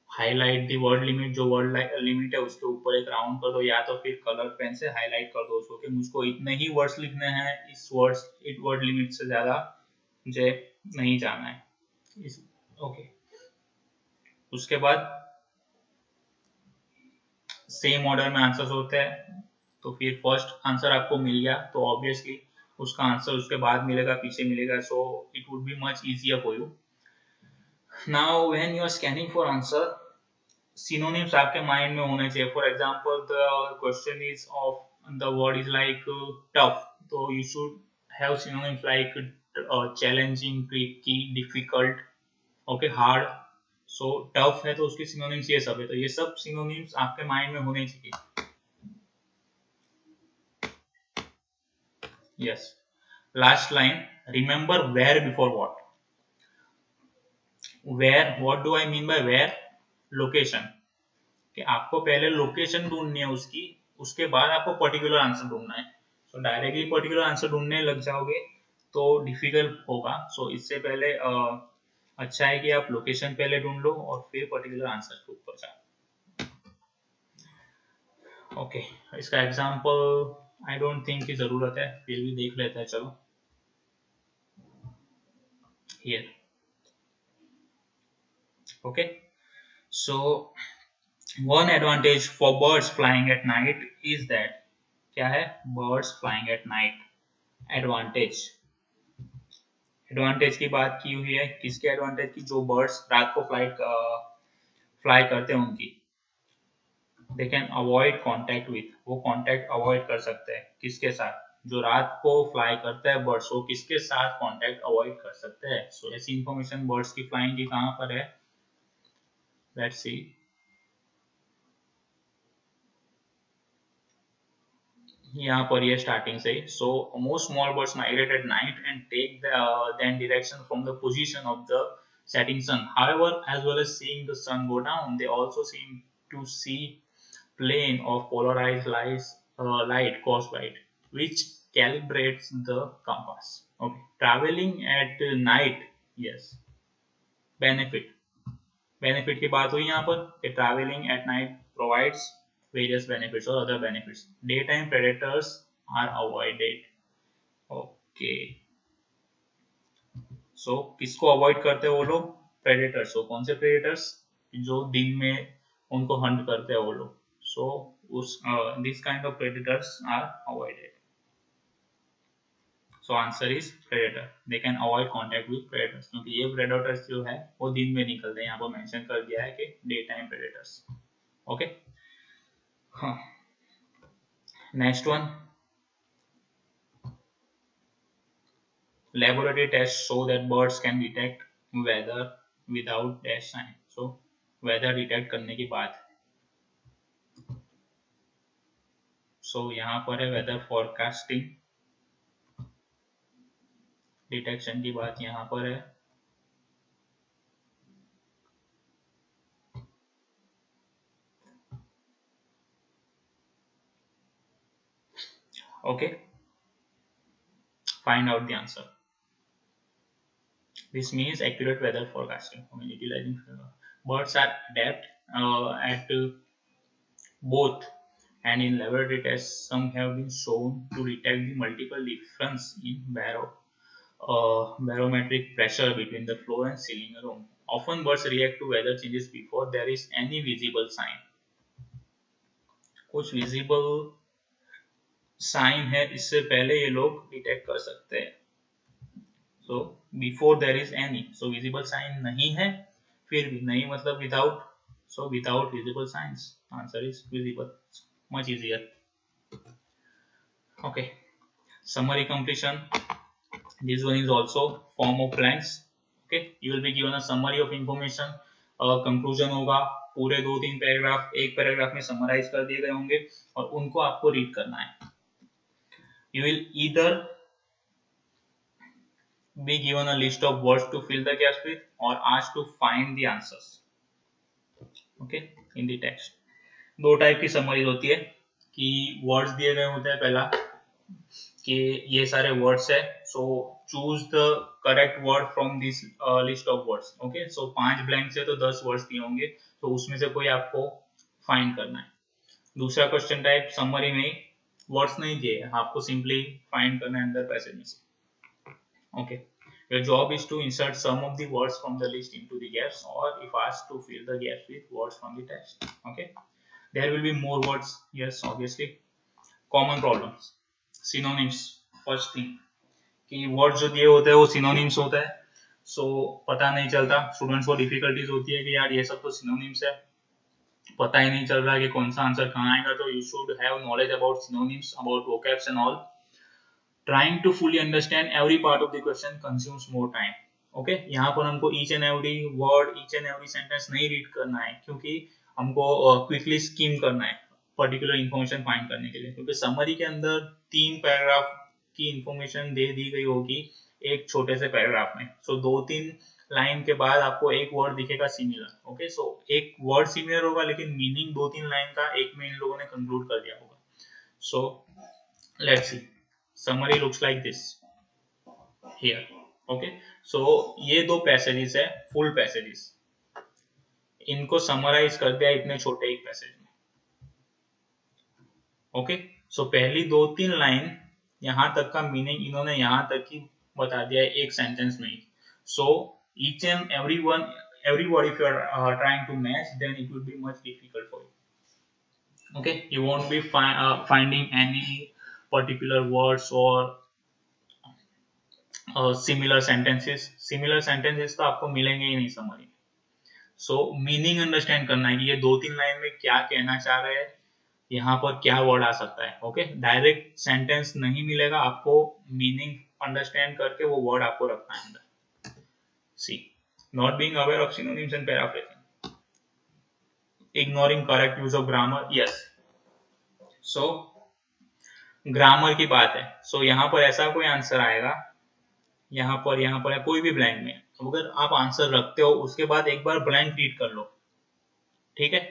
Highlight the word limit. जो word limit है उसके ऊपर एक round कर दो, या तो फिर कलर पेन से हाईलाइट कर दो उसको कि मुझको इतने ही वर्ड्स लिखने हैं, इस वर्ड लिमिट से ज्यादा मुझे नहीं जाना है। ओके, उसके बाद सेम ऑर्डर में आंसर्स होते हैं, तो फिर फर्स्ट आंसर आपको मिल गया तो ऑब्वियसली उसका आंसर उसके बाद मिलेगा, पीछे मिलेगा, so it would be much easier for you. Now when you are scanning for answer, synonyms आपके माइंड में होने चाहिए। For example the question is of the word is like tough, तो you should have synonyms like challenging, tricky, difficult, okay, hard. So tough है तो उसके synonyms ये सब है, तो ये सब सिनोनिम्स आपके माइंड में होने चाहिए। Yes, last line, remember where before what. Where, what do I mean by where? Location, कि आपको पहले लोकेशन ढूंढनी है उसकी, उसके बाद आपको पर्टिकुलर आंसर ढूंढना है। सो डायरेक्टली पर्टिकुलर आंसर ढूंढने लग जाओगे तो डिफिकल्ट होगा। सो इससे पहले अच्छा है कि आप लोकेशन पहले ढूंढ लो और फिर पर्टिकुलर आंसर के ऊपर जाओ। ओके, इसका एग्जांपल आई डोंट थिंक की जरूरत है, फिर भी देख लेते हैं, चलो। Here, okay, so one advantage for birds flying at night is that, क्या है? birds flying at night, advantage, advantage की बात की हुई है, किसके एडवांटेज की? जो बर्ड्स रात को फ्लाई करते हैं उनकी। They can avoid contact with, वो कांटेक्ट अवॉइड कर सकते हैं किसके साथ? जो रात को फ्लाई करता है बर्ड्स, वो किसके साथ कांटेक्ट अवॉइड कर सकते हैं? सो ऐसी इंफॉर्मेशन बर्ड्स की फ्लाइंग की कहां पर है? Let's see. यहाँ पर ये स्टार्टिंग से ही, so most small birds migrate at night and take then direction from the position of the setting sun. However, as well as seeing the sun go down, they also seem to see plane of polarized light caused by it, which calibrates the compass. Okay, traveling at night, yes, benefit की बात हुई यहाँ पर कि traveling at night provides various benefits or other benefits. Daytime predators are avoided. Okay, so किसको avoid करते हैं वो लोग? प्रेडेटर्स। so कौन से प्रेडेटर्स? जो दिन में उनको हंट करते हैं वो लोग। so उस this kind of predators are avoided. so answer is predator, they can avoid contact with predators, क्योंकि ये predators जो है वो दिन में निकलते हैं, यहाँ पर मेंशन कर दिया है कि डे टाइम predators। ओके, हाँ, next one, laboratory tests show that birds can detect weather without dash sign. so weather detect करने की बात, so यहाँ पर है weather forecasting, डिटेक्शन की बात यहाँ पर है। Okay, find out the answer. This means accurate weather forecasting. Utilizing birds are adapt at both, and in laboratory tests, some have been shown to detect the multiple difference in barometric pressure between the floor and ceiling room. Often birds react to weather changes before there is any visible sign. कुछ visible sign है, इससे पहले ये लोग detect कर सकते हैं. So before there is any, so visible sign नहीं है, फिर भी नहीं मतलब without, so without visible signs, answer is visible. Much easier. Okay, summary completion. This one is also form of blanks. Okay, you will be given a summary of information. Conclusion होगा, पूरे 2-3 paragraph एक paragraph में summarise कर दिए गए होंगे और उनको आपको रीड करना है. You will either be given a list of words to fill the gaps with or asked to find the answers. Okay, in the text. दो टाइप की समरीज होती है कि वर्ड्स दिए गए होते हैं, पहला कि ये सारे वर्ड्स है, so choose the correct word from this list of words. Okay, so 5 blanks है तो 10 वर्ड्स दिए होंगे, तो उसमें से कोई आपको फाइंड करना है. दूसरा क्वेश्चन टाइप समरी में वर्ड्स नहीं दिए, आपको सिंपली फाइंड करना है अंदर पैसेज में से. Okay, your job is to insert some of the words from the list into the gaps, or if asked to fill the gaps with words from the text. Okay, there will be more words, yes, obviously. Common problems, synonyms. First thing कि word जो दिए होते हैं वो synonyms होता है, सो पता नहीं चलता, स्टूडेंट्स को डिफिकल्टीज होती है कि यार ये सब तो सिनोनिम्स है, पता ही नहीं चल रहा कि कौन सा आंसर कहाँ आएगा. तो you should have knowledge about synonyms, about vocabs and all. Trying to fully understand every part of the question consumes more time. Okay, यहाँ पर हमको each and every word, each and every sentence नहीं read करना है, क्योंकि हमको quickly scheme करना है पर्टिकुलर इंफॉर्मेशन फाइंड करने के लिए, क्योंकि समरी के अंदर 3 पैराग्राफ की इंफॉर्मेशन दे दी गई होगी एक छोटे से पैराग्राफ में. सो 2-3 लाइन के बाद आपको एक वर्ड दिखेगा सिमिलर. ओके, सो एक वर्ड सिमिलर होगा लेकिन मीनिंग 2-3 लाइन का एक में इन लोगों ने कंक्लूड कर दिया होगा. सो let's C, summary looks like this here. Okay, so ये दो पैसेजेस है, फुल पैसेजेस, इनको समराइज कर दिया इतने छोटे एक पैसेज में. ओके, सो पहली 2-3 लाइन यहां तक का मीनिंग इन्होंने यहां तक ही बता दिया है एक सेंटेंस में ही. सो each and every word if you are trying to match, then it will be much difficult for you. Okay, you won't be finding any particular words or similar sentences तो आपको मिलेंगे ही नहीं समरी. सो meaning understand करना है कि ये 2-3 line में क्या कहना चाह रहे हैं, यहाँ पर क्या वर्ड आ सकता है. ओके, डायरेक्ट सेंटेंस नहीं मिलेगा, आपको मीनिंग अंडरस्टैंड करके वो वर्ड आपको रखना है अंदर. See, not being aware of synonyms and paraphrasing, ignoring correct use of grammar. Yes, so grammar की बात है. सो यहाँ पर ऐसा कोई आंसर आएगा, यहाँ पर कोई भी ब्लैंक में, अगर आप आंसर रखते हो उसके बाद एक बार ब्लैंक रीड कर लो. ठीक है,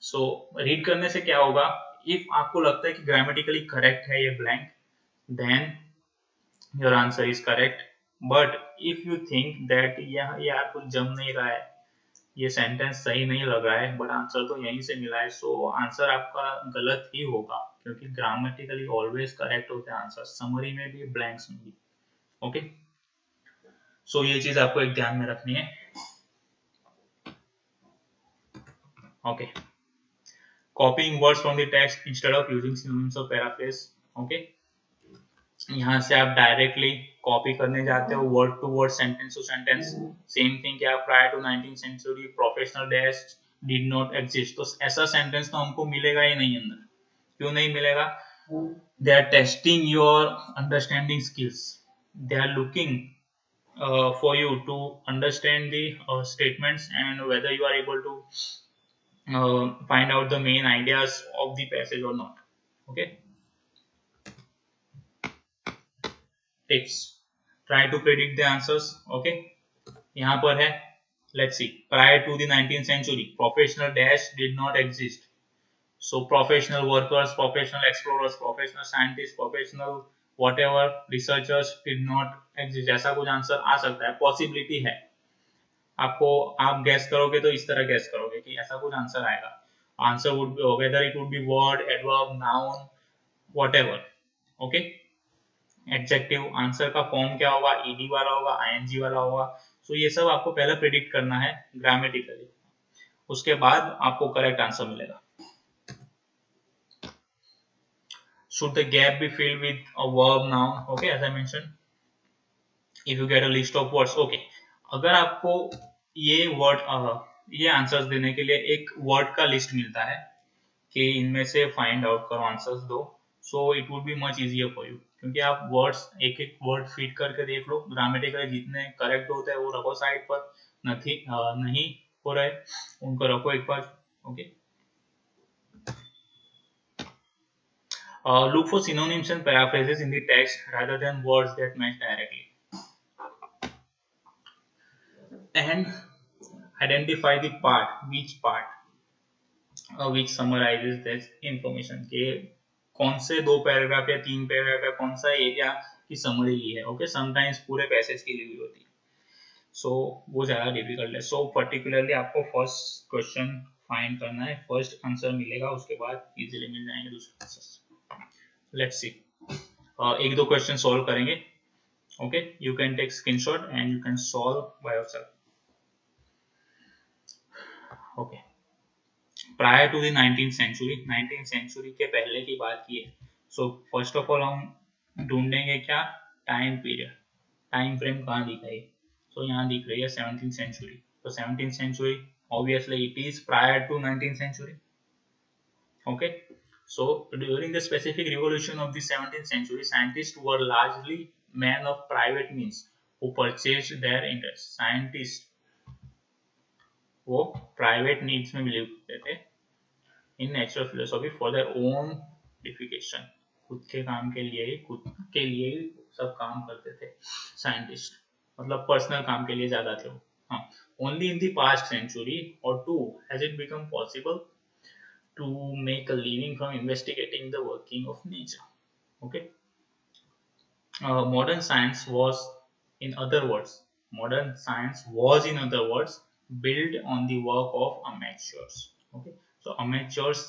सो रीड करने से क्या होगा, इफ आपको लगता है कि ग्रामेटिकली करेक्ट है ये blank, then your answer is correct. But if you think that यार कुछ जम नहीं रहा है, ये सेंटेंस सही नहीं लग रहा है, बट आंसर तो यहीं से मिला है, सो आंसर आपका गलत ही होगा, क्योंकि ग्रामेटिकली ऑलवेज करेक्ट होते हैं आंसर, समरी में भी ब्लैंक्स में भी. ओके, सो ये चीज आपको एक ध्यान में रखनी है. Okay, copying words from the text instead of using synonyms और पैराफ्रेज. ओके, यहाँ से आप डायरेक्टली कॉपी करने जाते हो word to word, sentence to sentence. Same thing क्या, prior to 19th century professional dash did not exist. तो ऐसा सेंटेंस तो हमको मिलेगा ही नहीं अंदर. क्यों नहीं मिलेगा? They are testing your understanding skills, they are looking for you to understand the statements and whether you are able to find out the main ideas of the passage or not. Okay, tips, try to predict the answers. Okay, यहाँ पर है, let's see, prior to the 19th century professional dash did not exist. So professional workers, professional explorers, professional scientist, professional whatever researchers did not exist, ऐसा कुछ answer आ सकता है, possibility है। आपको आप गैस करोगे तो इस तरह गैस करोगे कि ऐसा कुछ आंसर आएगा। Answer would B whether it would B word, adverb, noun, whatever. Okay, adjective answer का फॉर्म क्या होगा, ईडी वाला होगा, आईएनजी वाला होगा। सो ये सब आपको पहले प्रिडिक्ट करना है ग्रामेटिकली, उसके बाद आपको करेक्ट आंसर मिलेगा। Should the gap be filled with a verb, noun? Okay, as I mentioned, if you get a list of words. Okay, अगर आपको ये वर्ड ये आंसर्स देने के लिए एक वर्ड का लिस्ट मिलता है कि इनमें से फाइंड आउट करो, आंसर्स दो, सो it would be much easier for you, क्योंकि आप वर्ड्स एक एक वर्ड फिट करके देख लो, ग्रामेटिकली जितने करेक्ट होते हैं वो रखो साइड पर, नहीं हो रहे उनको रखो एक बार। Okay, look for synonyms and paraphrases in the text rather than words that match directly, and identify the part, which summarizes this information, के कौन से दो पैराग्राफ या तीन पैराग्राफ या कौन सा एरिया की समरी ली है। ओके, समटाइम्स पूरे पैसेज की ली हुई होती है, सो वो ज्यादा डिफिकल्ट है। सो पर्टिकुलरली आपको फर्स्ट क्वेश्चन फाइंड करना है, फर्स्ट आंसर मिलेगा, उसके बाद इजीली मिल जाएंगे दूसरे आंसर। लेट्स सी, एक दो क्वेश्चन सॉल्व करेंगे। Okay, you can take screenshot and you can solve by yourself. Okay, prior to the 19th century, 19th century के पहले की बात की है। सो फर्स्ट ऑफ ऑल हम ढूंढेंगे क्या, टाइम पीरियड, टाइम फ्रेम कहाँ दिखा है। सो यहाँ दिख रही है 17th सेंचुरी, तो 17th century obviously it is prior to 19th century. Okay, so during the specific revolution of the 17th century, scientists were largely men of private means who purchased their interests. Scientists वो private needs में believe करते थे in natural philosophy for their own defecation, खुद के काम के लिए ही सब काम करते थे साइंटिस्ट, मतलब पर्सनल काम के लिए ज्यादा थे वो। हाँ, only in the past century और to has it become possible to make a living from investigating the working of nature. Okay, modern science was in other words built on the work of amateurs. Okay, so amateurs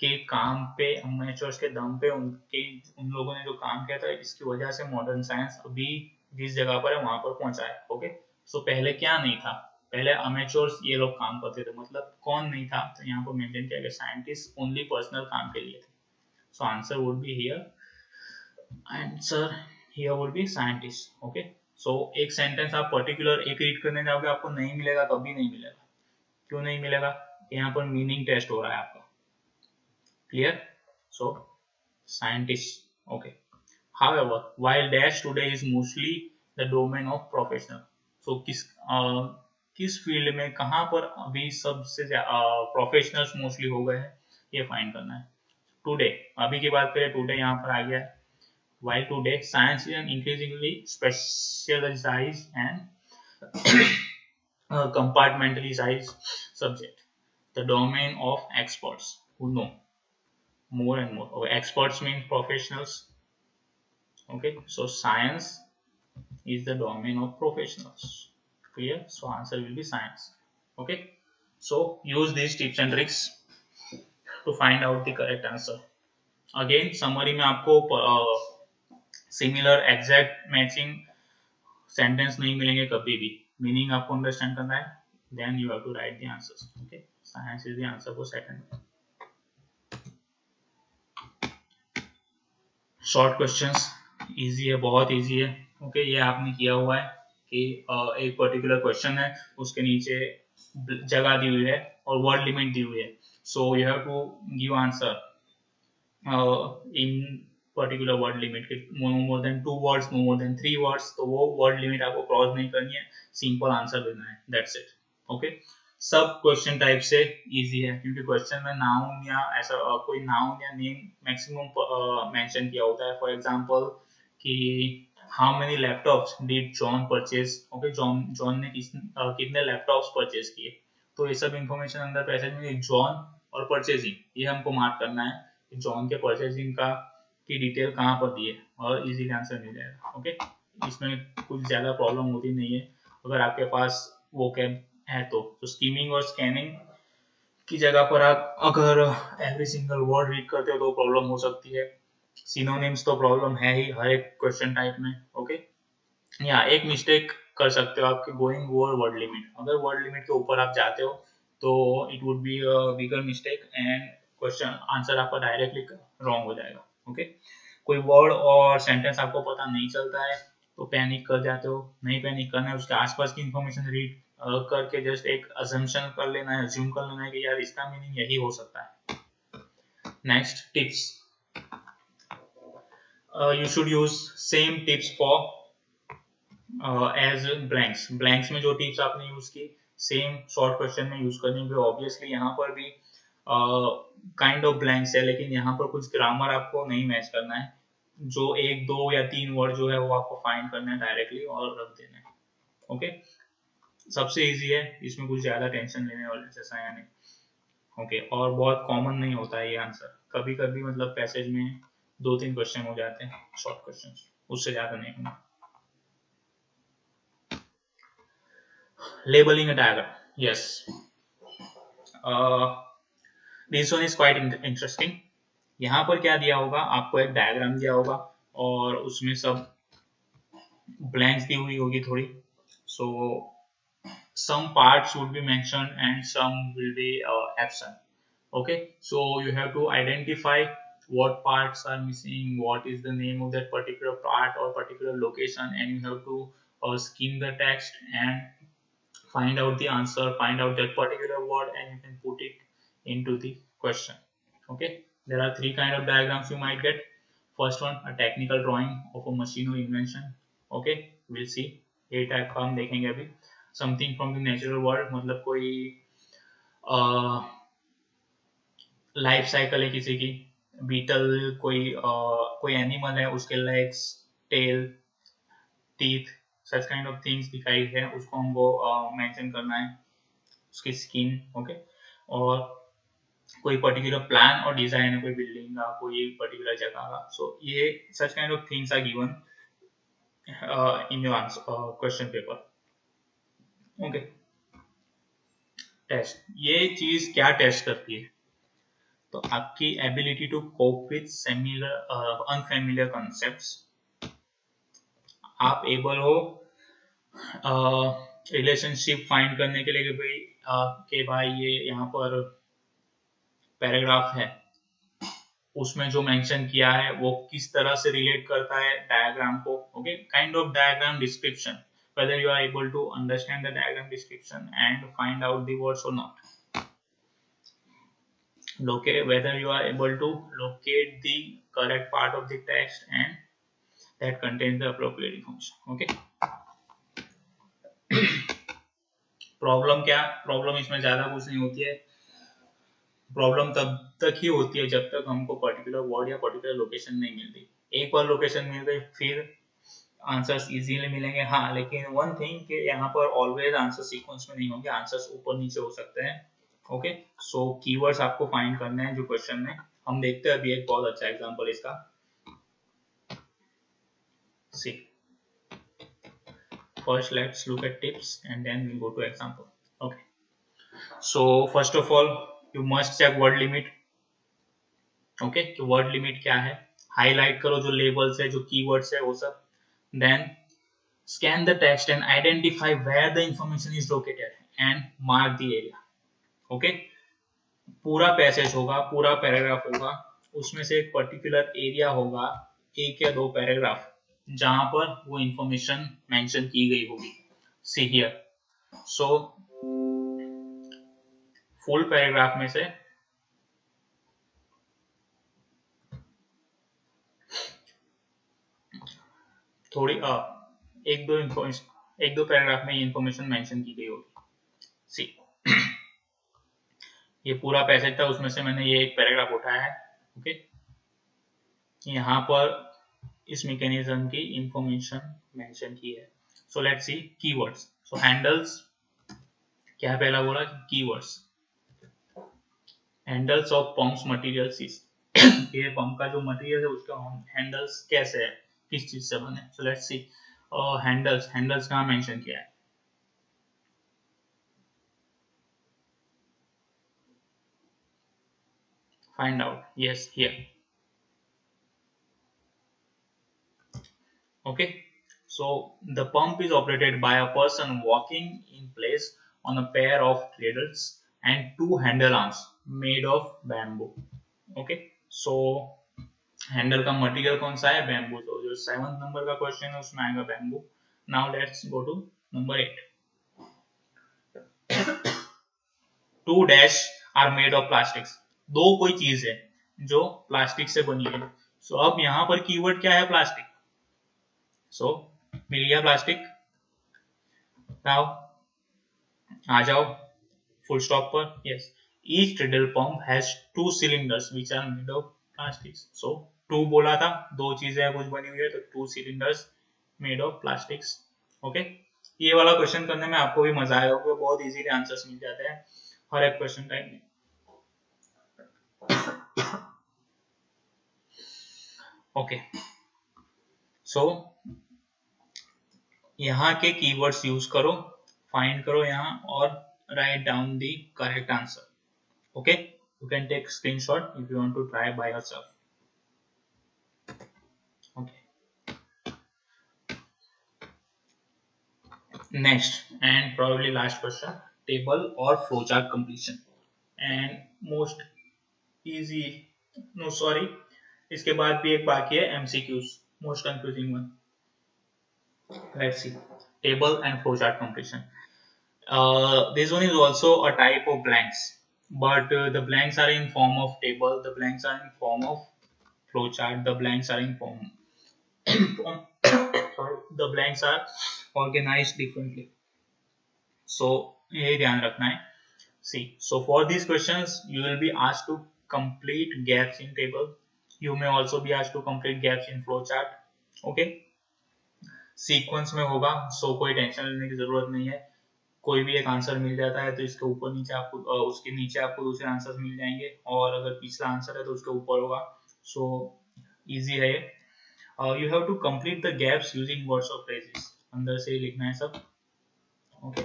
के काम पे, amateurs के दम पे उन लोगों ने जो काम किया था, इसकी वजह से मॉडर्न साइंस अभी जिस जगह पर है वहां पर पहुंचा है। ओके, सो पहले क्या नहीं था, पहले अमेचोर्स ये लोग काम करते थे, मतलब कौन नहीं था, तो यहाँ पर मेंशन किया गया साइंटिस्ट ओनली पर्सनल काम के लिए थे। So answer would be here would be scientist. Okay, so एक सेंटेंस आप पर्टिकुलर एक रीड करने जाओगे आपको नहीं मिलेगा, कभी नहीं मिलेगा। क्यों नहीं मिलेगा, यहाँ पर मीनिंग टेस्ट हो रहा है आपका। Clear, so scientist. Okay, however while dash today is mostly the domain of professional, so किस फील्ड में कहां पर अभी सबसे प्रोफेशनल्स मोस्टली हो गए हैं, ये फाइंड करना है। टुडे, अभी की बात करें, टुडे यहाँ पर आ गया है। while today science is an increasingly specialized and compartmentalized subject, the domain of experts who know more and more. Okay, experts means professionals. Okay, so science is the domain of professionals. Clear, so answer will be science. Okay, so use these tips and tricks to find out the correct answer. Again summary में आपको similar exact matching sentence नहीं मिलेंगे कभी भी, meaning आपको understand करना है, then you have to write the answers. Okay, science is the answer for second. Short questions easy है, बहुत इजी है। ओके, ये आपने किया हुआ है कि एक पर्टिकुलर क्वेश्चन है, उसके नीचे जगह दी हुई है और वर्ड लिमिट दी हुई है, so you have to give answer in particular word limit के, no more than 2 words, no more than 3 words, तो वो वर्ड लिमिट आपको क्रॉस नहीं करनी है, सिंपल आंसर देना है, दैट्स इट। ओके, सब क्वेश्चन टाइप से इजी है, क्योंकि क्वेश्चन में नाउन या ऐसा कोई नाउन या नेम मैक्सिमम मेंशन किया होता है। फॉर एग्जांपल कि how many laptops did John purchase, okay, John ने कितने लैपटॉप्स परचेज किए, तो ये सब इंफॉर्मेशन अंदर पैसेज में जॉन और परचेजिंग, ये हमको मार्क करना है कि जॉन के परचेजिंग का की डिटेल कहाँ पर दी है और इजीली आंसर मिल जाएगा। ओके, इसमें कुछ ज़्यादा प्रॉब्लम होती नहीं है अगर आपके पास वो कैब है तो स्कीमिंग और स्कैनिंग की जगह पर आप अगर एवरी सिंगल वर्ड रीड करते हो तो प्रॉब्लम हो सकती है। सिनोनिम्स तो प्रॉब्लम है ही हर एक क्वेश्चन टाइप में। ओके, या एक मिस्टेक कर सकते हो आपके गोइंग ओवर वर्ड लिमिट, अगर वर्ड लिमिट के ऊपर आप जाते हो तो it would be a bigger mistake and question answer आपका डायरेक्टली रॉन्ग हो जाएगा। ओके, कोई वर्ड और सेंटेंस आपको पता नहीं चलता है तो पैनिक कर जाते हो, नहीं पैनिक करना है, उसके आसपास की इंफॉर्मेशन रीड करके जस्ट एक अजम्पशन कर लेना है, अज्यूम कर लेना है कि यार इसका मीनिंग यही हो सकता है। Next tips, you should use same tips for as blanks में जो टिप्स आपने यूज की सेम शॉर्ट क्वेश्चन में यूज करनी है। ऑब्वियसली यहाँ पर भी काइंड ऑफ ब्लैंक्स है लेकिन यहाँ पर कुछ ग्रामर आपको नहीं मैच करना है, जो एक दो या तीन वर्ड जो है वो आपको फाइंड करना है डायरेक्टली और रख देना है। ओके, सबसे इजी है, इसमें कुछ ज्यादा टेंशन लेने वाले जैसा है नहीं। ओके, और बहुत कॉमन नहीं होता है ये आंसर, कभी कभी मतलब पैसेज में 2-3 क्वेश्चन हो जाते हैं शॉर्ट क्वेश्चन, उससे ज्यादा नहीं होना। Labeling a diagram, yes, this one is quite interesting। यहाँ पर क्या दिया होगा, आपको एक डायग्राम दिया होगा और उसमें सब ब्लैंक्स दी हुई होगी थोड़ी, so some parts would be mentioned and some will be absent। okay, so you have to identify what parts are missing, what is the name of that particular part or particular location, and you have to skim the text and find out the answer, find out that particular word, and you can put it into the question। okay, there are three kind of diagrams you might get। first one, a technical drawing of a machine or invention। okay, we'll see ये type का हम देखेंगे अभी। something from the natural world, मतलब कोई life cycle है किसी की, बीटल कोई एनिमल है, उसके legs, tail, teeth, such kind of things दिखाई है, उसको हमको मेंशन करना है, उसकी स्किन। ओके, और कोई पर्टिकुलर प्लान और डिजाइन है कोई बिल्डिंग का, कोई पर्टिकुलर जगह का, सो ये such kind of things are given in your question paper. Okay, test, ये चीज क्या टेस्ट करती है, तो आपकी ability to cope with similar unfamiliar concepts. आप एबल हो रिलेशनशिप फाइंड करने के लिए कि भाई ये यहाँ पर पैराग्राफ है, उसमें जो मेंशन किया है वो किस तरह से रिलेट करता है डायग्राम को। Okay, kind of diagram description, whether you are able to understand the diagram description and find out the words or not। whether you are able to locate the correct part of the text and that contains the appropriate information। okay, problem क्या, problem इसमें ज्यादा कुछ नहीं होती है, problem तब तक ही होती है जब तक हमको पर्टिकुलर वर्ड या पर्टिकुलर लोकेशन नहीं मिलती। एक बार लोकेशन मिल गई फिर आंसर्स इजीली मिलेंगे। हाँ, लेकिन वन थिंग कि यहाँ पर ऑलवेज आंसर सीक्वेंस में नहीं होंगे, आंसर्स ऊपर नीचे हो सकते हैं। ओके, सो कीवर्ड्स आपको फाइंड करने हैं जो क्वेश्चन में। हम देखते हैं अभी एक बहुत अच्छा एग्जांपल इसका। सी, first let's look at tips and then we'll go to example। okay, so first of all you must check word limit। okay, कि word limit क्या है, हाईलाइट करो जो लेबल्स है, जो कीवर्ड्स है वो सब। then scan the text and identify where the information is located and mark the area। okay, पूरा पैसेज होगा, पूरा पैराग्राफ होगा, उसमें से एक पर्टिकुलर एरिया होगा, एक या दो पैराग्राफ जहां पर वो इंफॉर्मेशन मेंशन की गई होगी। See here, so full paragraph में से थोड़ी एक दो पैराग्राफ में ये इंफॉर्मेशन मेंशन की गई होगी। सी, ये पूरा पैसेज था, उसमें से मैंने ये एक पैराग्राफ उठाया है। ओके, यहाँ पर इस मैकेनिज्म की इंफॉर्मेशन मेंशन की है। सो let's C keywords. So handles, क्या पहला बोला, keywords, handles of pumps materials is ये पंप का जो मटेरियल है उसका हैंडल्स कैसे है, किस चीज से बने। सो लेट्स सी हैंडल्स, हैंडल्स कहाँ मेंशन किया है, find out, yes here. Okay, so the pump is operated by a person walking in place on a pair of cradles and two handle arms made of bamboo. Okay, so handle का material कौन सा है, bamboo. तो जो 7th number का question है उसमें आएगा bamboo. Now let's go to number 8। Two dash are made of plastics, दो कोई चीज है जो प्लास्टिक से बनी है। सो अब यहाँ पर कीवर्ड क्या है, प्लास्टिक। सो मिल गया प्लास्टिक। नाउ आ जाओ फुल स्टॉप पर, yes. Each treadle pump has two cylinders which are made of plastics. So two बोला था, दो चीजें कुछ बनी हुई है, तो two cylinders made of plastics. Okay, ये वाला क्वेश्चन करने में आपको भी मजा आएगा, क्योंकि बहुत इजीली आंसर्स मिल जाते हैं हर एक क्वेश्चन टाइम में। ओके, सो यहाँ के कीवर्ड्स यूज करो, फाइंड करो यहाँ और write down the correct answer. Okay, you can take screenshot if you want to try by yourself. Okay, next and probably last question, table or flowchart completion and most easy, no sorry, इसके बाद भी एक बाकी है MCQs, most confusing one. Let's see, table and flowchart completion. This one is also a type of blanks, but the blanks are in form of table, the blanks are in form of flowchart, the blanks are in form sorry, the blanks are organized differently. So ये ध्यान रखना है। See, so for these questions you will be asked to complete gaps in table, you may also be asked to complete gaps in flowchart. Okay, sequence में होगा, so कोई tension लेने की जरूरत नहीं है। कोई भी एक आंसर मिल जाता है तो इसके ऊपर नीचे आपको उसके नीचे आपको दूसरे आंसर मिल जाएंगे, और अगर पिछला आंसर है तो उसके ऊपर होगा। सो इजी है। You have to complete the gaps using words or phrases, अंदर से लिखना है सब। ओके,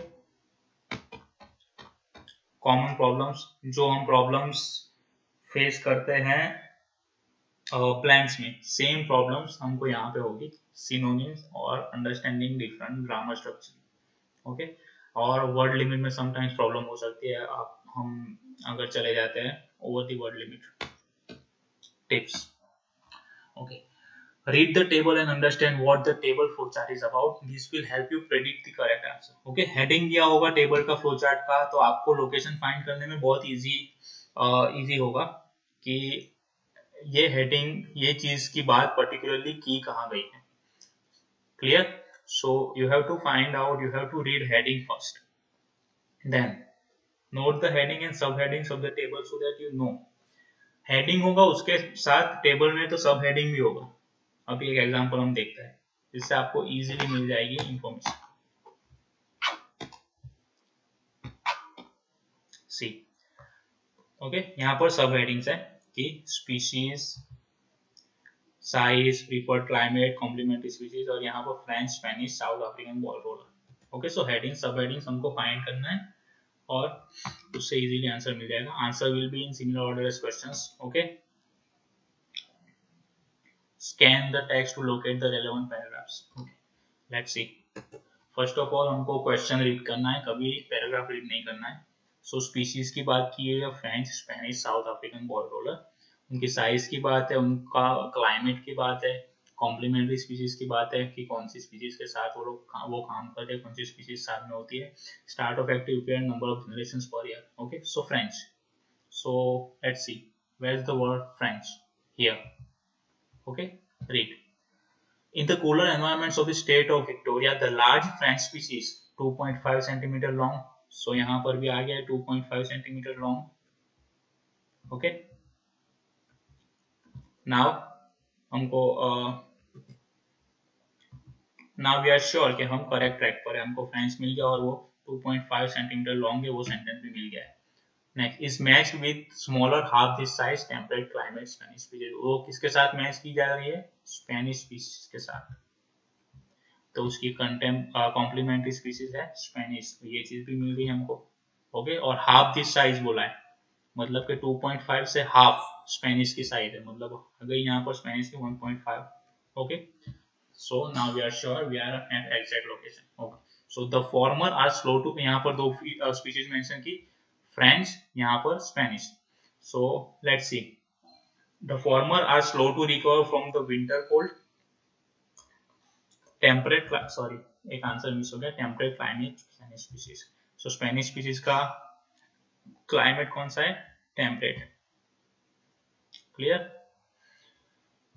कॉमन प्रॉब्लम्स, जो हम प्रॉब्लम्स फेस करते हैं ब्लैंक्स में, सेम प्रॉब्लम्स हमको यहाँ पे होगी, सिनोनिम्स और understanding different grammar structure. Okay, और वर्ड लिमिट में समटाइम्स प्रॉब्लम हो सकती है, आप हम अगर चले जाते हैं over the word limit. Tips, okay, read the table and understand what the table flowchart is about. This will help you predict the correct answer. Okay, heading दिया होगा टेबल का flowchart का, तो आपको लोकेशन फाइंड करने में बहुत easy होगा कि ये हेडिंग, ये चीज की बात पर्टिकुलरली की कहाँ गई है। Clear? So you have to find out, you have to read heading first, then note the heading and subheadings of the table so that you know. Heading होगा उसके साथ टेबल में तो सब हेडिंग भी होगा। अभी एक एग्जांपल हम देखते हैं, जिससे आपको इजीली मिल जाएगी इंफॉर्मेशन। सी, ओके, यहाँ पर सब हेडिंग्स है कि species, size, preferred climate, complementary species, और यहाँ पर French, Spanish, South African ball roller. Okay, so heading सब हेडिंग्स हमको फाइंड करना है और उससे इजीली आंसर मिल जाएगा। Answer will be in similar order as questions. Okay, scan the text to locate the relevant paragraphs. Okay, let's see. First of all हमको question read करना है, कभी पैराग्राफ रीड नहीं करना है। सो स्पीशीज की बात की है, French, Spanish, South African ball roller, उनकी साइज की बात है, उनका क्लाइमेट की बात है, कॉम्प्लीमेंट्री स्पीशीज की बात है कि कौन सी स्पीशीज के साथ वो काम करते हैं, कौन सी स्पीशीज साथ में होती है, start of active period, number of generations per year. Okay, so French, so let's see where is the word French here. Okay, read. In the cooler environments of the state of Victoria, the large French species 2.5 centimeter long. So यहाँ पर भी आ गया 2.5 centimeter long. Okay. Now हमको now we are sure कि हम correct track पर है, हमको French मिल गया और वो 2.5 centimeter long है, वो sentence भी मिल गया है. Next is match with smaller half this size temperate climate Spanish species. वो किसके साथ मैच की जा रही है? स्पेनिश स्पीशीज के साथ। तो उसकी कॉम्प्लीमेंट्री स्पीशीज है स्पेनिश, ये चीज भी मिल रही है हमको। ओके, और हाफ दिस साइज बोला है, मतलब कि 2.5 से हाफ स्पेनिश की साइज है, मतलब अगर यहाँ पर स्पेनिश की 1.5। Okay, so now we are sure we are at exact location. Okay, so the former are slow to, यहाँ पर दो species mention की, French, यहाँ पर Spanish. So let's see, the former are slow to recover from the winter cold, temperate, sorry एक answer miss हो गया, temperate climate Spanish species. सो Spanish species का क्लाइमेट कौन सा है? टेम्परेट। क्लियर?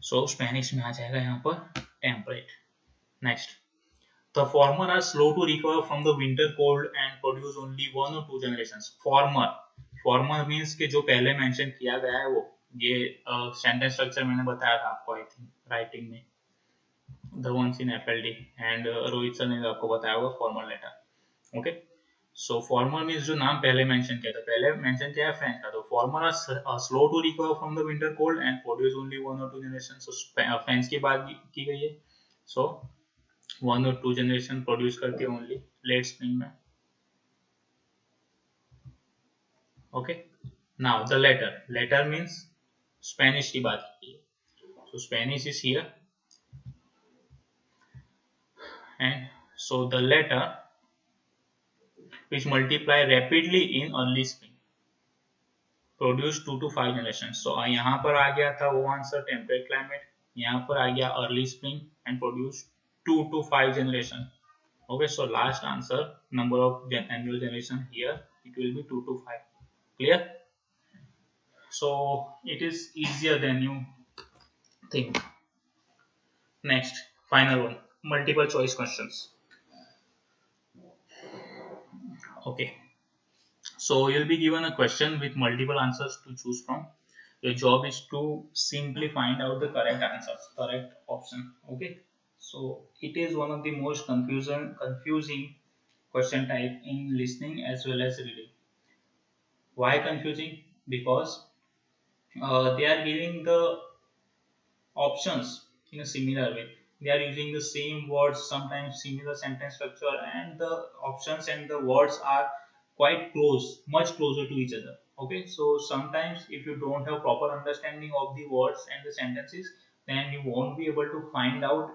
सो स्पेनिश में आ जाएगा यहाँ पर temperate. Next, the former are slow to recover from the winter cold and produce only 1 or 2 generations. Former means कि जो पहले मेंशन किया गया है वो, ये सेंटेंस स्ट्रक्चर मैंने बताया था आपको आई थिंक राइटिंग में, the ones in FLD, and Rohit sir ने आपको बताया होगा फॉर्मर लेटर। ओके, सो फॉर्मर मीन्स जो नाम पहले मेंशन किया था, पहले मेंशन किया है फ्रेंच का, तो former are slow to recover from the winter cold and produce only 1 or 2 generation. So French की बात की गई है, सो 1 or 2 जनरेशन प्रोड्यूस करती है ओनली लेट स्प्रिंग में। Okay, now the latter means Spanish की बात की है, सो Spanish is here and so the latter which multiply rapidly in early spring produce 2 to 5 generation. So यहाँ पर आ गया था वो आंसर टेम्परेट क्लाइमेट, यहाँ पर आ गया early spring and produce 2 to 5 generation. Okay, so last answer, number of annual generation here, it will be 2 to 5. Clear? So it is easier than you think. Next, final one, multiple choice questions. Okay, so you'll be given a question with multiple answers to choose from. Your job is to simply find out the correct answers, correct option. Okay, so it is one of the most confusing question type in listening as well as reading. Why confusing? Because they are giving the options in a similar way. They are using the same words, sometimes similar sentence structure, and the options and the words are quite close, much closer to each other. Okay, so sometimes if you don't have proper understanding of the words and the sentences, then you won't be able to find out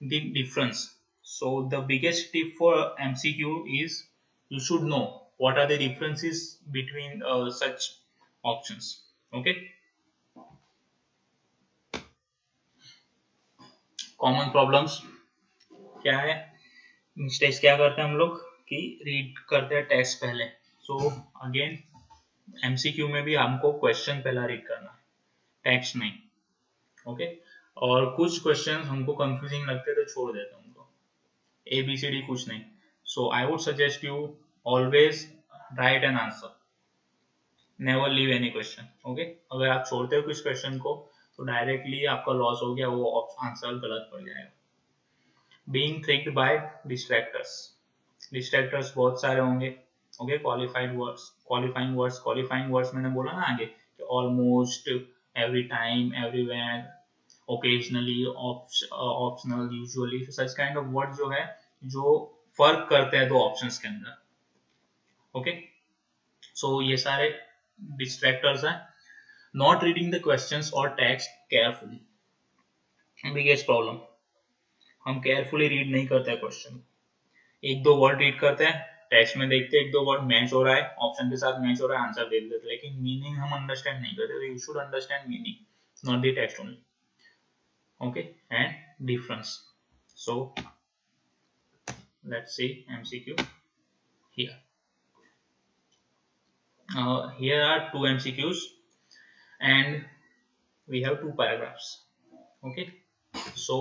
the difference. So the biggest tip for MCQ is you should know what are the differences between such options. Okay, common problems क्या है? Mistakes क्या करते हैं हम लोग कि read करते हैं टेक्स्ट पहले। सो अगेन एमसीक्यू में भी हमको क्वेश्चन पहला रीड करना है, टेक्स्ट नहीं। ओके, और कुछ क्वेश्चन हमको कंफ्यूजिंग लगते तो छोड़ देते हैं उनको, ABCD कुछ नहीं। So I would suggest you always write an answer, never leave any question. Okay, अगर आप छोड़ते हो किस क्वेश्चन को तो डायरेक्टली आपका लॉस हो गया, वो आंसर गलत पड़ जाएगा। बीइंग ट्रिक्ड बाय डिस्ट्रैक्टर्स, डिस्ट्रैक्टर्स बहुत सारे होंगे। ओके, क्वालिफाइंग वर्ड्स मैंने बोला ना आगे कि almost, every time, everywhere, occasionally, optional, usually, such kind of word जो है जो फर्क करते हैं दो ऑप्शंस के अंदर। ओके, सो ये सारे डिस्ट्रैक्टर्स हैं। नॉट रीडिंग द क्वेश्चंस और टेक्स्ट केयरफुली, बिगेस्ट प्रॉब्लम, हम केयरफुली रीड नहीं करते क्वेश्चन, एक दो वर्ड रीड करते हैं, टेक्स्ट में देखते हैं एक दो वर्ड मैच हो रहा है, ऑप्शन के साथ मैच हो रहा है, आंसर दे देते, लेकिन मीनिंग हम अंडरस्टैंड नहीं करते। You should understand meaning, not the text only. Okay, and difference. So let's C MCQ here. Here are 2 MCQs and we have 2 paragraphs. Okay, so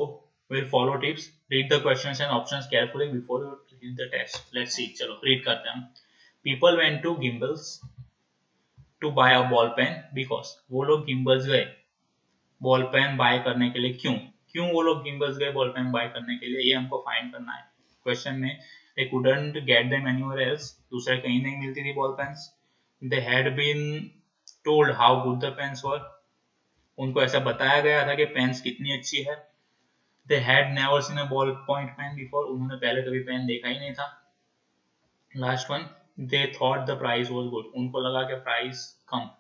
we'll follow tips, read the questions and options carefully before you read the test. Let's see, चलो read करते हैं हम। People went to Gimbals to buy a ball pen because, वो लोग Gimbals गए ball pen bye करने के लिए, क्यों वो लोग Gimbals गए बॉल पेन बाय करने के लिए, ये हमको फाइंड करना है क्वेश्चन में। They couldn't get them anywhere else, दूसरे कहीं नहीं मिलती थी ball pens, they had been told how good the pens were. उनको ऐसा बताया गया था कि पेन्स कितनी अच्छी है. They had never seen a ball point pen before. उन्होंने पहले कभी पेन देखा ही नहीं था. Last one, they thought the price was good. उनको लगा कि प्राइस कम.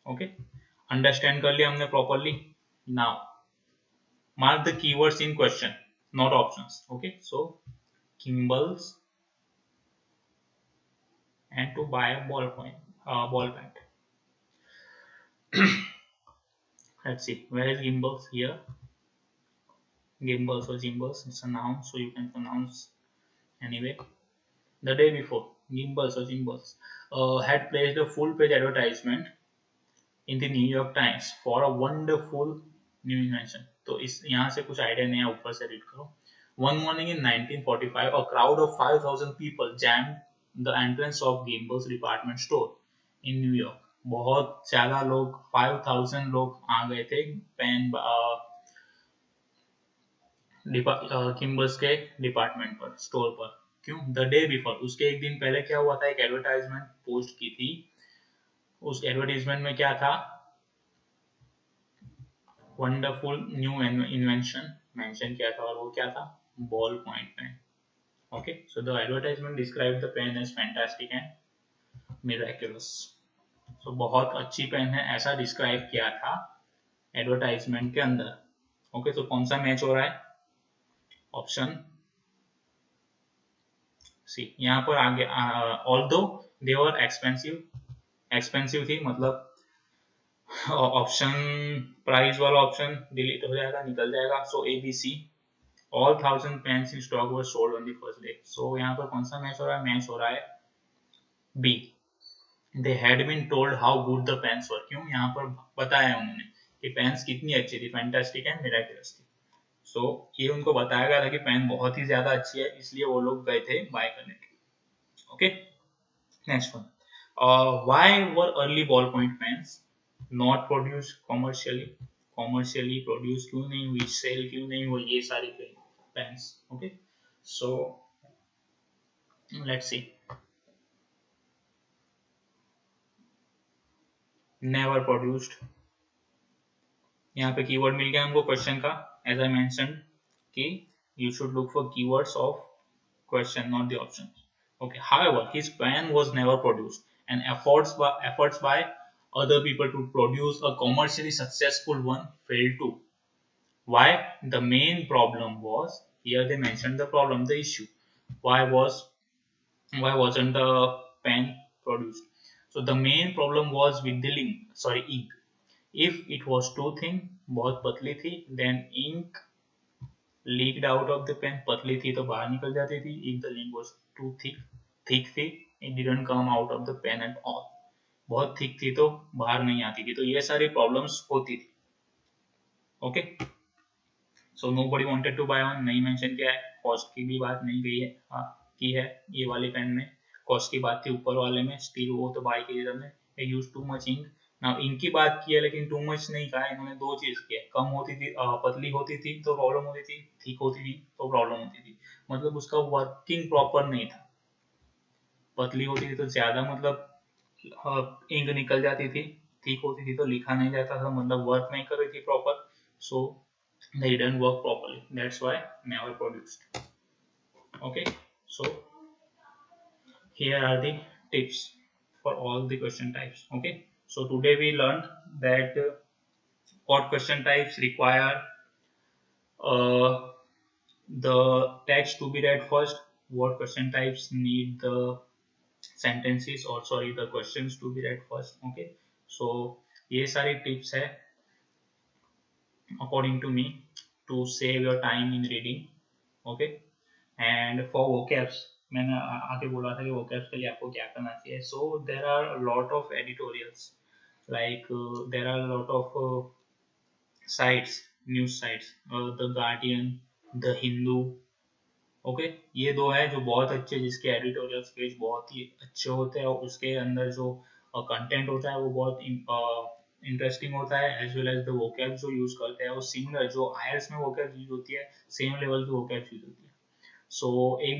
Okay, understand कर लिया हमने properly. Now mark the keywords in question, not options. Okay, so Gimbals and to buy a ball pen. Let's see, where is Gimbals? Here. Gimbals or Gimbals, it's a noun, so you can pronounce anyway. The day before, Gimbals or Gimbals had placed a full-page advertisement in the New York Times for a wonderful new invention. तो इस यहाँ से कुछ idea नहीं है, ऊपर से read करो. One morning in 1945, a crowd of 5,000 people jammed the entrance of Gimbals department store in New York. बहुत ज्यादा लोग, 5,000 लोग आ गए थे पेन किम्बल्स के डिपार्टमेंट पर, स्टोर पर. क्यों? द डे बिफोर, उसके एक दिन पहले क्या हुआ था, एक एडवर्टाइजमेंट पोस्ट की थी. उस एडवर्टाइजमेंट में क्या था, वंडरफुल न्यू इन्वेंशन मेंशन किया था, और वो क्या था, ball point pen. Okay, so the advertisement describe the pen as fantastic and miraculous. So बहुत अच्छी पेन है, ऐसा डिस्क्राइब किया था एडवर्टाइजमेंट के अंदर. ओके, तो कौन सा मैच हो रहा है, ऑप्शन सी. यहाँ पर आगे ऑल्दो दे वर एक्सपेंसिव थी, मतलब ऑप्शन प्राइस वाला ऑप्शन डिलीट हो जाएगा, निकल जाएगा. So A B C, all 1,000 pens in stock were sold on the first day. So यहाँ पर कौन सा मैच हो रहा है, मैच हो रहा है बी. They had been told how good the pens were. क्यों? यहाँ पर बताया उन्होंने कि पेन्स कितनी अच्छी थी, फैंटास्टिक एंड मिराकुलस थी. सो ये उनको बताया गया था कि पेन बहुत ही ज्यादा अच्छी है, इसलिए वो लोग गए थे बाय करने के लिए. Okay, next one, why were early ball point pens not produce commercially produce क्यों नहीं हुई, सेल क्यों नहीं हुई ये सारी pens. Okay, so let's see. Never produced, यहाँ पे कीवर्ड मिल गया हमको क्वेश्चन का. एज आई मेंशन्ड कि you should look for keywords of question, not the options. Okay, however, his pen was never produced, and efforts by other people to produce a commercially successful one failed too. Why? The main problem was, here they mentioned the problem, the issue. Why wasn't the pen produced? So the main problem was with the ink. If it was too thin, बहुत पतली थी, then ink leaked out of the pen. पतली थी तो बाहर निकल जाती थी. If the ink was too thick थी, it didn't come out of the pen at all. बहुत थिक थी तो बाहर नहीं आती थी. तो ये सारी प्रॉब्लम्स होती थी. Okay, so nobody wanted to buy one. नहीं मेंशन किया है. कॉस्ट की भी बात नहीं गई है, की है ये वाले पेन में. कॉस्ट की बात थी ऊपर वाले में, स्टिल वो तो बाय की हमने. Use too much ink. ना इनकी बात की है, लेकिन टू मच नहीं कहा. इन्होंने दो चीज किया, कम होती थी, पतली होती थी तो प्रॉब्लम होती थी, ठीक होती थी तो प्रॉब्लम होती थी. मतलब उसका वर्किंग प्रॉपर नहीं था. पतली होती थी तो ज्यादा, मतलब इंक निकल जाती थी. ठीक होती थी तो लिखा नहीं जाता था, मतलब वर्क नहीं कर रही थी proper. So they didn't work properly. That's why never produced. Okay, so here are the tips for all the question types. Okay, so today we learned that what question types require the text to be read first, what question types need the sentences, or sorry, the questions to be read first. Okay, so ये सारी tips है according to me to save your time in reading. Okay, and for vocabs, मैंने आगे बोला था कि vocabs के लिए आपको क्या करना चाहिए. So there are a lot of editorials, like there are a lot of sites, news sites, The Guardian, The Hindu. Okay, ये दो है जो बहुत अच्छे, जिसके एडिटोरियल पेज बहुत ही अच्छे होते हैं, और उसके अंदर जो कंटेंट होता है वो बहुत इंटरेस्टिंग होता है. As well as the vocab जो यूज करते हैं वो सिमिलर, जो आईएलटीएस में वोकैब यूज होती है, सेम लेवल की वोकैब यूज होती है. सो एक